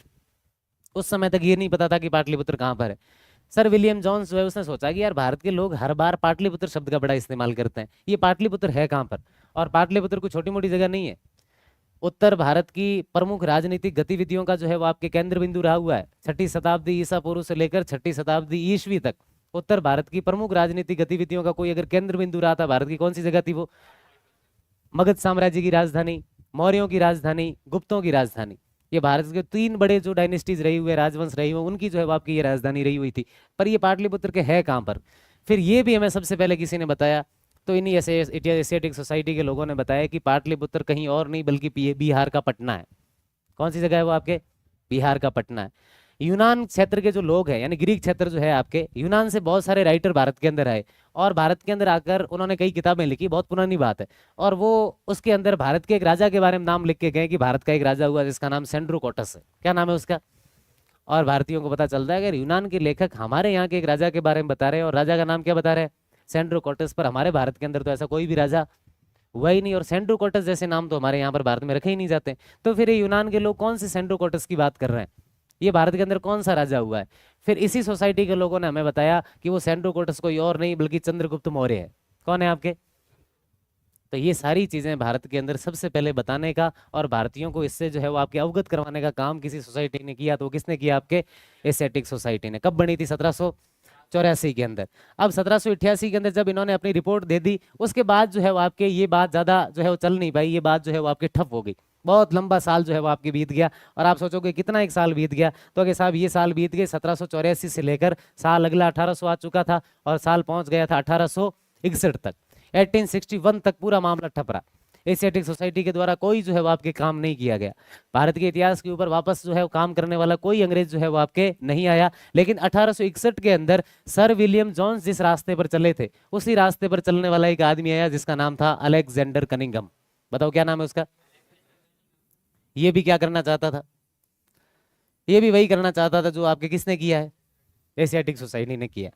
उस समय तक ये नहीं पता था कि पाटलिपुत्र कहाँ पर है। सर विलियम जॉन्स जो है उसने सोचा कि यार भारत के लोग हर बार पाटलिपुत्र शब्द का बड़ा इस्तेमाल करते हैं, ये पाटलिपुत्र है कहाँ पर? और पाटलिपुत्र कोई छोटी मोटी जगह नहीं है, उत्तर भारत की प्रमुख राजनीतिक गतिविधियों का जो है वो आपके केंद्र बिंदु रहा हुआ है। 6ठी शताब्दी ईसा पूर्व से लेकर 6ठी शताब्दी ईस्वी तक उत्तर भारत की प्रमुख राजनीतिक गतिविधियों का कोई अगर केंद्र बिंदु रहा था भारत की, कौन सी जगह थी वो? मगध साम्राज्य की राजधानी, मौर्यों की राजधानी, गुप्तों की राजधानी। ये भारत के 3 बड़े जो डायनेस्टीज रही हुए, राजवंश रही हुए, उनकी जो है आपकी ये राजधानी रही हुई थी। पर ये पाटलिपुत्र के है कहाँ पर? फिर ये भी हमें सबसे पहले किसी ने बताया, तो इन्हीं एशियाटिक सोसाइटी के लोगों ने बताया कि पाटलिपुत्र कहीं और नहीं बल्कि बिहार का पटना है। कौन सी जगह है वो आपके? बिहार का पटना है। यूनान क्षेत्र के जो लोग हैं, यानी ग्रीक क्षेत्र जो है आपके, यूनान से बहुत सारे राइटर भारत के अंदर आए, और भारत के अंदर आकर उन्होंने कई किताबें लिखी, बहुत पुरानी बात है। और वो उसके अंदर भारत के एक राजा के बारे में नाम लिख के गए कि भारत का एक राजा हुआ जिसका नाम सेंड्रोकोटस है। क्या नाम है उसका? और भारतीयों को पता चलता है कि यूनान के लेखक हमारे यहाँ के एक राजा के बारे में बता रहे हैं, और राजा का नाम क्या बता रहे हैं? सेंड्रोकोटस। पर हमारे भारत के अंदर तो ऐसा कोई भी राजा हुआ ही नहीं, और सेंड्रोकोटस जैसे नाम तो हमारे यहाँ पर भारत में रखे ही नहीं जाते। तो फिर ये यूनान के लोग कौन से सेंड्रोकोटस की बात कर रहे हैं? ये भारत के अंदर कौन सा राजा हुआ है? फिर इसी सोसाइटी के लोगों ने हमें बताया कि वो सेंड्रोकोटस कोई और नहीं बल्कि चंद्रगुप्त मौर्य है। कौन है आपके? तो ये सारी चीजें भारत के अंदर सबसे पहले बताने का और भारतीयों को इससे जो है वो आपके अवगत करवाने का काम किसी सोसाइटी ने किया। तो किसने किया? आपके एशियाटिक सोसाइटी ने। कब बनी थी? 1784 के अंदर। अब 1788 के अंदर जब इन्होंने अपनी रिपोर्ट दे दी, उसके बाद जो है वो आपके ये बात ज्यादा जो है वो चल नहीं पाई, ये बात जो है वो आपके ठप हो गई। बहुत लंबा साल जो है वो आपके बीत गया, और आप सोचोगे कितना एक साल बीत गया, तो अगर साहब ये साल बीत गए 1784 से लेकर साल अगला 1800 आ चुका था, और साल पहुंच गया था 1861 तक। 1861 तक पूरा मामला ठप रहा। एशियाटिक सोसाइटी के द्वारा कोई जो है वो आपके काम नहीं किया गया। भारत के इतिहास के ऊपर वापस जो है वो काम करने वाला कोई अंग्रेज जो है वो आपके नहीं आया। लेकिन 1861 के अंदर सर विलियम जॉन्स जिस रास्ते पर चले थे, उसी रास्ते पर चलने वाला एक आदमी आया जिसका नाम था अलेक्जेंडर कनिंघम। बताओ क्या नाम है उसका? ये भी क्या करना चाहता था? ये भी वही करना चाहता था जो आपके किसने किया है? एशियाटिक सोसाइटी ने किया।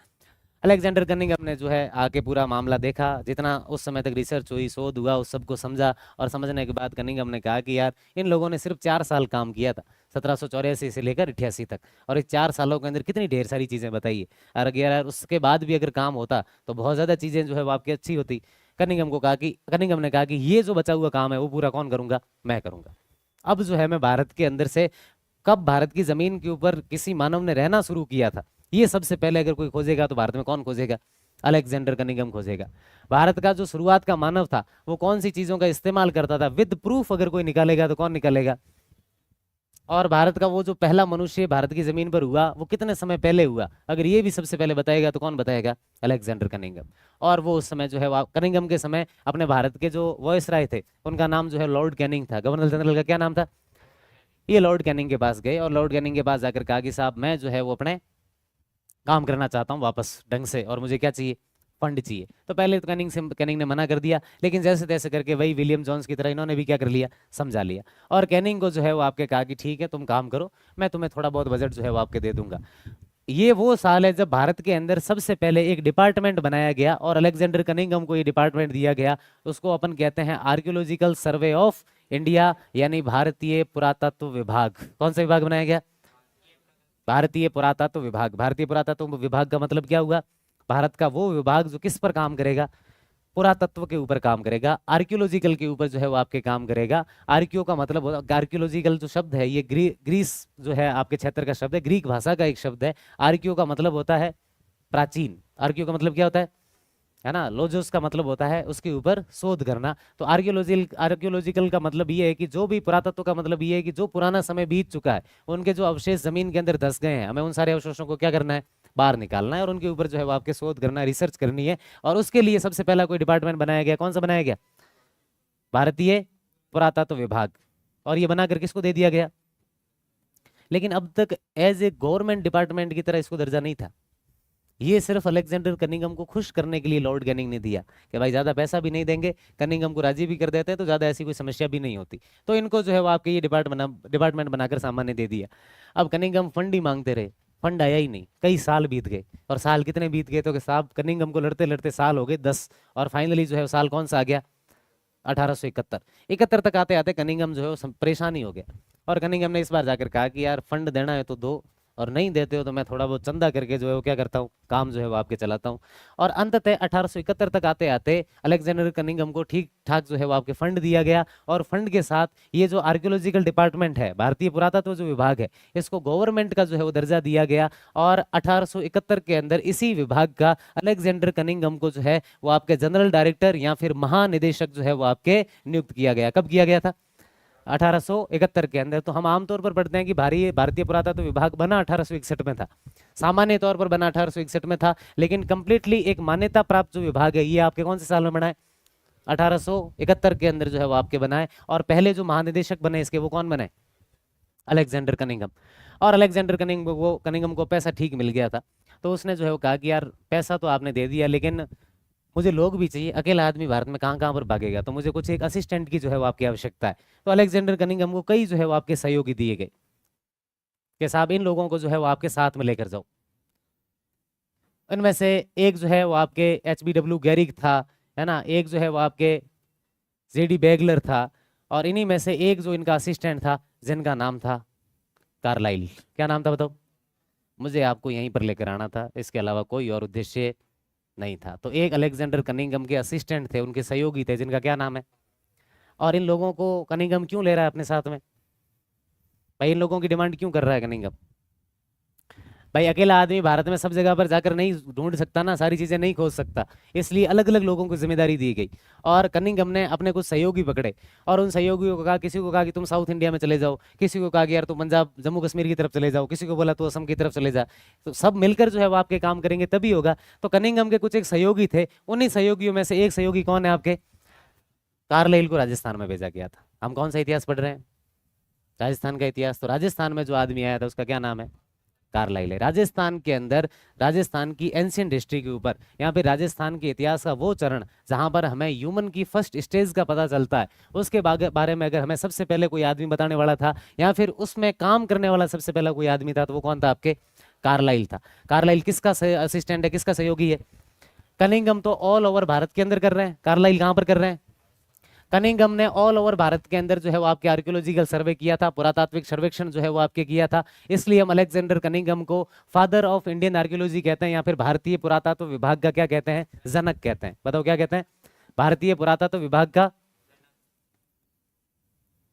अलेक्जेंडर कनिंघम ने जो है आके पूरा मामला देखा, जितना उस समय तक रिसर्च हुई, शोध हुआ, उस सबको समझा, और समझने के बाद कनिंघम ने कहा कि यार इन लोगों ने सिर्फ 4 साल काम किया था, 1784 से लेकर 88 तक, और इस 4 सालों के अंदर कितनी ढेर सारी चीजें बताई है। और अगर यार उसके बाद भी अगर काम होता तो बहुत ज्यादा चीजें जो है वो आपकी अच्छी होती। कनिंघम ने कहा कि ये जो बचा हुआ काम है वो पूरा कौन करूंगा? मैं करूंगा। अब जो है मैं भारत के अंदर से, कब भारत की जमीन के ऊपर किसी मानव ने रहना शुरू किया था, ये सबसे पहले अगर कोई खोजेगा तो भारत में कौन खोजेगा? अलेक्जेंडर कनिंघम खोजेगा। भारत का जो शुरुआत का मानव था वो कौन सी चीजों का इस्तेमाल करता था, विद प्रूफ अगर कोई निकालेगा तो कौन निकालेगा? और भारत का वो जो पहला मनुष्य भारत की जमीन पर हुआ वो कितने समय पहले हुआ, अगर ये भी सबसे पहले बताएगा तो कौन बताएगा? Alexander Cunningham. और वो उस समय जो है कनिंघम के समय अपने भारत के जो वॉयसराय थे उनका नाम जो है लॉर्ड कैनिंग था। गवर्नर जनरल का क्या नाम था? ये लॉर्ड कैनिंग के पास गए, और लॉर्ड कैनिंग के पास जाकर कहा कि साहब मैं जो है वो अपने काम करना चाहता हूँ वापस ढंग से, और मुझे क्या चाहिए, फंड चाहिए। तो पहले तो कैनिंग ने मना कर दिया, लेकिन जैसे तैसे करके वही विलियम जोन्स की तरह इन्होंने भी क्या कर लिया, समझा लिया। और कैनिंग को जो है वो आपके कहा कि ठीक है तुम काम करो, मैं तुम्हें थोड़ा बहुत बजट जो है वो आपके दे दूंगा। ये वो साल है जब भारत के अंदर सबसे पहले एक डिपार्टमेंट बनाया गया और अलेक्जेंडर कनिंघम को ये डिपार्टमेंट दिया गया। उसको अपन कहते हैं आर्कियोलॉजिकल सर्वे ऑफ इंडिया, यानी भारतीय पुरातत्व विभाग। कौन सा विभाग बनाया गया, भारतीय पुरातत्व विभाग। भारतीय पुरातत्व विभाग का मतलब क्या हुआ, भारत का वो विभाग जो किस पर काम करेगा, पुरातत्व के ऊपर काम करेगा, आर्कियोलॉजिकल के ऊपर जो है वो आपके काम करेगा। आर्कियो का मतलब, आर्कियोलॉजिकल जो शब्द है ये ग्रीस जो है आपके क्षेत्र का शब्द है, ग्रीक भाषा का एक शब्द है। आर्कियो का मतलब होता है प्राचीन, आर्कियो का मतलब क्या होता है ना, लोजोस का मतलब होता है उसके ऊपर शोध करना। तो आर्कियोलॉजिकल का मतलब ये है कि जो भी, पुरातत्व का मतलब ये है कि जो पुराना समय बीत चुका है, उनके जो अवशेष जमीन के अंदर धस गए हैं, हमें उन सारे अवशेषों को क्या करना है, बाहर निकालना है और उनके ऊपर जो है वो आपके शोध करना है, रिसर्च करनी है। और उसके लिए सबसे पहला कोई डिपार्टमेंट बनाया गया, कौन सा बनाया गया, भारतीय पुरातत्व विभाग। और ये बनाकर किसको दे दिया गया, लेकिन अब तक एज ए गवर्नमेंट डिपार्टमेंट की तरह इसको दर्जा नहीं था। ये सिर्फ अलेक्जेंडर कनिंघम को खुश करने के लिए लॉर्ड कैनिंग ने दिया कि भाई ज्यादा पैसा भी नहीं देंगे, कनिंघम को राजी भी कर देते हैं तो ज्यादा ऐसी कोई समस्या भी नहीं होती। तो इनको जो है वो आपके ये डिपार्टमेंट बनाकर सामान्य दे दिया। अब कनिंघम फंड ही मांगते रहे, फंड आया ही नहीं, कई साल बीत गए। और साल कितने बीत गए, तो कि साहब कनिंघम को लड़ते लड़ते साल हो गए 10, और फाइनली जो है साल कौन सा आ गया, 1871 तक आते आते कनिंघम जो है वो परेशान ही हो गया। और कनिंघम ने इस बार जाकर कहा कि यार फंड देना है तो दो, और नहीं देते हो तो मैं थोड़ा बहुत चंदा करके जो है वो क्या करता हूँ, काम जो है वो आपके चलाता हूँ। और अंततः 1871 तक आते आते अलेक्जेंडर कनिंघम को ठीक ठाक जो है वो आपके फंड दिया गया। और फंड के साथ ये जो आर्कियोलॉजिकल डिपार्टमेंट है, भारतीय पुरातत्व जो विभाग है, इसको गवर्नमेंट का जो है वो दर्जा दिया गया। और 1871 के अंदर इसी विभाग का अलेक्जेंडर कनिंघम को जो है वो आपके जनरल डायरेक्टर या फिर महानिदेशक जो है वो आपके नियुक्त किया गया। कब किया गया था, 1871 के अंदर। तो हम आमतौर पर पढ़ते हैं कि भारतीय पुरातत्व विभाग बना 1861 में था, सामान्य तौर पर बना 1861 में था, लेकिन कंप्लीटली एक मान्यता प्राप्त जो विभाग है ये आपके कौन से साल में बना है, 1871 के अंदर जो है वो आपके बनाए। और पहले जो महानिदेशक बने इसके वो कौन बने, अलेक्जेंडर कनिंघम। और अलेक्जेंडर कनिंघम को पैसा ठीक मिल गया था, तो उसने जो है वो कहा कि यार पैसा तो आपने दे दिया, लेकिन मुझे लोग भी चाहिए, अकेला आदमी भारत में कहाँ कहाँ पर भागेगा, तो मुझे कुछ एक असिस्टेंट की जो है वो आपकी आवश्यकता है। तो अलेक्जेंडर कनिंघम को कई जो है वो आपके सहयोगी दिए गए कि साहब इन लोगों को जो है वो आपके साथ में लेकर जाओ। इनमें से एक जो है वो आपके HBW गैरिक था, है ना, एक जो है वो आपके JD बैगलर था, और इन्हीं में से एक जो इनका असिस्टेंट था जिनका नाम था कार्लाइल। क्या नाम था बताओ, मुझे आपको यहीं पर लेकर आना था, इसके अलावा कोई और उद्देश्य नहीं था। तो एक अलेक्जेंडर कनिंघम के असिस्टेंट थे, उनके सहयोगी थे, जिनका क्या नाम है। और इन लोगों को कनिंघम क्यों ले रहा है अपने साथ में, भाई इन लोगों की डिमांड क्यों कर रहा है कनिंघम, भाई अकेला आदमी भारत में सब जगह पर जाकर नहीं ढूंढ सकता ना, सारी चीजें नहीं खोज सकता, इसलिए अलग अलग लोगों को जिम्मेदारी दी गई। और कनिंघम ने अपने कुछ सहयोगी पकड़े और उन सहयोगियों को कहा, किसी को कहा कि तुम साउथ इंडिया में चले जाओ, किसी को कहा कि यार तुम पंजाब जम्मू कश्मीर की तरफ चले जाओ, किसी को बोला तो असम की तरफ चले जा। तो सब मिलकर जो है वो आपके काम करेंगे तभी होगा। तो कनिंघम के कुछ एक सहयोगी थे, उन्हीं सहयोगियों में से एक सहयोगी कौन है आपके, कार्लाइल को राजस्थान में भेजा गया था। हम कौन सा इतिहास पढ़ रहे हैं, राजस्थान का इतिहास। तो राजस्थान में जो आदमी आया था उसका क्या नाम है, कार्लाइल है। राजस्थान के अंदर राजस्थान की एंशिएंट हिस्ट्री के ऊपर, यहाँ पे राजस्थान के इतिहास का वो चरण जहाँ पर हमें ह्यूमन की फर्स्ट स्टेज का पता चलता है, उसके बारे में अगर हमें सबसे पहले कोई आदमी बताने वाला था या फिर उसमें काम करने वाला सबसे पहला कोई आदमी था, तो वो कौन था, आपके कार्लाइल था। कार्लाइल किसका असिस्टेंट है, किसका सहयोगी है। कनिंघम तो ऑल ओवर भारत के अंदर कर रहे हैं, कार्लाइल कहाँ पर कर रहे हैं। कनिंघम ने ऑल ओवर भारत के अंदर जो है वो आपके आर्कियोलॉजिकल सर्वे किया था, पुरातात्विक सर्वेक्षण जो है वो आपके किया था। इसलिए हम अलेक्जेंडर कनिंघम को फादर ऑफ इंडियन आर्कियोलॉजी कहते हैं, या फिर भारतीय पुरातत्व विभाग का क्या कहते हैं, जनक कहते हैं। बताओ क्या कहते हैं, भारतीय पुरातत्व विभाग का,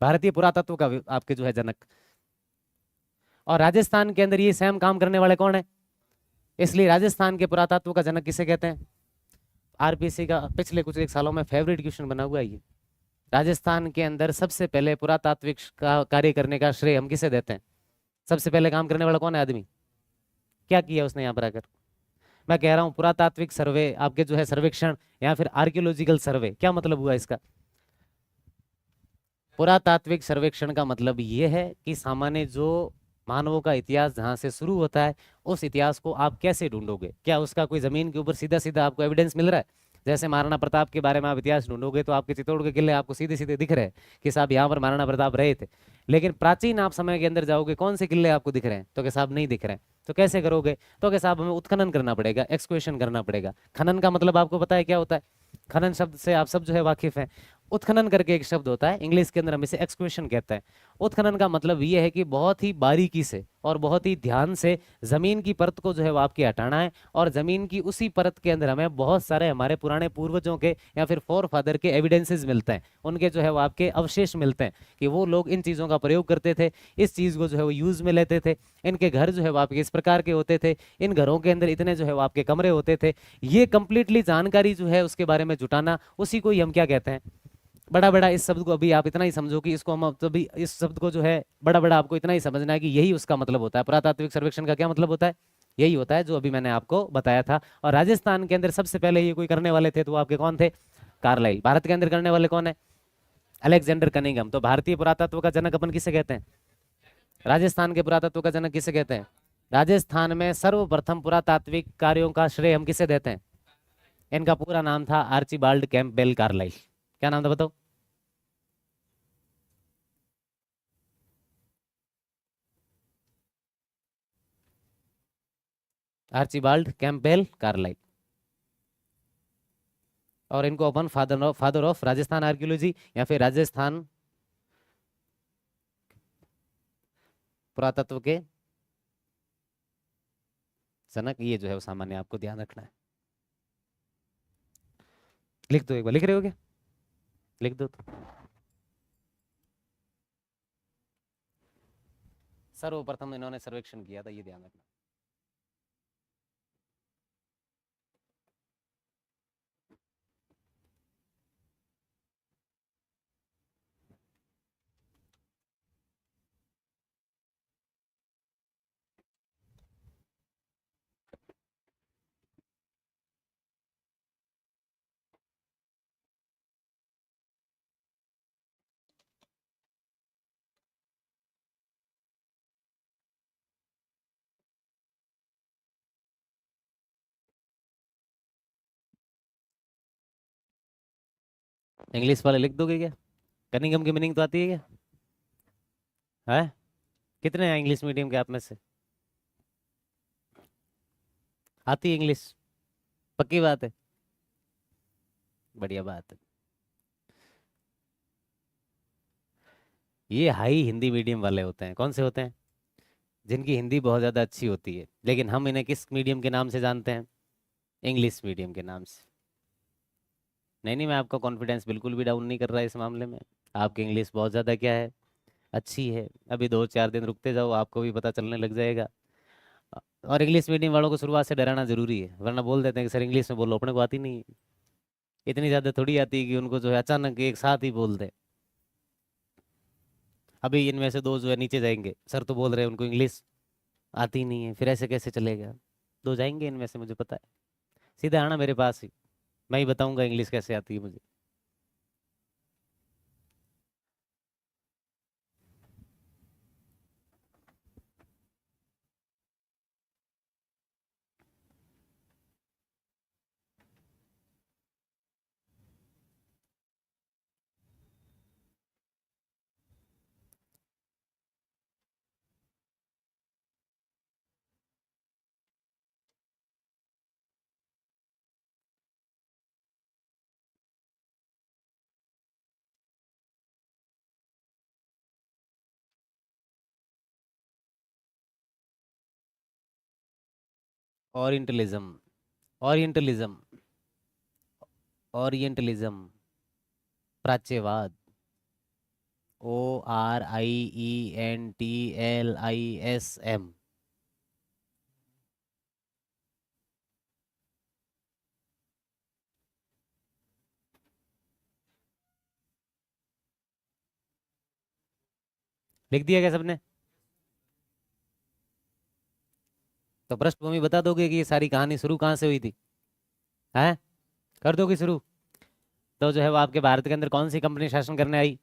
भारतीय पुरातत्व का आपके जो है जनक। और राजस्थान के अंदर ये सेम काम करने वाले कौन है, इसलिए राजस्थान के पुरातत्व का जनक किसे कहते हैं। RPC का पिछले कुछ एक सालों में फेवरेट क्वेश्चन बना हुआ है ये, राजस्थान के अंदर सबसे पहले पुरातात्विक का कार्य करने का श्रेय हम किसे देते हैं, सबसे पहले काम करने वाला कौन है आदमी, क्या किया उसने यहाँ पर आकर। मैं कह रहा हूँ पुरातात्विक सर्वे आपके जो है सर्वेक्षण या फिर आर्कियोलॉजिकल सर्वे, क्या मतलब हुआ इसका। पुरातात्विक सर्वेक्षण का मतलब ये है कि सामान्य जो मानवों का इतिहास जहाँ से शुरू होता है उस इतिहास को आप कैसे ढूंढोगे? क्या उसका कोई जमीन के ऊपर सीधा सीधा आपको एविडेंस मिल रहा है? जैसे महाराणा प्रताप के बारे में आप इतिहास ढूंढोगे तो आपके चित्तौड़ के किले आपको सीधे सीधे दिख रहे हैं कि साहब यहाँ पर महाराणा प्रताप रहे थे। लेकिन प्राचीन आप समय के अंदर जाओगे, कौन से किले आपको दिख रहे हैं? तो कि साहब नहीं दिख रहे हैं। तो कैसे करोगे? तो कि साहब हमें उत्खनन करना पड़ेगा, एक्सक्वेशन करना पड़ेगा। खनन का मतलब आपको पता है क्या होता है? खनन शब्द से आप सब जो है वाकिफ हैं। उत्खनन करके एक शब्द होता है, इंग्लिश के अंदर हम इसे एक्सक्वेशन कहते हैं। उत्खनन का मतलब ये है कि बहुत ही बारीकी से और बहुत ही ध्यान से जमीन की परत को जो है वो आपके हटाना है, और जमीन की उसी परत के अंदर हमें बहुत सारे हमारे पुराने पूर्वजों के या फिर फोर फादर के एविडेंसेस मिलते हैं, उनके जो है वो आपके अवशेष मिलते हैं कि वो लोग इन चीज़ों का प्रयोग करते थे, इस चीज़ को जो है वो यूज़ में लेते थे, इनके घर जो है वो आपके इस प्रकार के होते थे, इन घरों के अंदर इतने जो है वो आपके कमरे होते थे। ये कंप्लीटली जानकारी जो है उसके बारे में जुटाना, उसी को ही हम क्या कहते हैं? बड़ा बड़ा। इस शब्द को अभी आप इतना ही समझो कि इसको हम अभी इस शब्द को जो है बड़ा बड़ा आपको इतना ही समझना है कि यही उसका मतलब होता है। पुरातात्विक सर्वेक्षण का क्या मतलब होता है? यही होता है जो अभी मैंने आपको बताया था। और राजस्थान के अंदर सबसे पहले ये कोई करने वाले थे तो वो आपके कौन थे? कार्लाइल। भारत के अंदर करने वाले कौन है? Alexander Cunningham. तो भारतीय पुरातत्व का जनक अपन किसे कहते हैं? राजस्थान के पुरातत्व का जनक किसे कहते हैं? राजस्थान में सर्वप्रथम पुरातात्विक कार्यों का श्रेय हम किसे देते हैं? इनका पूरा नाम था आर्चिबाल्ड कैंपबेल कार्लाइल। क्या नाम था बताओ? Archibald Campbell Carlyle. और इनको अपन फादर ऑफ राजस्थान आर्कियोलॉजी या फिर राजस्थान पुरातत्व के जनक, ये जो है वो सामान्य आपको ध्यान रखना है। लिख दो एक बार। लिख रहे हो क्या? लिख दो तो। सर्वप्रथम इन्होंने सर्वेक्षण किया था, ये ध्यान रखना। इंग्लिश वाले लिख दोगे क्या? कनिंघम की मीनिंग तो आती है क्या? है? कितने हैं इंग्लिश मीडियम के आप में से? आती है इंग्लिश? पक्की बात है? बढ़िया बात है। ये हाई हिंदी मीडियम वाले होते हैं। कौन से होते हैं? जिनकी हिंदी बहुत ज़्यादा अच्छी होती है। लेकिन हम इन्हें किस मीडियम के नाम से जानते हैं? इंग्लिश मीडियम के नाम से। नहीं नहीं, मैं आपका कॉन्फिडेंस बिल्कुल भी डाउन नहीं कर रहा इस मामले में। आपकी इंग्लिश बहुत ज़्यादा क्या है? अच्छी है। अभी 2-4 दिन रुकते जाओ, आपको भी पता चलने लग जाएगा। और इंग्लिश मीडियम वालों को शुरुआत से डराना जरूरी है, वरना बोल देते हैं कि सर इंग्लिश में बोलो, अपने को आती नहीं है। इतनी ज़्यादा थोड़ी आती है कि उनको जो है अचानक एक साथ ही बोल दे। अभी इनमें से दो जो है नीचे जाएंगे, सर तो बोल रहे हैं उनको इंग्लिश आती नहीं है, फिर ऐसे कैसे चलेगा? दो जाएंगे इनमें से, मुझे पता है। सीधे आना मेरे पास ही, मैं ही बताऊंगा इंग्लिश कैसे आती है मुझे। ओरिएंटलिज्म, ओरिएंटलिज्म, ओरिएंटलिज्म, प्राच्यवाद। ORIENTLISM। लिख दिया क्या सबने? तो पृष्ठभूमि बता दोगे कि ये सारी कहानी शुरू कहाँ से हुई थी? हैं? कर दोगे शुरू? तो जो है वो आपके भारत के अंदर कौन सी कंपनी शासन करने आई?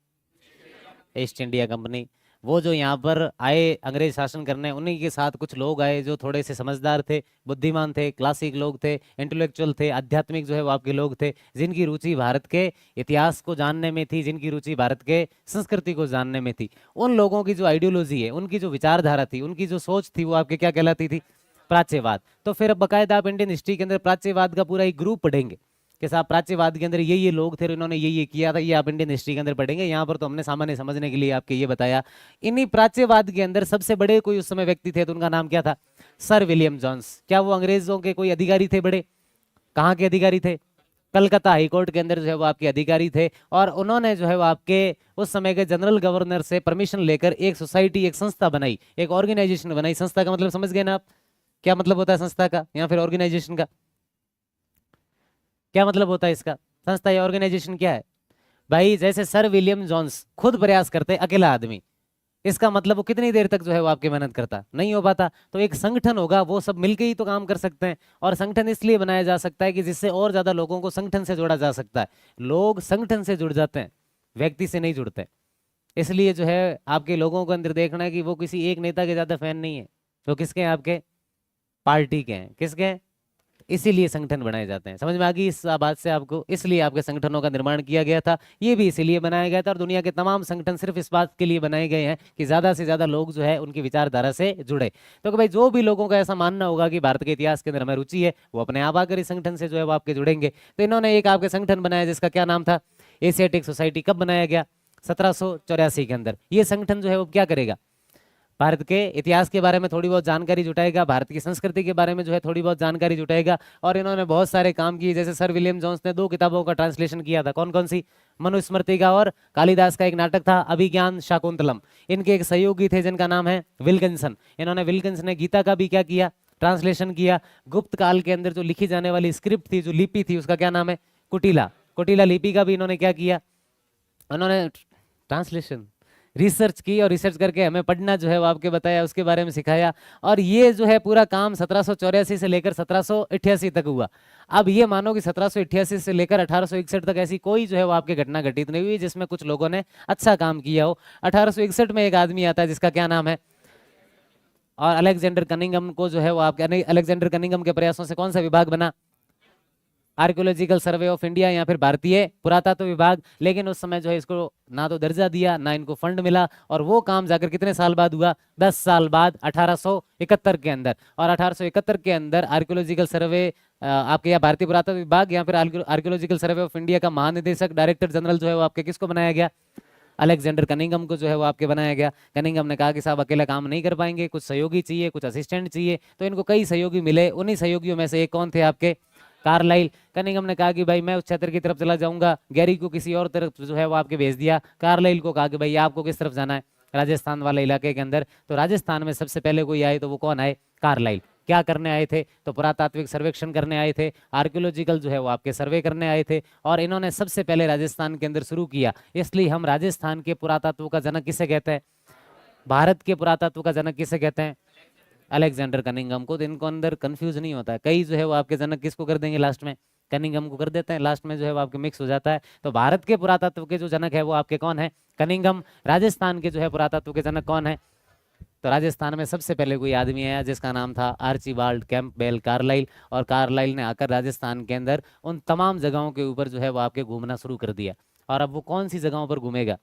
East India company. वो जो यहाँ पर आए अंग्रेज शासन करने, उन्हीं के साथ कुछ लोग आए जो थोड़े से समझदार थे, बुद्धिमान थे, क्लासिक लोग थे, इंटेलेक्चुअल थे, आध्यात्मिक जो है वो आपके लोग थे, जिनकी रुचि भारत के इतिहास को जानने में थी, जिनकी रुचि भारत के संस्कृति को जानने में थी। उन लोगों की जो आइडियोलॉजी है, उनकी जो विचारधारा थी, उनकी जो सोच थी, वो आपके क्या कहलाती थी? प्राच्यवाद। तो फिर अब बाकायदा आप इंडियन हिस्ट्री के अंदर प्राच्यवाद का पूरा एक ग्रुप पढ़ेंगे कि साहब प्राच्यवाद के अंदर ये लोग थे, इन्होंने ये किया था, ये आप इंडियन हिस्ट्री के अंदर पढ़ेंगे। यहाँ पर तो हमने सामान्य समझने के लिए आपके ये बताया। इन्हीं प्राच्यवाद के अंदर सबसे बड़े कोई उस समय व्यक्ति थे, तो उनका नाम क्या था? Sir William Jones. क्या वो अंग्रेजों के कोई अधिकारी थे बड़े? कहाँ के अधिकारी थे? कलकत्ता हाईकोर्ट के अंदर जो है वो आपके अधिकारी थे। और उन्होंने जो है वो आपके उस समय के जनरल गवर्नर से परमिशन लेकर एक सोसाइटी, एक संस्था बनाई, एक ऑर्गेनाइजेशन बनाई। संस्था का मतलब समझ गए ना आप? क्या मतलब होता है संस्था का या फिर ऑर्गेनाइजेशन का? क्या मतलब होता है इसका? संस्था या ऑर्गेनाइजेशन क्या है भाई? जैसे सर विलियम जॉन्स खुद प्रयास करते, अकेला आदमी, इसका मतलब वो कितनी देर तक जो है वो आपके मेहनत करता? नहीं हो पाता। तो एक संगठन होगा, वो सब मिलके ही तो काम कर सकते हैं। और संगठन इसलिए बनाया जा सकता है कि जिससे और ज्यादा लोगों को संगठन से जोड़ा जा सकता है। लोग संगठन से जुड़ जाते हैं, व्यक्ति से नहीं जुड़ते। इसलिए जो है आपके लोगों को अंदर देखना है कि वो किसी एक नेता के ज्यादा फैन नहीं है, वो किसके हैं? आपके पार्टी के हैं। किसके हैं? इसीलिए संगठन बनाए जाते हैं। समझ में आ गई इस बात से आपको? इसलिए आपके संगठनों का निर्माण किया गया था, ये भी इसीलिए बनाया गया था। और दुनिया के तमाम संगठन सिर्फ इस बात के लिए बनाए गए हैं कि ज्यादा से ज्यादा लोग जो है उनकी विचारधारा से जुड़े। तो कि भाई जो भी लोगों का ऐसा मानना होगा कि भारत के इतिहास के अंदर हमें रुचि है, वो अपने आप आकर इस संगठन से जो है वो आपके जुड़ेंगे। तो इन्होंने एक आपके संगठन बनाया जिसका क्या नाम था? Asiatic society. कब बनाया गया? 1784 के अंदर। ये संगठन जो है वो क्या करेगा? भारत के इतिहास के बारे में थोड़ी बहुत जानकारी जुटाएगा, भारत की संस्कृति के बारे में जो है थोड़ी बहुत जानकारी जुटाएगा। और इन्होंने बहुत सारे काम किए। जैसे सर विलियम जॉन्स ने 2 किताबों का ट्रांसलेशन किया था। कौन कौन सी? मनुस्मृति का और कालिदास का एक नाटक था अभिज्ञान शाकुंतलम। इनके एक सहयोगी थे जिनका नाम है विल्किंसन। इन्होंने विल्किंसन ने गीता का भी क्या किया? ट्रांसलेशन किया। गुप्त काल के अंदर जो लिखी जाने वाली स्क्रिप्ट थी, जो लिपि थी, उसका क्या नाम है? कुटिला। कुटिला लिपि का भी इन्होंने क्या किया? उन्होंने ट्रांसलेशन, रिसर्च की, और रिसर्च करके हमें पढ़ना जो है वो आपके बताया, उसके बारे में सिखाया। और ये जो है पूरा काम 1784 से लेकर 1788 तक हुआ। अब ये मानो कि 1788 से लेकर 1861 तक ऐसी कोई जो है वो आपके घटना घटित नहीं हुई जिसमें कुछ लोगों ने अच्छा काम किया हो। 1861 में एक आदमी आता है जिसका क्या नाम है? और अलेक्जेंडर कनिंघम को जो है वो आपके, अलेक्जेंडर कनिंघम के प्रयासों से कौन सा विभाग बना? आर्कियोलॉजिकल सर्वे ऑफ इंडिया या फिर भारतीय पुरातत्व विभाग। लेकिन उस समय जो है इसको ना तो दर्जा दिया, ना इनको फंड मिला। और वो काम जाकर कितने साल बाद हुआ? 10 साल बाद, 1871 के अंदर। और 1871 के अंदर आर्कियोलॉजिकल सर्वे आपके या भारतीय पुरातत्व विभाग या फिर आर्कियोलॉजिकल सर्वे ऑफ इंडिया का महानिदेशक, डायरेक्टर जनरल जो है वो आपके किसको बनाया गया? अलेक्जेंडर कनिंघम को जो है वो आपके बनाया गया। कनिंघम ने कहा कि साहब अकेला काम नहीं कर पाएंगे, कुछ सहयोगी चाहिए, कुछ असिस्टेंट चाहिए। तो इनको कई सहयोगी मिले। उन्हीं सहयोगियों में से एक कौन थे? आपके कार्लाइल। कनिंघम ने कहा कि भाई मैं उस क्षेत्र की तरफ चला जाऊंगा। गैरी को किसी और तरफ जो है वो आपके भेज दिया। कार्लाइल को कहा कि भाई आपको किस तरफ जाना है? राजस्थान वाले इलाके के अंदर। तो राजस्थान में सबसे पहले कोई आए तो वो कौन आए? कार्लाइल। क्या करने आए थे? तो पुरातात्विक सर्वेक्षण करने आए थे, आर्कियोलॉजिकल जो है वो आपके सर्वे करने आए थे। और इन्होंने सबसे पहले राजस्थान के अंदर शुरू किया। इसलिए हम राजस्थान के पुरातत्व का जनक किसे कहते हैं? भारत के पुरातत्व का जनक किसे कहते हैं? अलेक्जेंडर कनिंघम को। तो इनको अंदर कंफ्यूज नहीं होता है। कई जो है वो आपके जनक किसको कर देंगे लास्ट में? कनिंघम को कर देते हैं। लास्ट में जो है वो आपके मिक्स हो जाता है। तो भारत के पुरातत्व के जो जनक है वो आपके कौन है? कनिंघम। राजस्थान के जो है पुरातत्व के जनक कौन है? तो राजस्थान में सबसे पहले कोई आदमी आया जिसका नाम था आर्चिबाल्ड कैंपबेल कार्लाइल। और कार्लाइल ने आकर राजस्थान के अंदर उन तमाम जगहों के ऊपर जो है वो आपके घूमना शुरू कर दिया। और अब वो कौन सी जगहों पर घूमेगा?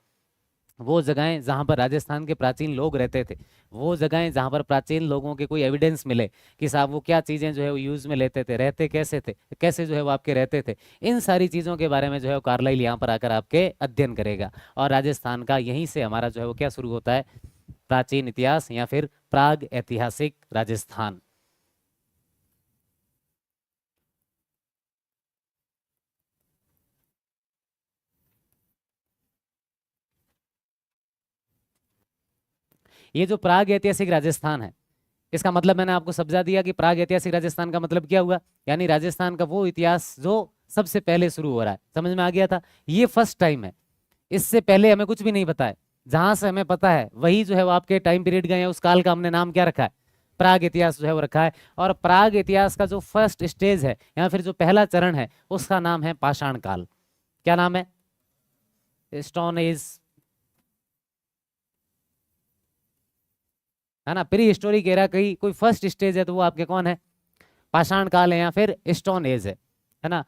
वो जगहें जहाँ पर राजस्थान के प्राचीन लोग रहते थे, वो जगहें जहाँ पर प्राचीन लोगों के कोई एविडेंस मिले कि साहब वो क्या चीज़ें जो है वो यूज़ में लेते थे, रहते कैसे थे, कैसे जो है वो आपके रहते थे। इन सारी चीज़ों के बारे में जो है वो कार्लाइल यहाँ पर आकर आपके अध्ययन करेगा। और राजस्थान का यहीं से हमारा जो है वो क्या शुरू होता है? प्राचीन इतिहास या फिर प्राग ऐतिहासिक राजस्थान। ये जो प्राग ऐतिहासिक राजस्थान है, इसका मतलब मैंने आपको समझा दिया कि प्राग ऐतिहासिक राजस्थान का मतलब क्या हुआ। यानी राजस्थान का वो इतिहास जो सबसे पहले शुरू हो रहा है। समझ में आ गया था? ये फर्स्ट टाइम है। इससे पहले हमें कुछ भी नहीं पता है। जहां से हमें पता है वही जो है वो आपके टाइम पीरियड का है, उस काल का हमने नाम क्या रखा है? प्राग इतिहास जो है वो रखा है। और प्राग इतिहास का जो फर्स्ट स्टेज है या फिर जो पहला चरण है उसका नाम है पाषाण काल। क्या नाम है? Stone age. है ना। प्री हिस्टोरिक एरा कही कोई फर्स्ट स्टेज है तो वो आपके कौन है, पाषाण काल है या फिर स्टोन एज है ना।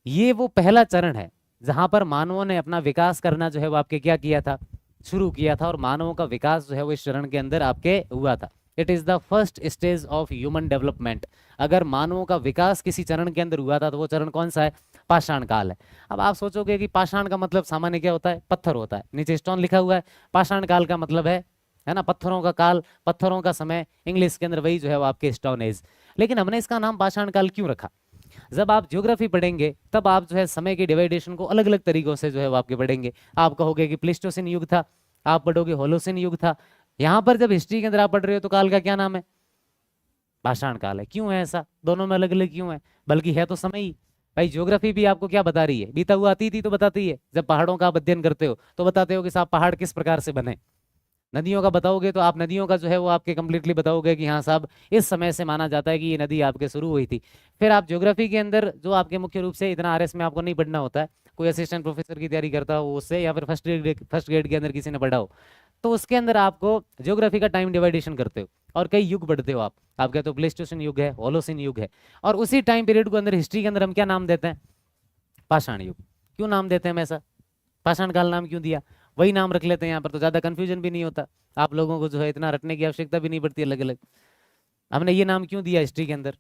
ये वो पहला चरण है जहां पर मानवों ने अपना विकास करना जो है वो आपके क्या किया था, शुरू किया था, और मानवों का विकास जो है वो इस चरण के अंदर आपके हुआ था। It is the first stage of human development. अगर मानवों का विकास किसी चरण के अंदर हुआ था तो वो चरण कौन सा है, पाषाण काल है। अब आप सोचोगे कि पाषाण का मतलब सामान्य क्या होता है, पत्थर होता है, नीचे स्टोन लिखा हुआ है। पाषाण काल का मतलब है ना, पत्थरों का काल, पत्थरों का समय, इंग्लिश के अंदर वही जो है वो आपके स्टोन एज। लेकिन हमने इसका नाम पाषाण काल क्यों रखा, जब आप ज्योग्राफी पढ़ेंगे तब आप जो है समय की डिवाइडेशन को अलग अलग तरीकों से जो है वो आपके पढ़ेंगे। आप कहोगे कि प्लेस्टोसिन युग था, आप पढ़ोगे होलोसिन युग था। यहाँ पर जब हिस्ट्री के अंदर आप पढ़ रहे हो तो काल का क्या नाम है, पाषाण काल है। क्यों है ऐसा, दोनों में अलग अलग क्यों है, बल्कि है तो समय ही। भाई ज्योग्राफी भी आपको क्या बता रही है, बीता हुआ अतीत ही तो बताती है। जब पहाड़ों का आप अध्ययन करते हो तो बताते हो कि साहब पहाड़ किस प्रकार से बने। नदियों का बताओगे तो आप नदियों का जो है वो आपके कंप्लीटली बताओगे कि हाँ साहब इस समय से माना जाता है कि ये नदी आपके शुरू हुई थी। फिर आप ज्योग्राफी के अंदर जो आपके मुख्य रूप से इतना आरएस में आपको नहीं पढ़ना होता है, कोई असिस्टेंट प्रोफेसर की तैयारी करता हो उससे, या फिर फर्स्ट ग्रेड के अंदर किसी ने पढ़ा हो, तो उसके अंदर आपको ज्योग्राफी का टाइम डिवाइडेशन करते हो और कई युग पढ़ते हो आप कहते हो प्लेस्टोसिन युग है, होलोसिन युग है, और उसी टाइम पीरियड को अंदर हिस्ट्री के अंदर हम क्या नाम देते हैं, पाषाण युग। क्यों नाम देते हैं हम ऐसा, पाषाण काल नाम क्यों दिया, वही नाम रख लेते हैं यहाँ पर, तो ज्यादा कंफ्यूजन भी नहीं होता, आप लोगों को जो है इतना रटने की आवश्यकता भी नहीं पड़ती अलग अलग। हमने ये नाम क्यों दिया हिस्ट्री के अंदर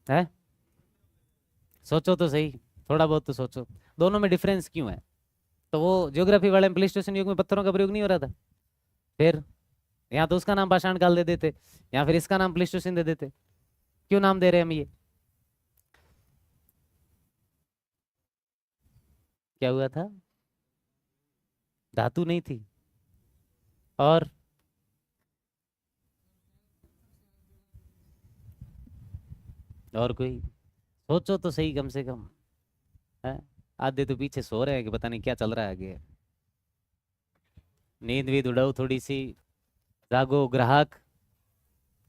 है, सोचो तो सही, थोड़ा बहुत तो सोचो, दोनों में डिफरेंस क्यों है। तो वो ज्योग्राफी वाले प्लेस्टोसिन युग में पत्थरों का प्रयोग नहीं हो रहा था, फिर यहाँ तो उसका नाम पाषाण काल दे देते, या फिर इसका नाम प्लेस्टोसिन दे देते। क्यों नाम दे रहे हैं हम ये, क्या हुआ था, धातु नहीं थी, और कोई सोचो तो सही कम से कम है। आधे तो पीछे सो रहे हैं कि पता नहीं क्या चल रहा है आगे। नींद भी उड़ाओ थोड़ी सी, जागो ग्राहक।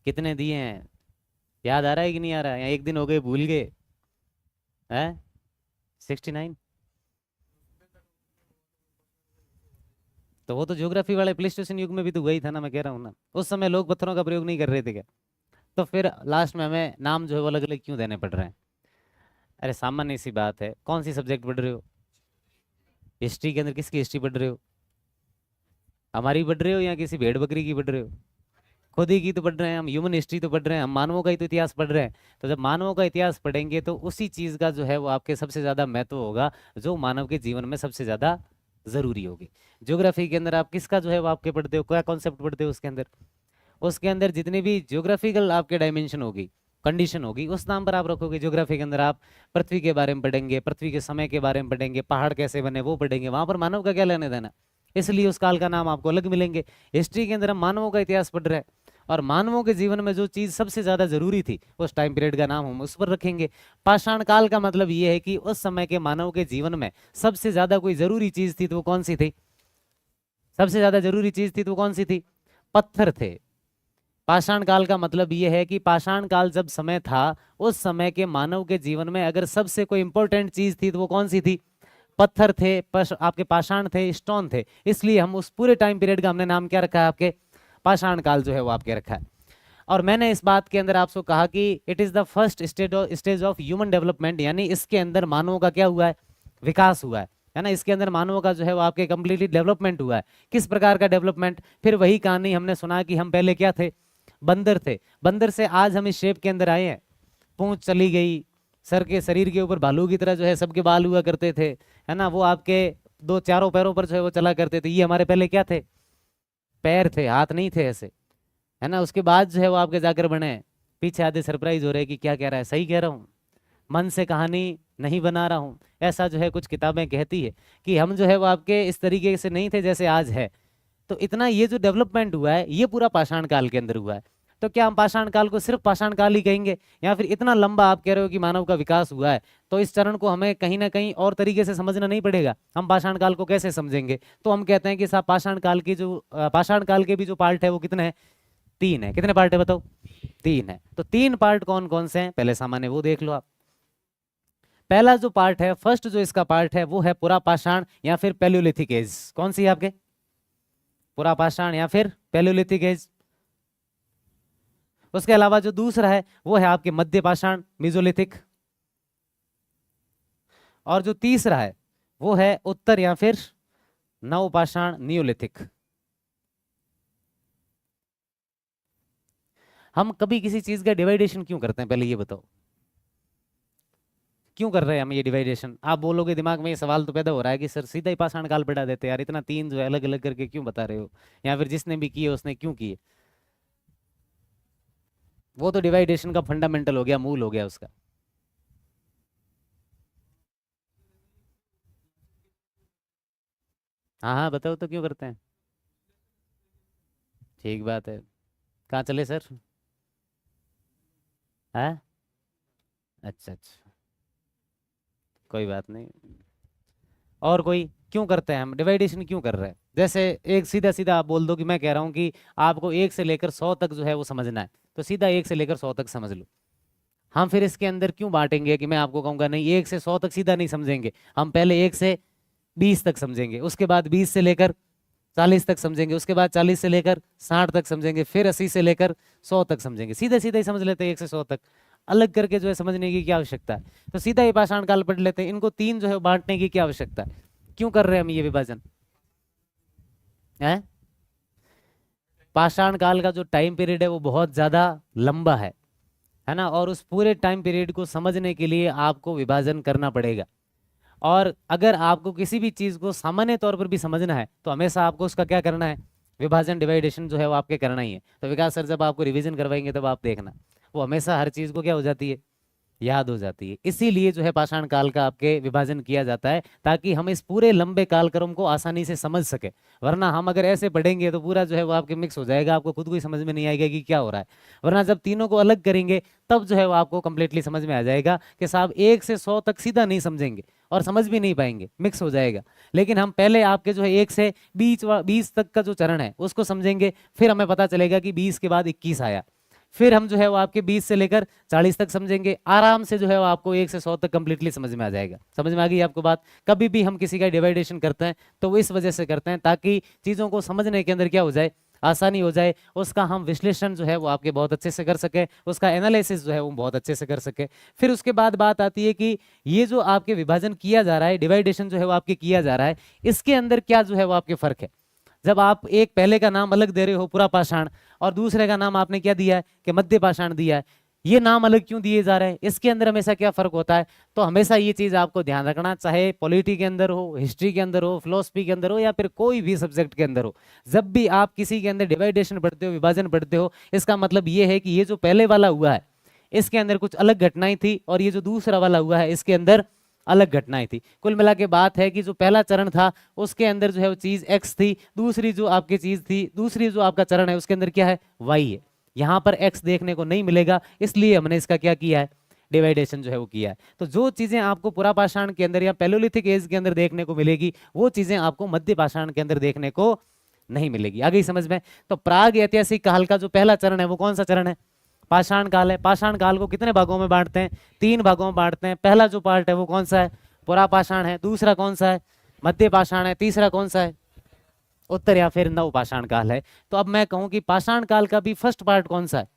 कितने दिए हैं, याद आ रहा है कि नहीं आ रहा है, या एक दिन हो गए भूल गए हैं, 69। तो वो तो ज्योग्राफी वाले प्लेस्टोसिन युग में भी तो वही था ना, मैं कह रहा हूँ ना, उस समय लोग पत्थरों का प्रयोग नहीं कर रहे थे क्या, तो फिर लास्ट में हमें नाम जो है वो अलग अलग क्यों देने पड़ रहे हैं। अरे सामान्य सी बात है, कौन सी सब्जेक्ट पढ़ रहे हो, हिस्ट्री के अंदर किसकी हिस्ट्री पढ़ रहे हो, हमारी पढ़ रहे हो या किसी भेड़ बकरी की पढ़ रहे हो, खुद ही की तो पढ़ रहे हैं हम, ह्यूमन हिस्ट्री तो पढ़ रहे हैं हम, मानवों का ही तो इतिहास पढ़ रहे हैं। तो जब मानवों का इतिहास पढ़ेंगे तो उसी चीज का जो है वो आपके सबसे ज्यादा महत्व होगा, जो मानव के जीवन में सबसे ज्यादा जरूरी होगी। ज्योग्राफी के अंदर आप किसका जो है वो आपके पढ़ते हो, क्या कॉन्सेप्ट पढ़ते हो उसके अंदर जितनी भी ज्योग्राफिकल आपके डायमेंशन होगी, कंडीशन होगी, उस नाम पर आप रखोगे। ज्योग्राफी के अंदर आप पृथ्वी के बारे में पढ़ेंगे, पृथ्वी के समय के बारे में पढ़ेंगे, पहाड़ कैसे बने वो पढ़ेंगे, वहां पर मानव का क्या लेने देना, इसलिए उस काल का नाम आपको अलग मिलेंगे। हिस्ट्री के अंदर हम मानवों का इतिहास पढ़ रहे हैं, और मानवों के जीवन में जो चीज सबसे ज्यादा जरूरी थी उस टाइम पीरियड का नाम हम उस पर रखेंगे। पाषाण काल का मतलब ये है कि उस समय के मानव के जीवन में सबसे ज्यादा कोई जरूरी चीज थी तो वो कौन सी थी, सबसे ज्यादा जरूरी चीज थी तो कौन सी थी, पत्थर थे। पाषाण काल का मतलब यह है कि पाषाण काल जब समय था उस समय के मानव के जीवन में अगर सबसे कोई इंपॉर्टेंट चीज थी तो वो कौन सी थी, पत्थर थे, आपके पाषाण थे, स्टोन थे। इसलिए हम उस पूरे टाइम पीरियड का हमने नाम क्या रखा है, आपके पाषाण काल जो है वो आपके रखा है। और मैंने इस बात के अंदर आपसे कहा कि it is the first stage of human development, यानी इसके अंदर मानवों का क्या हुआ है, विकास हुआ है ना। इसके अंदर मानवों का जो है वो आपके कंप्लीटली डेवलपमेंट हुआ है। किस प्रकार का डेवलपमेंट, फिर वही कहानी हमने सुना कि हम पहले क्या थे, बंदर थे, बंदर से आज हम इस शेप के अंदर आए हैं, पूंछ चली गई, सर के शरीर के ऊपर भालू की तरह जो है सबके बाल हुआ करते थे, है ना, वो आपके दो चारों पैरों पर जो है वो चला करते थे, ये हमारे पहले क्या थे, पैर थे, हाथ नहीं थे ऐसे, है ना। उसके बाद जो है वो आपके जाकर बने। पीछे आधे सरप्राइज हो रहे कि क्या कह रहा है, सही कह रहा हूँ, मन से कहानी नहीं बना रहा हूँ, ऐसा जो है कुछ किताबें कहती है कि हम जो है वो आपके इस तरीके से नहीं थे जैसे आज है। तो इतना ये जो डेवलपमेंट हुआ है ये पूरा पाषाण काल के अंदर हुआ है। तो क्या हम पाषाण काल को सिर्फ पाषाण काल ही कहेंगे, या फिर इतना लंबा आप कह रहे हो कि मानव का विकास हुआ है, तो इस चरण को हमें कहीं ना कहीं और तरीके से समझना नहीं पड़ेगा, हम पाषाण काल को कैसे समझेंगे। तो हम कहते हैं कि साहब पाषाण काल की जो पाषाण काल के भी जो पार्ट है वो कितने हैं, 3 है। कितने पार्ट है बताओ, 3 है। तो 3 पार्ट कौन कौन से हैं, पहले सामान्य वो देख लो आप। पहला जो पार्ट है, फर्स्ट जो इसका पार्ट है वो है पुरा पाषाण या फिर पैलियोलिथिक एज। कौन सी है आपके, पूरा पाषाण या फिर पैलियोलिथिक एज। उसके अलावा जो दूसरा है वो है आपके मध्य पाषाण मेसोलिथिक, और जो तीसरा है वो है उत्तर या फिर नव पाषाण नियोलिथिक। हम कभी किसी चीज का डिवाइडेशन क्यों करते हैं, पहले ये बताओ, क्यों कर रहे हैं हम ये डिवाइडेशन? आप बोलोगे दिमाग में ये सवाल तो पैदा हो रहा है कि सर सीधा ही पाषाण काल पढ़ा देते यार, इतना तीन जो है अलग अलग करके क्यों बता रहे हो, या फिर जिसने भी किए उसने क्यों किए? वो तो डिवाइडेशन का फंडामेंटल हो गया, मूल हो गया उसका। हाँ हाँ बताओ तो क्यों करते हैं? ठीक बात है। कहाँ चले सर? है अच्छा अच्छा, कोई बात नहीं। और कोई क्यों करते हैं हम डिवाइडेशन, क्यों कर रहे हैं? जैसे एक सीधा सीधा आप बोल दो कि मैं कह रहा हूँ कि आपको 1 से लेकर 100 तक जो है वो समझना है, तो सीधा 1 से लेकर 100 तक समझ लो। हम फिर इसके अंदर क्यों बांटेंगे कि मैं आपको कहूँगा नहीं 1 से 100 तक सीधा नहीं समझेंगे, हम पहले 1 से 20 तक समझेंगे, उसके बाद 20 से लेकर 40 तक समझेंगे, उसके बाद 40 से लेकर 60 तक समझेंगे, फिर 80 से लेकर 100 तक समझेंगे। सीधे सीधे ही समझ लेते हैं 1 से 100 तक, अलग करके जो है समझने की क्या आवश्यकता है? तो सीधा ही पाषाण काल पढ़ लेते हैं, इनको तीन जो है बांटने की क्या आवश्यकता है? क्यों कर रहे हैं हम ये विभाजन? है पाषाण काल का जो टाइम पीरियड है वो बहुत ज्यादा लंबा है ना, और उस पूरे टाइम पीरियड को समझने के लिए आपको विभाजन करना पड़ेगा। और अगर आपको किसी भी चीज को सामान्य तौर पर भी समझना है तो हमेशा आपको उसका क्या करना है, विभाजन डिवाइडेशन जो है वो आपके करना ही है। तो विकास सर जब आपको रिवीजन करवाएंगे तब आप देखना, वो हमेशा हर चीज को क्या हो जाती है, याद हो जाती है। इसीलिए जो है पाषाण काल का आपके विभाजन किया जाता है, ताकि हम इस पूरे लंबे कालक्रम को आसानी से समझ सके। वरना हम अगर ऐसे पढ़ेंगे तो पूरा जो है वो आपके मिक्स हो जाएगा, आपको खुद को ही समझ में नहीं आएगा कि क्या हो रहा है। वरना जब तीनों को अलग करेंगे तब जो है वो आपको कंप्लीटली समझ में आ जाएगा कि साहब 1 से 100 तक सीधा नहीं समझेंगे और समझ भी नहीं पाएंगे, मिक्स हो जाएगा। लेकिन हम पहले आपके जो है 1 से 20 तक का जो चरण है उसको समझेंगे, फिर हमें पता चलेगा कि 20 के बाद 21 आया, फिर हम जो है वो आपके 20 से लेकर 40 तक समझेंगे, आराम से जो है वो आपको 1 से 100 तक कंप्लीटली समझ में आ जाएगा। समझ में आ गई आपको बात? कभी भी हम किसी का डिवाइडेशन करते हैं तो वो इस वजह से करते हैं ताकि चीज़ों को समझने के अंदर क्या हो जाए, आसानी हो जाए, उसका हम विश्लेषण जो है वो आपके बहुत अच्छे से कर सके, उसका एनालिसिस जो है वो बहुत अच्छे से कर सके। फिर उसके बाद बात आती है कि ये जो आपके विभाजन किया जा रहा है, डिवाइडेशन जो है वो आपके किया जा रहा है, इसके अंदर क्या जो है वो आपके फर्क है। जब आप एक पहले का नाम अलग दे रहे हो पूरा पाषाण, और दूसरे का नाम आपने क्या दिया है कि मध्य पाषाण दिया है, ये नाम अलग क्यों दिए जा रहे हैं, इसके अंदर हमेशा क्या फर्क होता है? तो हमेशा ये चीज आपको ध्यान रखना, चाहे पॉलिटी के अंदर हो, हिस्ट्री के अंदर हो, फिलोसफी के अंदर हो, या फिर कोई भी सब्जेक्ट के अंदर हो, जब भी आप किसी के अंदर डिवाइडेशन पढ़ते हो, विभाजन पढ़ते हो, इसका मतलब ये है कि ये जो पहले वाला हुआ है इसके अंदर कुछ अलग घटनाएं थी, और ये जो दूसरा वाला हुआ है इसके अंदर अलग घटनाएं थी। कुल मिला के बात है कि जो पहला चरण था उसके अंदर जो है वो चीज एक्स थी, दूसरी जो आपकी चीज थी, दूसरी जो आपका चरण है उसके अंदर क्या है, वाई है। यहाँ पर एक्स देखने को नहीं मिलेगा, इसलिए हमने इसका क्या किया है, डिवाइडेशन जो है वो किया है। तो जो चीजें आपको पुरा पाषाण के अंदर या पैलियोलिथिक एज के अंदर देखने को मिलेगी, वो चीजें आपको मध्य पाषाण के अंदर देखने को नहीं मिलेगी। आ गई समझ में? तो प्राग ऐतिहासिक काल का जो पहला चरण है वो कौन सा चरण है, पाषाण काल है। पाषाण काल को कितने भागों में बांटते हैं, 3 भागों में बांटते हैं। पहला जो पार्ट है वो कौन सा है, पुरा पाषाण है, दूसरा कौन सा है, मध्य पाषाण है, तीसरा कौन सा है, उत्तर या फिर नव पाषाण काल है। तो अब मैं कहूं कि पाषाण काल का भी फर्स्ट पार्ट कौन सा है,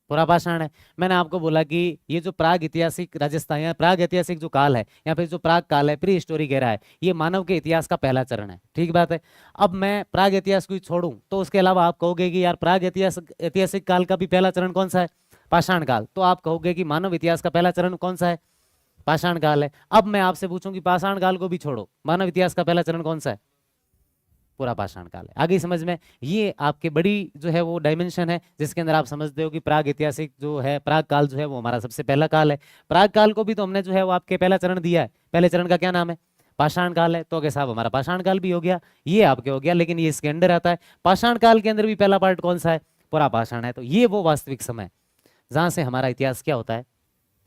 पुरा पाषाण है। मैंने आपको बोला कि ये जो प्राग ऐतिहासिक राजस्थान या प्राग ऐतिहासिक जो काल है या फिर जो प्राग काल है, प्री हिस्टोरिक एरा है, ये मानव के इतिहास का पहला चरण है। ठीक बात है। अब मैं प्राग इतिहास को छोड़ूं तो उसके अलावा आप कहोगे कि यार प्राग ऐतिहासिक काल का भी पहला चरण कौन सा है, पाषाण काल। तो आप कहोगे कि मानव इतिहास का पहला चरण कौन सा है, पाषाण काल है। अब मैं आपसे पूछूं कि पाषाण काल को भी छोड़ो, मानव इतिहास का पहला चरण कौन सा है, पूरा पाषाण काल है। आगे समझ में? ये आपके बड़ी जो है वो डायमेंशन है जिसके अंदर आप समझते हो कि प्राग ऐतिहासिक जो है, प्राग काल जो है वो हमारा सबसे पहला काल है। प्राग काल को भी तो हमने जो है वो आपके पहला चरण दिया है, पहले चरण का क्या नाम है, पाषाण काल है। तो अगे साहब हमारा पाषाण काल भी हो गया, ये आपके हो गया, लेकिन ये इसके अंदर आता है। पाषाण काल के अंदर भी पहला पार्ट कौन सा है, पूरा पाषाण है। तो ये वो वास्तविक समय जहां से हमारा इतिहास क्या होता है,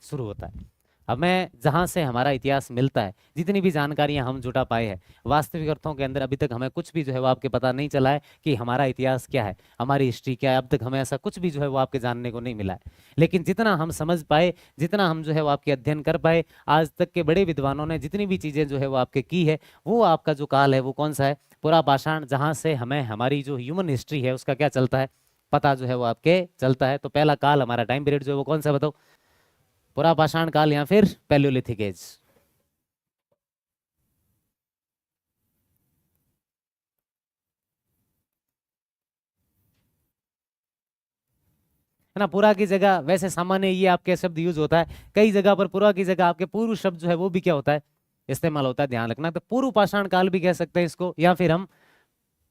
शुरू होता है। हमें जहाँ से हमारा इतिहास मिलता है, जितनी भी जानकारियाँ हम जुटा पाए हैं, वास्तविक अर्थों के अंदर अभी तक हमें कुछ भी जो है वो आपके पता नहीं चला है कि हमारा इतिहास क्या है, हमारी हिस्ट्री क्या है। अब तक हमें ऐसा कुछ भी जो है वो आपके जानने को नहीं मिला है। लेकिन जितना हम समझ पाए, जितना हम जो है वो आपके अध्ययन कर पाए, आज तक के बड़े विद्वानों ने जितनी भी चीज़ें जो है वो आपके की है, वो आपका जो काल है वो कौन सा है, पूरा पाषाण, जहाँ से हमें हमारी जो ह्यूमन हिस्ट्री है उसका क्या चलता है, पता जो है वो आपके चलता है। तो पहला काल हमारा टाइम पीरियड जो है वो कौन सा बताओ, पूरा पाषाण काल या फिर पैलियोलिथिक एज। है ना, पूरा की जगह वैसे सामान्य ये आपके शब्द यूज होता है, कई जगह पर पूरा की जगह आपके पूर्व शब्द जो है वो भी क्या होता है, इस्तेमाल होता है, ध्यान रखना। तो पूर्व पाषाण काल भी कह सकते हैं इसको, या फिर हम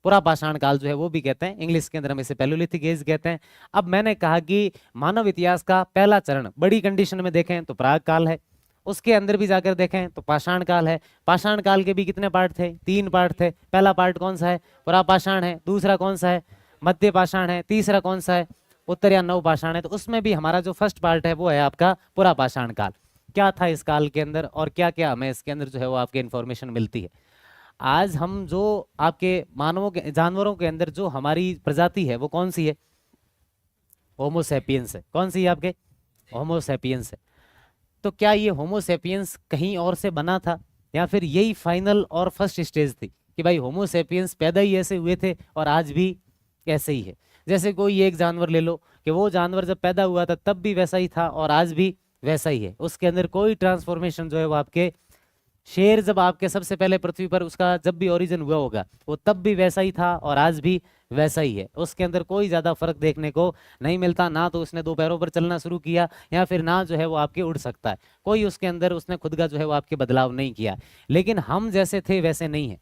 पूरा पाषाण काल जो है वो भी कहते हैं, इंग्लिश के अंदर हम इसे पैलियोलिथिक एज कहते हैं। अब मैंने कहा कि मानव इतिहास का पहला चरण बड़ी कंडीशन में देखें तो प्राग काल है, उसके अंदर भी जाकर देखें तो पाषाण काल है। पाषाण काल के भी कितने पार्ट थे, 3 पार्ट थे। पहला पार्ट कौन सा है, पूरा पाषाण है, दूसरा कौन सा है, मध्य पाषाण है, तीसरा कौन सा है, उत्तर या नव पाषाण है। तो उसमें भी हमारा जो फर्स्ट पार्ट है वो है आपका पूरा पाषाण काल। क्या था इस काल के अंदर और क्या क्या हमें इसके अंदर जो है वो आपके इंफॉर्मेशन मिलती है। आज हम जो आपके मानवों के, जानवरों के अंदर जो हमारी प्रजाति है वो कौन सी है, होमो सैपियंस है। कौन सी है आपके, होमो सैपियंस है। तो क्या ये होमो सैपियंस कहीं और से बना था, या फिर यही फाइनल और फर्स्ट स्टेज थी कि भाई होमो सैपियंस पैदा ही ऐसे हुए थे और आज भी ऐसे ही है। जैसे कोई एक जानवर ले लो कि वो जानवर जब पैदा हुआ था तब भी वैसा ही था और आज भी वैसा ही है, उसके अंदर कोई ट्रांसफॉर्मेशन जो है वो आपके, शेर जब आपके सबसे पहले पृथ्वी पर उसका जब भी ओरिजिन हुआ होगा वो तब भी वैसा ही था और आज भी वैसा ही है, उसके अंदर कोई ज्यादा फर्क देखने को नहीं मिलता। ना तो उसने 2 पैरों पर चलना शुरू किया या फिर ना जो है वो आपके उड़ सकता है, कोई उसके अंदर उसने खुद का जो है वो आपके बदलाव नहीं किया। लेकिन हम जैसे थे वैसे नहीं है,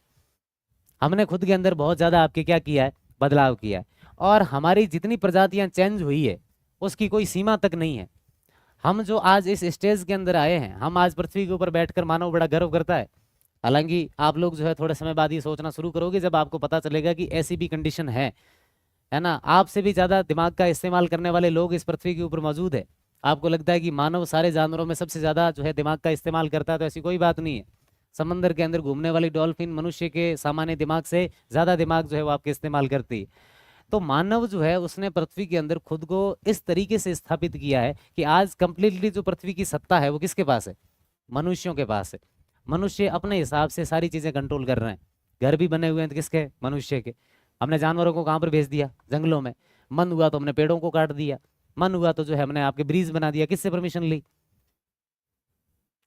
हमने खुद के अंदर बहुत ज्यादा आपके क्या किया है, बदलाव किया है। और हमारी जितनी प्रजातियां चेंज हुई है उसकी कोई सीमा तक नहीं है। हम जो आज इस स्टेज के अंदर आए हैं, हम आज पृथ्वी के ऊपर बैठकर मानव बड़ा गर्व करता है। हालांकि आप लोग जो है थोड़े समय बाद ये सोचना शुरू करोगे जब आपको पता चलेगा कि ऐसी भी कंडीशन है ना। आपसे भी ज्यादा दिमाग का इस्तेमाल करने वाले लोग इस पृथ्वी के ऊपर मौजूद है। आपको लगता है कि मानव सारे जानवरों में सबसे ज्यादा जो है दिमाग का इस्तेमाल करता है, तो ऐसी कोई बात नहीं है। समंदर के अंदर घूमने वाली डॉल्फिन मनुष्य के सामान्य दिमाग से ज्यादा दिमाग जो है वो आपके इस्तेमाल करती है। तो मानव जो है उसने पृथ्वी के अंदर खुद को इस तरीके से स्थापित किया है कि आज कंप्लीटली जो पृथ्वी की सत्ता है वो किसके पास है, मनुष्यों के पास है। मनुष्य अपने हिसाब से सारी चीजें कंट्रोल कर रहे हैं। घर भी बने हुए हैं तो किसके, मनुष्य के। हमने जानवरों को कहाँ पर भेज दिया, जंगलों में। मन हुआ तो हमने पेड़ों को काट दिया, मन हुआ तो जो है हमने आपके ब्रिज बना दिया। किससे परमिशन ली,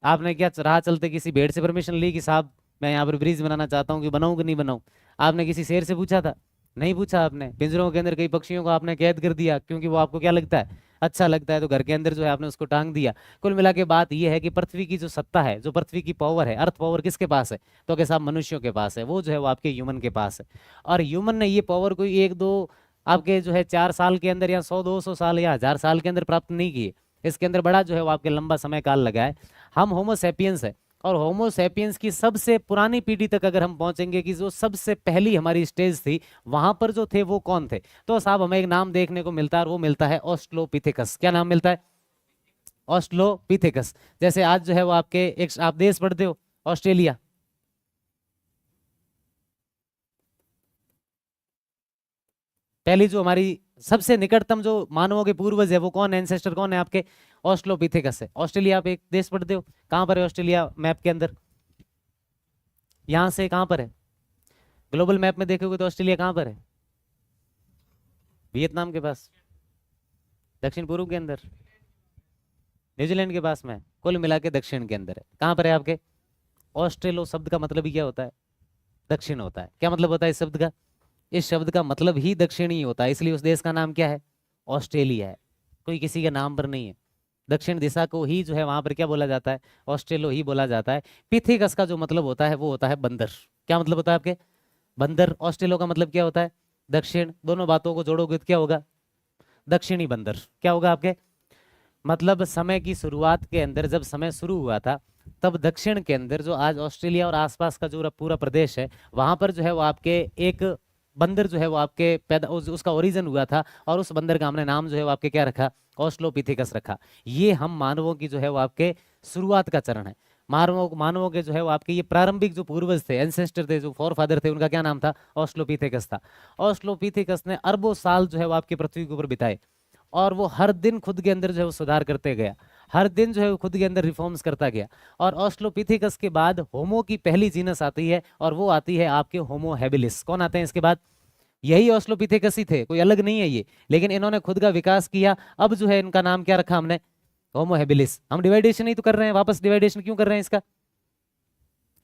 आपने क्या राह चलते किसी भेड़ से परमिशन ली कि साहब मैं यहाँ पर ब्रिज बनाना चाहता हूँ कि बनाऊँ कि नहीं बनाऊँ? आपने किसी शेर से पूछा था, नहीं पूछा। आपने पिंजरों के अंदर कई पक्षियों को आपने कैद कर दिया क्योंकि वो आपको क्या लगता है, अच्छा लगता है, तो घर के अंदर जो है आपने उसको टांग दिया। कुल मिला के बात यह है कि पृथ्वी की जो सत्ता है, जो पृथ्वी की पावर है, अर्थ पावर किसके पास है, तो क्या साहब मनुष्यों के पास है। वो जो है वो आपके ह्यूमन के पास है। और ह्यूमन ने ये पावर कोई 1-2 आपके जो है 4 साल के अंदर या 100-200 साल या 1000 साल के अंदर प्राप्त नहीं किए। इसके अंदर बड़ा जो है वो आपके लंबा समय काल लगा है। हम होमो सैपियंस है, और होमो सैपियंस की सबसे पुरानी पीढ़ी तक अगर हम पहुंचेंगे कि जो सबसे पहली हमारी स्टेज थी वहां पर जो थे वो कौन थे, तो साहब हमें एक नाम देखने को मिलता है और वो मिलता है ऑस्ट्रोपिथेकस। क्या नाम मिलता है, ऑस्ट्रोपिथेकस। जैसे आज जो है वो आपके एक आप देश पढ़ते हो ऑस्ट्रेलिया, पहली जो हमारी सबसे निकटतम जो मानवों के पूर्वज है वो कौन है, एंसेस्टर कौन है आपके, ऑस्ट्रोपिथेकस है। ऑस्ट्रेलिया आप एक देश पढ़ते हो, कहां पर है ऑस्ट्रेलिया मैप के अंदर, यहां से कहां पर है, ग्लोबल मैप में देखोगे तो ऑस्ट्रेलिया कहां पर है, वियतनाम के पास, दक्षिण पूर्व के अंदर, न्यूजीलैंड के पास में, कुल मिला के दक्षिण के अंदर है। कहां पर है आपके, ऑस्ट्रेलो शब्द का मतलब ही क्या होता है, दक्षिण होता है। क्या मतलब होता है इस शब्द का, इस शब्द का मतलब ही दक्षिणी होता है, इसलिए उस देश का नाम क्या है, ऑस्ट्रेलिया है, कोई किसी के नाम पर नहीं है। दक्षिण दिशा को ही जो है वहां पर क्या बोला जाता है, ऑस्ट्रेलो ही बोला जाता है। पिथेकस का जो मतलब होता है वो होता है बंदर। क्या मतलब होता है आपके, बंदर। ऑस्ट्रेलो का मतलब क्या होता है, दक्षिण। दोनों बातों को जोड़ोगे तो क्या होगा, दक्षिणी बंदर। क्या होगा आपके, मतलब समय की शुरुआत के अंदर जब समय शुरू हुआ था तब दक्षिण के अंदर जो आज ऑस्ट्रेलिया और आसपास का जो पूरा प्रदेश है वहां पर जो है वो आपके एक बंदर जो है वो आपके पैदा उसका ओरिजिन हुआ था, और उस बंदर का हमने नाम जो है वो आपके क्या रखा, ऑस्ट्रोपिथेकस रखा। ये हम मानवों की जो है वो आपके शुरुआत का चरण है। मानवों के जो है वो आपके ये प्रारंभिक जो पूर्वज थे, एंसेस्टर थे, जो फोरफादर थे, उनका क्या नाम था, ऑस्ट्रोपिथेकस था। ऑस्ट्रोपिथेकस ने अरबों साल जो है वो आपकी पृथ्वी के ऊपर बिताए, और वो हर दिन खुद के अंदर जो है वो सुधार करते गया। हर दिन जो है वो खुद के अंदर रिफॉर्म्स करता गया। और ऑस्ट्रोपिथेकस के बाद होमो की पहली जीनस आती है और वो आती है आपके होमो हैबिलिस। कौन आते हैं इसके बाद? यही ऑस्ट्रोपिथेकस ही थे, कोई अलग नहीं है ये, लेकिन इन्होंने खुद का विकास किया। अब जो है इनका नाम क्या रखा हमने? Homo habilis. हम डिवाइडेशन ही तो कर रहे हैं, वापस डिवाइडेशन क्यों कर रहे हैं इसका?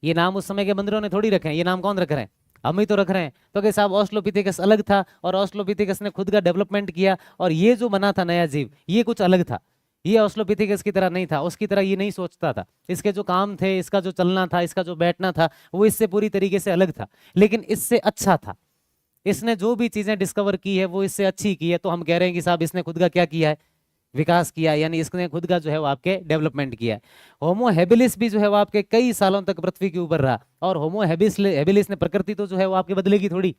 ये नाम उस समय के बंदरों ने थोड़ी रखे हैं, ये नाम कौन रख रहे हैं? हम ही तो रख रहे हैं। तो कि साहब ऑस्ट्रोपिथेकस अलग था और ऑस्ट्रोपिथेकस ने खुद का डेवलपमेंट किया और ये जो बना था नया जीव ये कुछ अलग था। ये ऑस्ट्रोपिथेकस की तरह नहीं था, उसकी तरह ये नहीं सोचता था। इसके जो काम थे, इसका जो चलना था, इसका जो बैठना था, वो इससे पूरी तरीके से अलग था, लेकिन इससे अच्छा था। इसने जो भी चीजें डिस्कवर की है वो इससे अच्छी की है। तो हम कह रहे हैं कि साहब इसने खुद का क्या किया है? विकास किया है, यानी इसने खुद का जो है वो आपके डेवलपमेंट किया है। होमो हैबिलिस भी जो है वो आपके कई सालों तक पृथ्वी के ऊपर रहा और होमो हैबिलिस ने प्रकृति तो जो है वो आपके बदलेगी थोड़ी।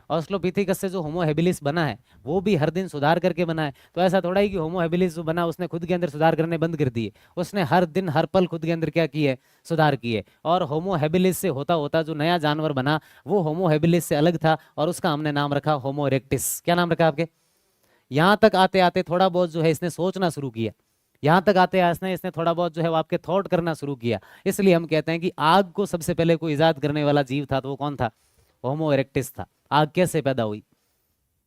ऑस्ट्रोपिथेकस से जो होमो हैबिलिस बना है वो भी हर दिन सुधार करके बना है। तो ऐसा थोड़ा ही कि होमो हैबिलिस जो बना उसने खुद के अंदर सुधार करने बंद कर दिए, उसने हर दिन हर पल खुद के अंदर क्या किए? सुधार किए। और होमो हैबिलिस से होता होता जो नया जानवर बना वो होमो हैबिलिस से अलग था और उसका हमने नाम रखा होमो इरेक्टिस। क्या नाम रखा आपके? यहाँ तक आते आते थोड़ा बहुत जो है इसने सोचना शुरू किया, यहाँ तक आते आते इसने थोड़ा बहुत जो है वो आपके थॉट करना शुरू किया। इसलिए हम कहते हैं कि आग को सबसे पहले कोई इजाद करने वाला जीव था तो वो कौन था? होमो इरेक्टिस था। आग कैसे पैदा हुई?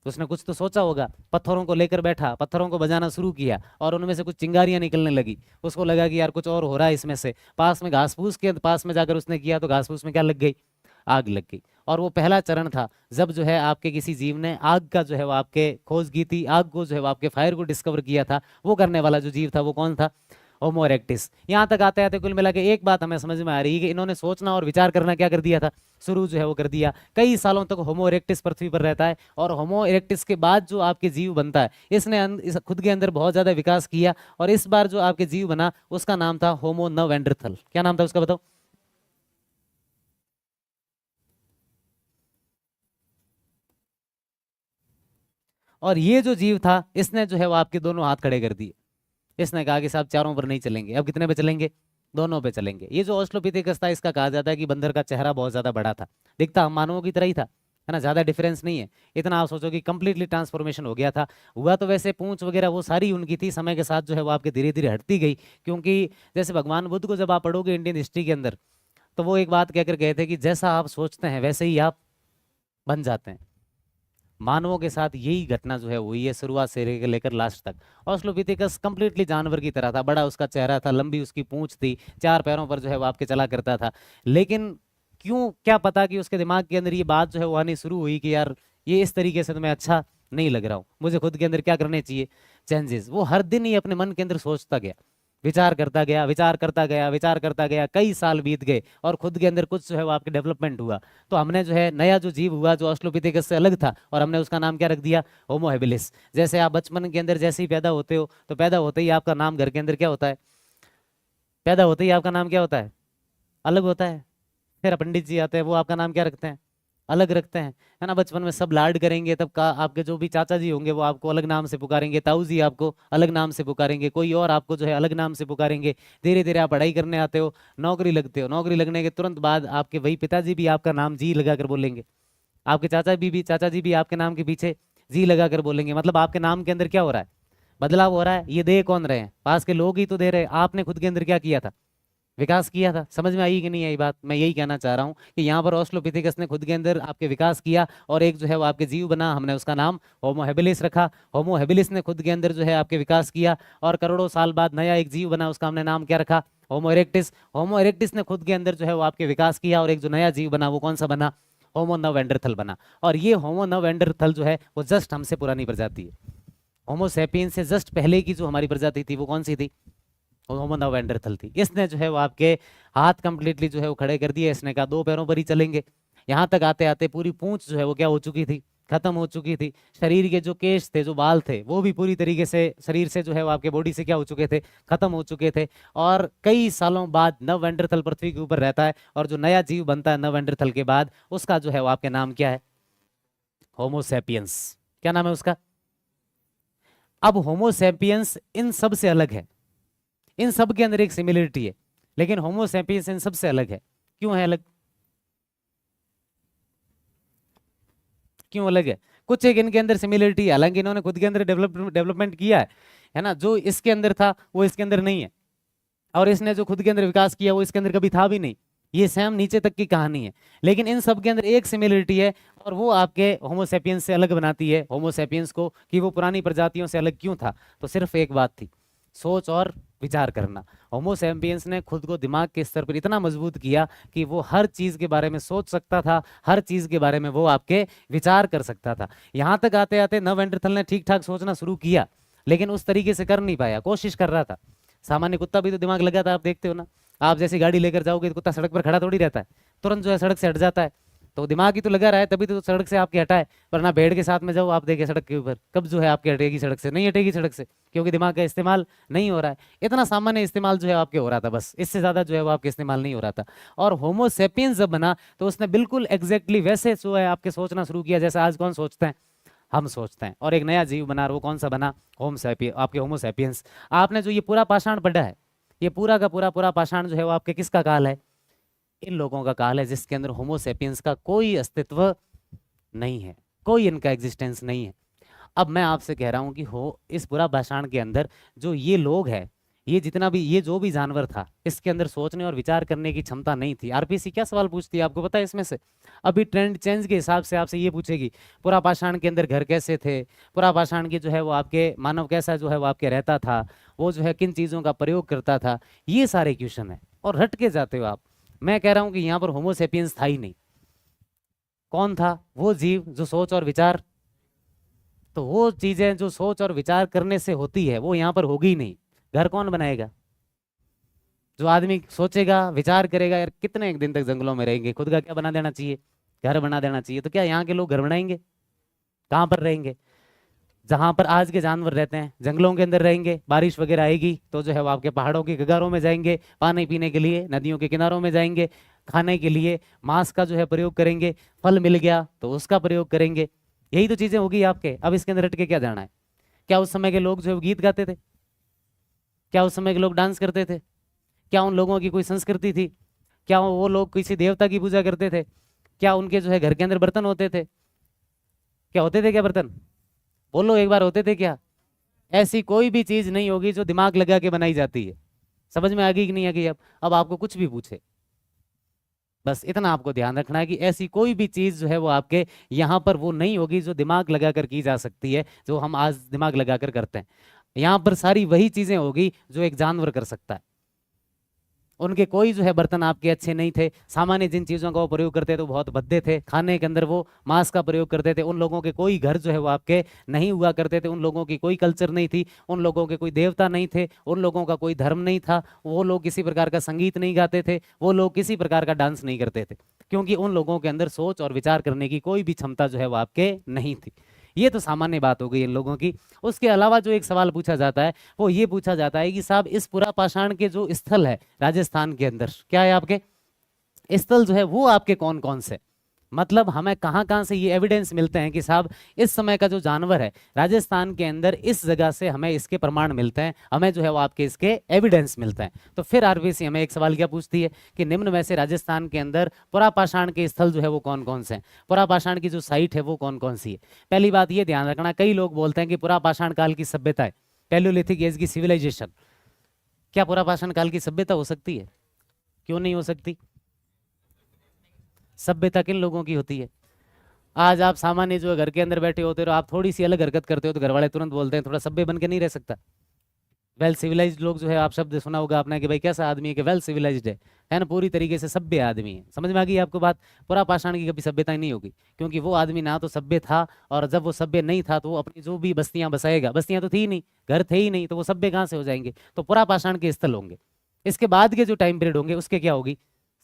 तो उसने कुछ तो सोचा होगा, पत्थरों को लेकर बैठा, पत्थरों को बजाना शुरू किया और उनमें से कुछ चिंगारियां निकलने लगी। उसको लगा कि यार कुछ और हो रहा है इसमें से। पास में घास फूस के पास में जाकर उसने किया तो घास फूस में क्या लग गई? आग लग गई। और वो पहला चरण था जब जो है आपके किसी जीव ने आग का जो है वो आपके खोज की थी, आग को जो है वो आपके फायर को डिस्कवर किया था। वो करने वाला जो जीव था वो कौन था? होमो इरेक्टिस। यहाँ तक आते आते कुल मिला के एक बात हमें समझ में आ रही है कि इन्होंने सोचना और विचार करना क्या कर दिया था? शुरू जो है वो कर दिया। कई सालों तक होमो इरेक्टिस पृथ्वी पर रहता है और होमो इरेक्टिस के बाद जो आपके जीव बनता है इसने इस खुद के अंदर बहुत ज्यादा विकास किया और इस बार जो आपके जीव बना उसका नाम था होमो नेएंडरथल। क्या नाम था उसका बताओ? और ये जो जीव था इसने जो है वो आपके दोनों हाथ खड़े कर दिए। इसने कहा कि साहब चारों पर नहीं चलेंगे, अब कितने पे चलेंगे? दोनों पे चलेंगे। ये जो ऑस्ट्रोपिथेकस था इसका कहा जाता है कि बंदर का चेहरा बहुत ज्यादा बड़ा था, दिखता हम मानवों की तरह ही था, है ना, ज्यादा डिफरेंस नहीं है। इतना आप सोचो कि कंप्लीटली ट्रांसफॉर्मेशन हो गया था। हुआ तो वैसे पूंछ वगैरह वो सारी उनकी थी, समय के साथ जो है वो आपके धीरे धीरे हटती गई। क्योंकि जैसे भगवान बुद्ध को जब आप पढ़ोगे इंडियन हिस्ट्री के अंदर तो वो एक बात कहकर गए थे कि जैसा आप सोचते हैं वैसे ही आप बन जाते हैं। मानवों के साथ यही घटना जो है हुई है शुरुआत से लेकर लास्ट तक। ऑस्ट्रोपिथेकस कंप्लीटली जानवर की तरह था, बड़ा उसका चेहरा था, लंबी उसकी पूंछ थी, चार पैरों पर जो है वो आपके चला करता था। लेकिन क्यों क्या पता कि उसके दिमाग के अंदर ये बात जो है वो आनी शुरू हुई कि यार ये इस तरीके से तो मैं अच्छा नहीं लग रहा हूँ, मुझे खुद के अंदर क्या करने चाहिए? चेंजेस। वो हर दिन ही अपने मन के अंदर सोचता गया, विचार करता गया, विचार करता गया, विचार करता गया। कई साल बीत गए और खुद के अंदर कुछ जो है वो आपके डेवलपमेंट हुआ। तो हमने जो है नया जो जीव हुआ जो ऑस्ट्रोपिथेकस से अलग था और हमने उसका नाम क्या रख दिया? Homo habilis. जैसे आप बचपन के अंदर जैसे ही पैदा होते हो तो पैदा होते ही आपका नाम घर के अंदर क्या होता है? पैदा होते ही आपका नाम क्या होता है? अलग होता है। फिर पंडित जी आते हैं, वो आपका नाम क्या रखते हैं? अलग रखते हैं, है ना। बचपन में सब लाड करेंगे, तब का आपके जो भी चाचा जी होंगे वो आपको अलग नाम से पुकारेंगे, ताऊ जी आपको अलग नाम से पुकारेंगे, कोई और आपको जो है अलग नाम से पुकारेंगे। धीरे धीरे आप पढ़ाई करने आते हो, नौकरी लगते हो, नौकरी लगने के तुरंत बाद आपके वही पिताजी भी आपका नाम जी लगा कर बोलेंगे, आपके चाचा जी भी आपके नाम के पीछे जी लगा कर बोलेंगे। मतलब आपके नाम के अंदर क्या हो रहा है? बदलाव हो रहा है। ये दे कौन रहे हैं? पास के लोग ही तो दे रहे हैं। आपने खुद के अंदर क्या किया था? विकास किया था। समझ में आई कि नहीं आई बात? मैं यही कहना चाह रहा हूँ कि यहाँ पर ऑस्ट्रोपिथेकस ने खुद के अंदर आपके विकास किया और एक जो है वो आपके जीव बना, हमने उसका नाम होमो हैबिलिस रखा। होमो हैबिलिस ने खुद के अंदर जो है आपके विकास किया और करोड़ों साल बाद नया एक जीव बना, उसका हमने नाम क्या रखा? होमो इरेक्टिस। होमो इरेक्टिस ने खुद के अंदर जो है वो आपके विकास किया और एक जो नया जीव बना वो कौन सा बना? होमो नेएंडरथल बना। और ये होमो नेएंडरथल जो है वो जस्ट हमसे पुरानी प्रजाति है। होमो सैपियंस से जस्ट पहले की जो हमारी प्रजाति थी वो कौन सी थी? होमो नेएंडरथल थी। इसने जो है वो आपके हाथ कंप्लीटली जो है वो खड़े कर दिए। इसने कहा दो पैरों पर ही चलेंगे। यहाँ तक आते आते पूरी पूंछ जो है वो क्या हो चुकी थी? खत्म हो चुकी थी। शरीर के जो केश थे, जो बाल थे, वो भी पूरी तरीके से शरीर से जो है वो आपके बॉडी से क्या हो चुके थे? खत्म हो चुके थे। और कई सालों बाद नेएंडरथल पृथ्वी के ऊपर रहता है और जो नया जीव बनता है नेएंडरथल के बाद उसका जो है वो आपके नाम क्या है? Homo sapiens. क्या नाम है उसका? अब होमो सैपियंस इन सब से अलग है। इन सब के अंदर एक सिमिलरिटी है, लेकिन होमो सैपियंस इन सब से अलग है। क्यों है अलग? क्यों अलग है? कुछ एक इनके अंदर सिमिलरिटी है, हालांकि इन्होंने खुद के अंदर डेवलपमेंट किया है ना, जो इसके अंदर था वो इसके अंदर नहीं है, और इसने जो खुद के अंदर विकास किया वो इसके अंदर कभी था भी नहीं। ये सेम नीचे तक की कहानी है, लेकिन इन सब के अंदर एक सिमिलरिटी है, और वो आपके होमोसेपियंस से अलग बनाती है होमोसेपियंस को, कि वो पुरानी प्रजातियों से अलग क्यों था, तो सिर्फ एक बात थी, सोच और विचार करना। होमोसेपियंस ने खुद को दिमाग के स्तर पर इतना मजबूत किया कि वो हर चीज के बारे में सोच सकता था, हर चीज के बारे में वो आपके विचार कर सकता था। यहाँ तक आते आते नवएंडरथल ने ठीक ठाक सोचना शुरू किया, लेकिन उस तरीके से कर नहीं पाया, कोशिश कर रहा था। सामान्य कुत्ता भी तो दिमाग लगाता है, आप देखते हो ना, आप जैसी गाड़ी लेकर जाओगे तो कुत्ता सड़क पर खड़ा थोड़ी रहता है, तुरंत जो है सड़क से हट जाता है, तो दिमाग ही तो लगा रहा है, तभी तो सड़क से आपके हटा है। वरना भेड़ के साथ में जाओ आप, देखिए सड़क के ऊपर कब जो है आपके हटेगी सड़क से, नहीं हटेगी सड़क से, क्योंकि दिमाग का इस्तेमाल नहीं हो रहा है। इतना सामान्य इस्तेमाल जो है आपके हो रहा था, बस इससे ज्यादा जो है वो आपके इस्तेमाल नहीं हो रहा था। और होमोसेपियंस जब बना तो उसने बिल्कुल एग्जैक्टली वैसे जो है आपके सोचना शुरू किया जैसा आज कौन सोचते हैं, हम सोचते हैं, और एक नया जीव बना, वो कौन सा बना, आपके होमोसेपियंस। आपने जो ये पूरा पाषाण पढ़ा है, ये पूरा का पूरा पाषाण जो है वो आपके किसका काल है, इन लोगों का काल है, जिसके अंदर होमोसेपियंस का कोई अस्तित्व नहीं है, कोई इनका एग्जिस्टेंस नहीं है। अब मैं आपसे कह रहा हूं कि हो इस पूरा पाषाण के अंदर जो ये लोग हैं, ये जितना भी, ये जो भी जानवर था, इसके अंदर सोचने और विचार करने की क्षमता नहीं थी। आरपीसी क्या सवाल पूछती है आपको पता है इसमें से? अभी ट्रेंड चेंज के हिसाब से आपसे ये पूछेगी पूरा पाषाण के अंदर घर कैसे थे, पूरा पाषाण के जो है वो आपके मानव कैसा जो है वो आपके रहता था, वो जो है किन चीज़ों का प्रयोग करता था, ये सारे क्वेश्चन है, और हट के जाते हो आप। मैं कह रहा हूं कि यहाँ पर होमोसेपियंस था ही नहीं। कौन था वो जीव जो सोच और विचार, तो वो चीजें जो सोच और विचार करने से होती है वो यहाँ पर होगी ही नहीं। घर कौन बनाएगा? जो आदमी सोचेगा विचार करेगा, यार कितने एक दिन तक जंगलों में रहेंगे, खुद का क्या बना देना चाहिए, घर बना देना चाहिए, तो क्या यहाँ के लोग घर बनाएंगे? कहाँ पर रहेंगे? जहां पर आज के जानवर रहते हैं जंगलों के अंदर रहेंगे। बारिश वगैरह आएगी तो जो है वो आपके पहाड़ों की कगारों में जाएंगे, पानी पीने के लिए नदियों के किनारों में जाएंगे, खाने के लिए मांस का जो है प्रयोग करेंगे, फल मिल गया तो उसका प्रयोग करेंगे, यही तो चीजें होगी आपके। अब इसके अंदर हट के क्या जाना है? क्या उस समय के लोग जो है गीत गाते थे? क्या उस समय के लोग डांस करते थे? क्या उन लोगों की कोई संस्कृति थी? क्या वो लोग किसी देवता की पूजा करते थे? क्या उनके जो है घर के अंदर बर्तन होते थे? क्या होते थे क्या बर्तन? बोलो एक बार, होते थे क्या? ऐसी कोई भी चीज नहीं होगी जो दिमाग लगा के बनाई जाती है। समझ में आ गई कि नहीं आ गई? अब आपको कुछ भी पूछे, बस इतना आपको ध्यान रखना है कि ऐसी कोई भी चीज जो है वो आपके यहाँ पर वो नहीं होगी जो दिमाग लगाकर की जा सकती है, जो हम आज दिमाग लगाकर करते हैं। यहाँ पर सारी वही चीजें होगी जो एक जानवर कर सकता है। उनके कोई जो है बर्तन आपके अच्छे नहीं थे, सामान्य जिन चीज़ों का वो प्रयोग करते थे वो बहुत भद्दे थे, खाने के अंदर वो मांस का प्रयोग करते थे। उन लोगों के कोई घर जो है वो आपके नहीं हुआ करते थे, उन लोगों की कोई कल्चर नहीं थी, उन लोगों के कोई देवता नहीं थे, उन लोगों का कोई धर्म नहीं था, वो लोग किसी प्रकार का संगीत नहीं गाते थे, वो लोग किसी प्रकार का डांस नहीं करते थे, क्योंकि उन लोगों के अंदर सोच और विचार करने की कोई भी क्षमता जो है वो आपके नहीं थी। ये तो सामान्य बात हो गई इन लोगों की। उसके अलावा जो एक सवाल पूछा जाता है वो ये पूछा जाता है कि साहब इस पूरा पाषाण के जो स्थल है राजस्थान के अंदर, क्या है आपके स्थल जो है वो आपके कौन कौन से, मतलब हमें कहाँ कहाँ से ये एविडेंस मिलते हैं कि साहब इस समय का जो जानवर है राजस्थान के अंदर इस जगह से हमें इसके प्रमाण मिलते हैं, हमें जो है वो आपके इसके एविडेंस मिलते हैं। तो फिर आरबीसी हमें एक सवाल क्या पूछती है कि निम्न में से राजस्थान के अंदर पुरापाषाण के स्थल जो है वो कौन कौन से हैं, पुरापाषाण की जो साइट है वो कौन कौन सी है। पहली बात ये ध्यान रखना, कई लोग बोलते हैं कि पुरापाषाण काल की सभ्यता है, पैलियोलिथिक एज की सिविलाइजेशन। क्या पुरापाषाण काल की सभ्यता हो सकती है? क्यों नहीं हो सकती? सभ्यता किन लोगों की होती है? आज आप सामान्य जो घर के अंदर बैठे होते हो, आप थोड़ी सी अलग हरकत करते हो तो घर वाले तुरंत बोलते हैं थोड़ा सभ्य बन के नहीं रह सकता। वेल सिविलाइज्ड लोग जो है, आप शब्द सुना होगा आपने कि भाई कैसा आदमी है कि वेल सिविलाइज्ड है ना, पूरी तरीके से सभ्य आदमी है। समझ में आ गई आपको बात? पूरा पाषाण की कभी सभ्यता ही नहीं होगी, क्योंकि वो आदमी ना तो सभ्य था, और जब वो सभ्य नहीं था तो वो अपनी जो भी बस्तियां बसाएगा, बस्तियां तो थी ही नहीं, घर थे ही नहीं, तो वो सभ्य कहाँ से हो जाएंगे? तो पूरा पाषाण के स्थल होंगे। इसके बाद के जो टाइम पीरियड होंगे उसके क्या होगी?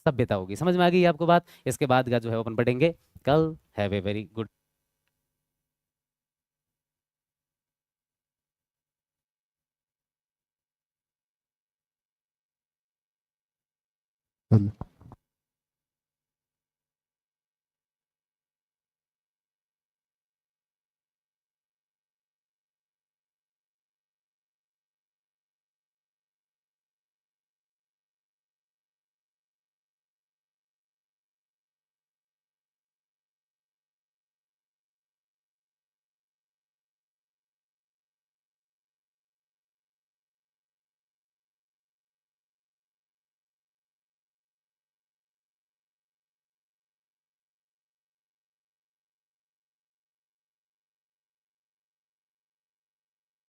सभ्यता होगी। समझ में आ गई आपको बात? इसके बाद का जो है अपन पढ़ेंगे कल। Have a very good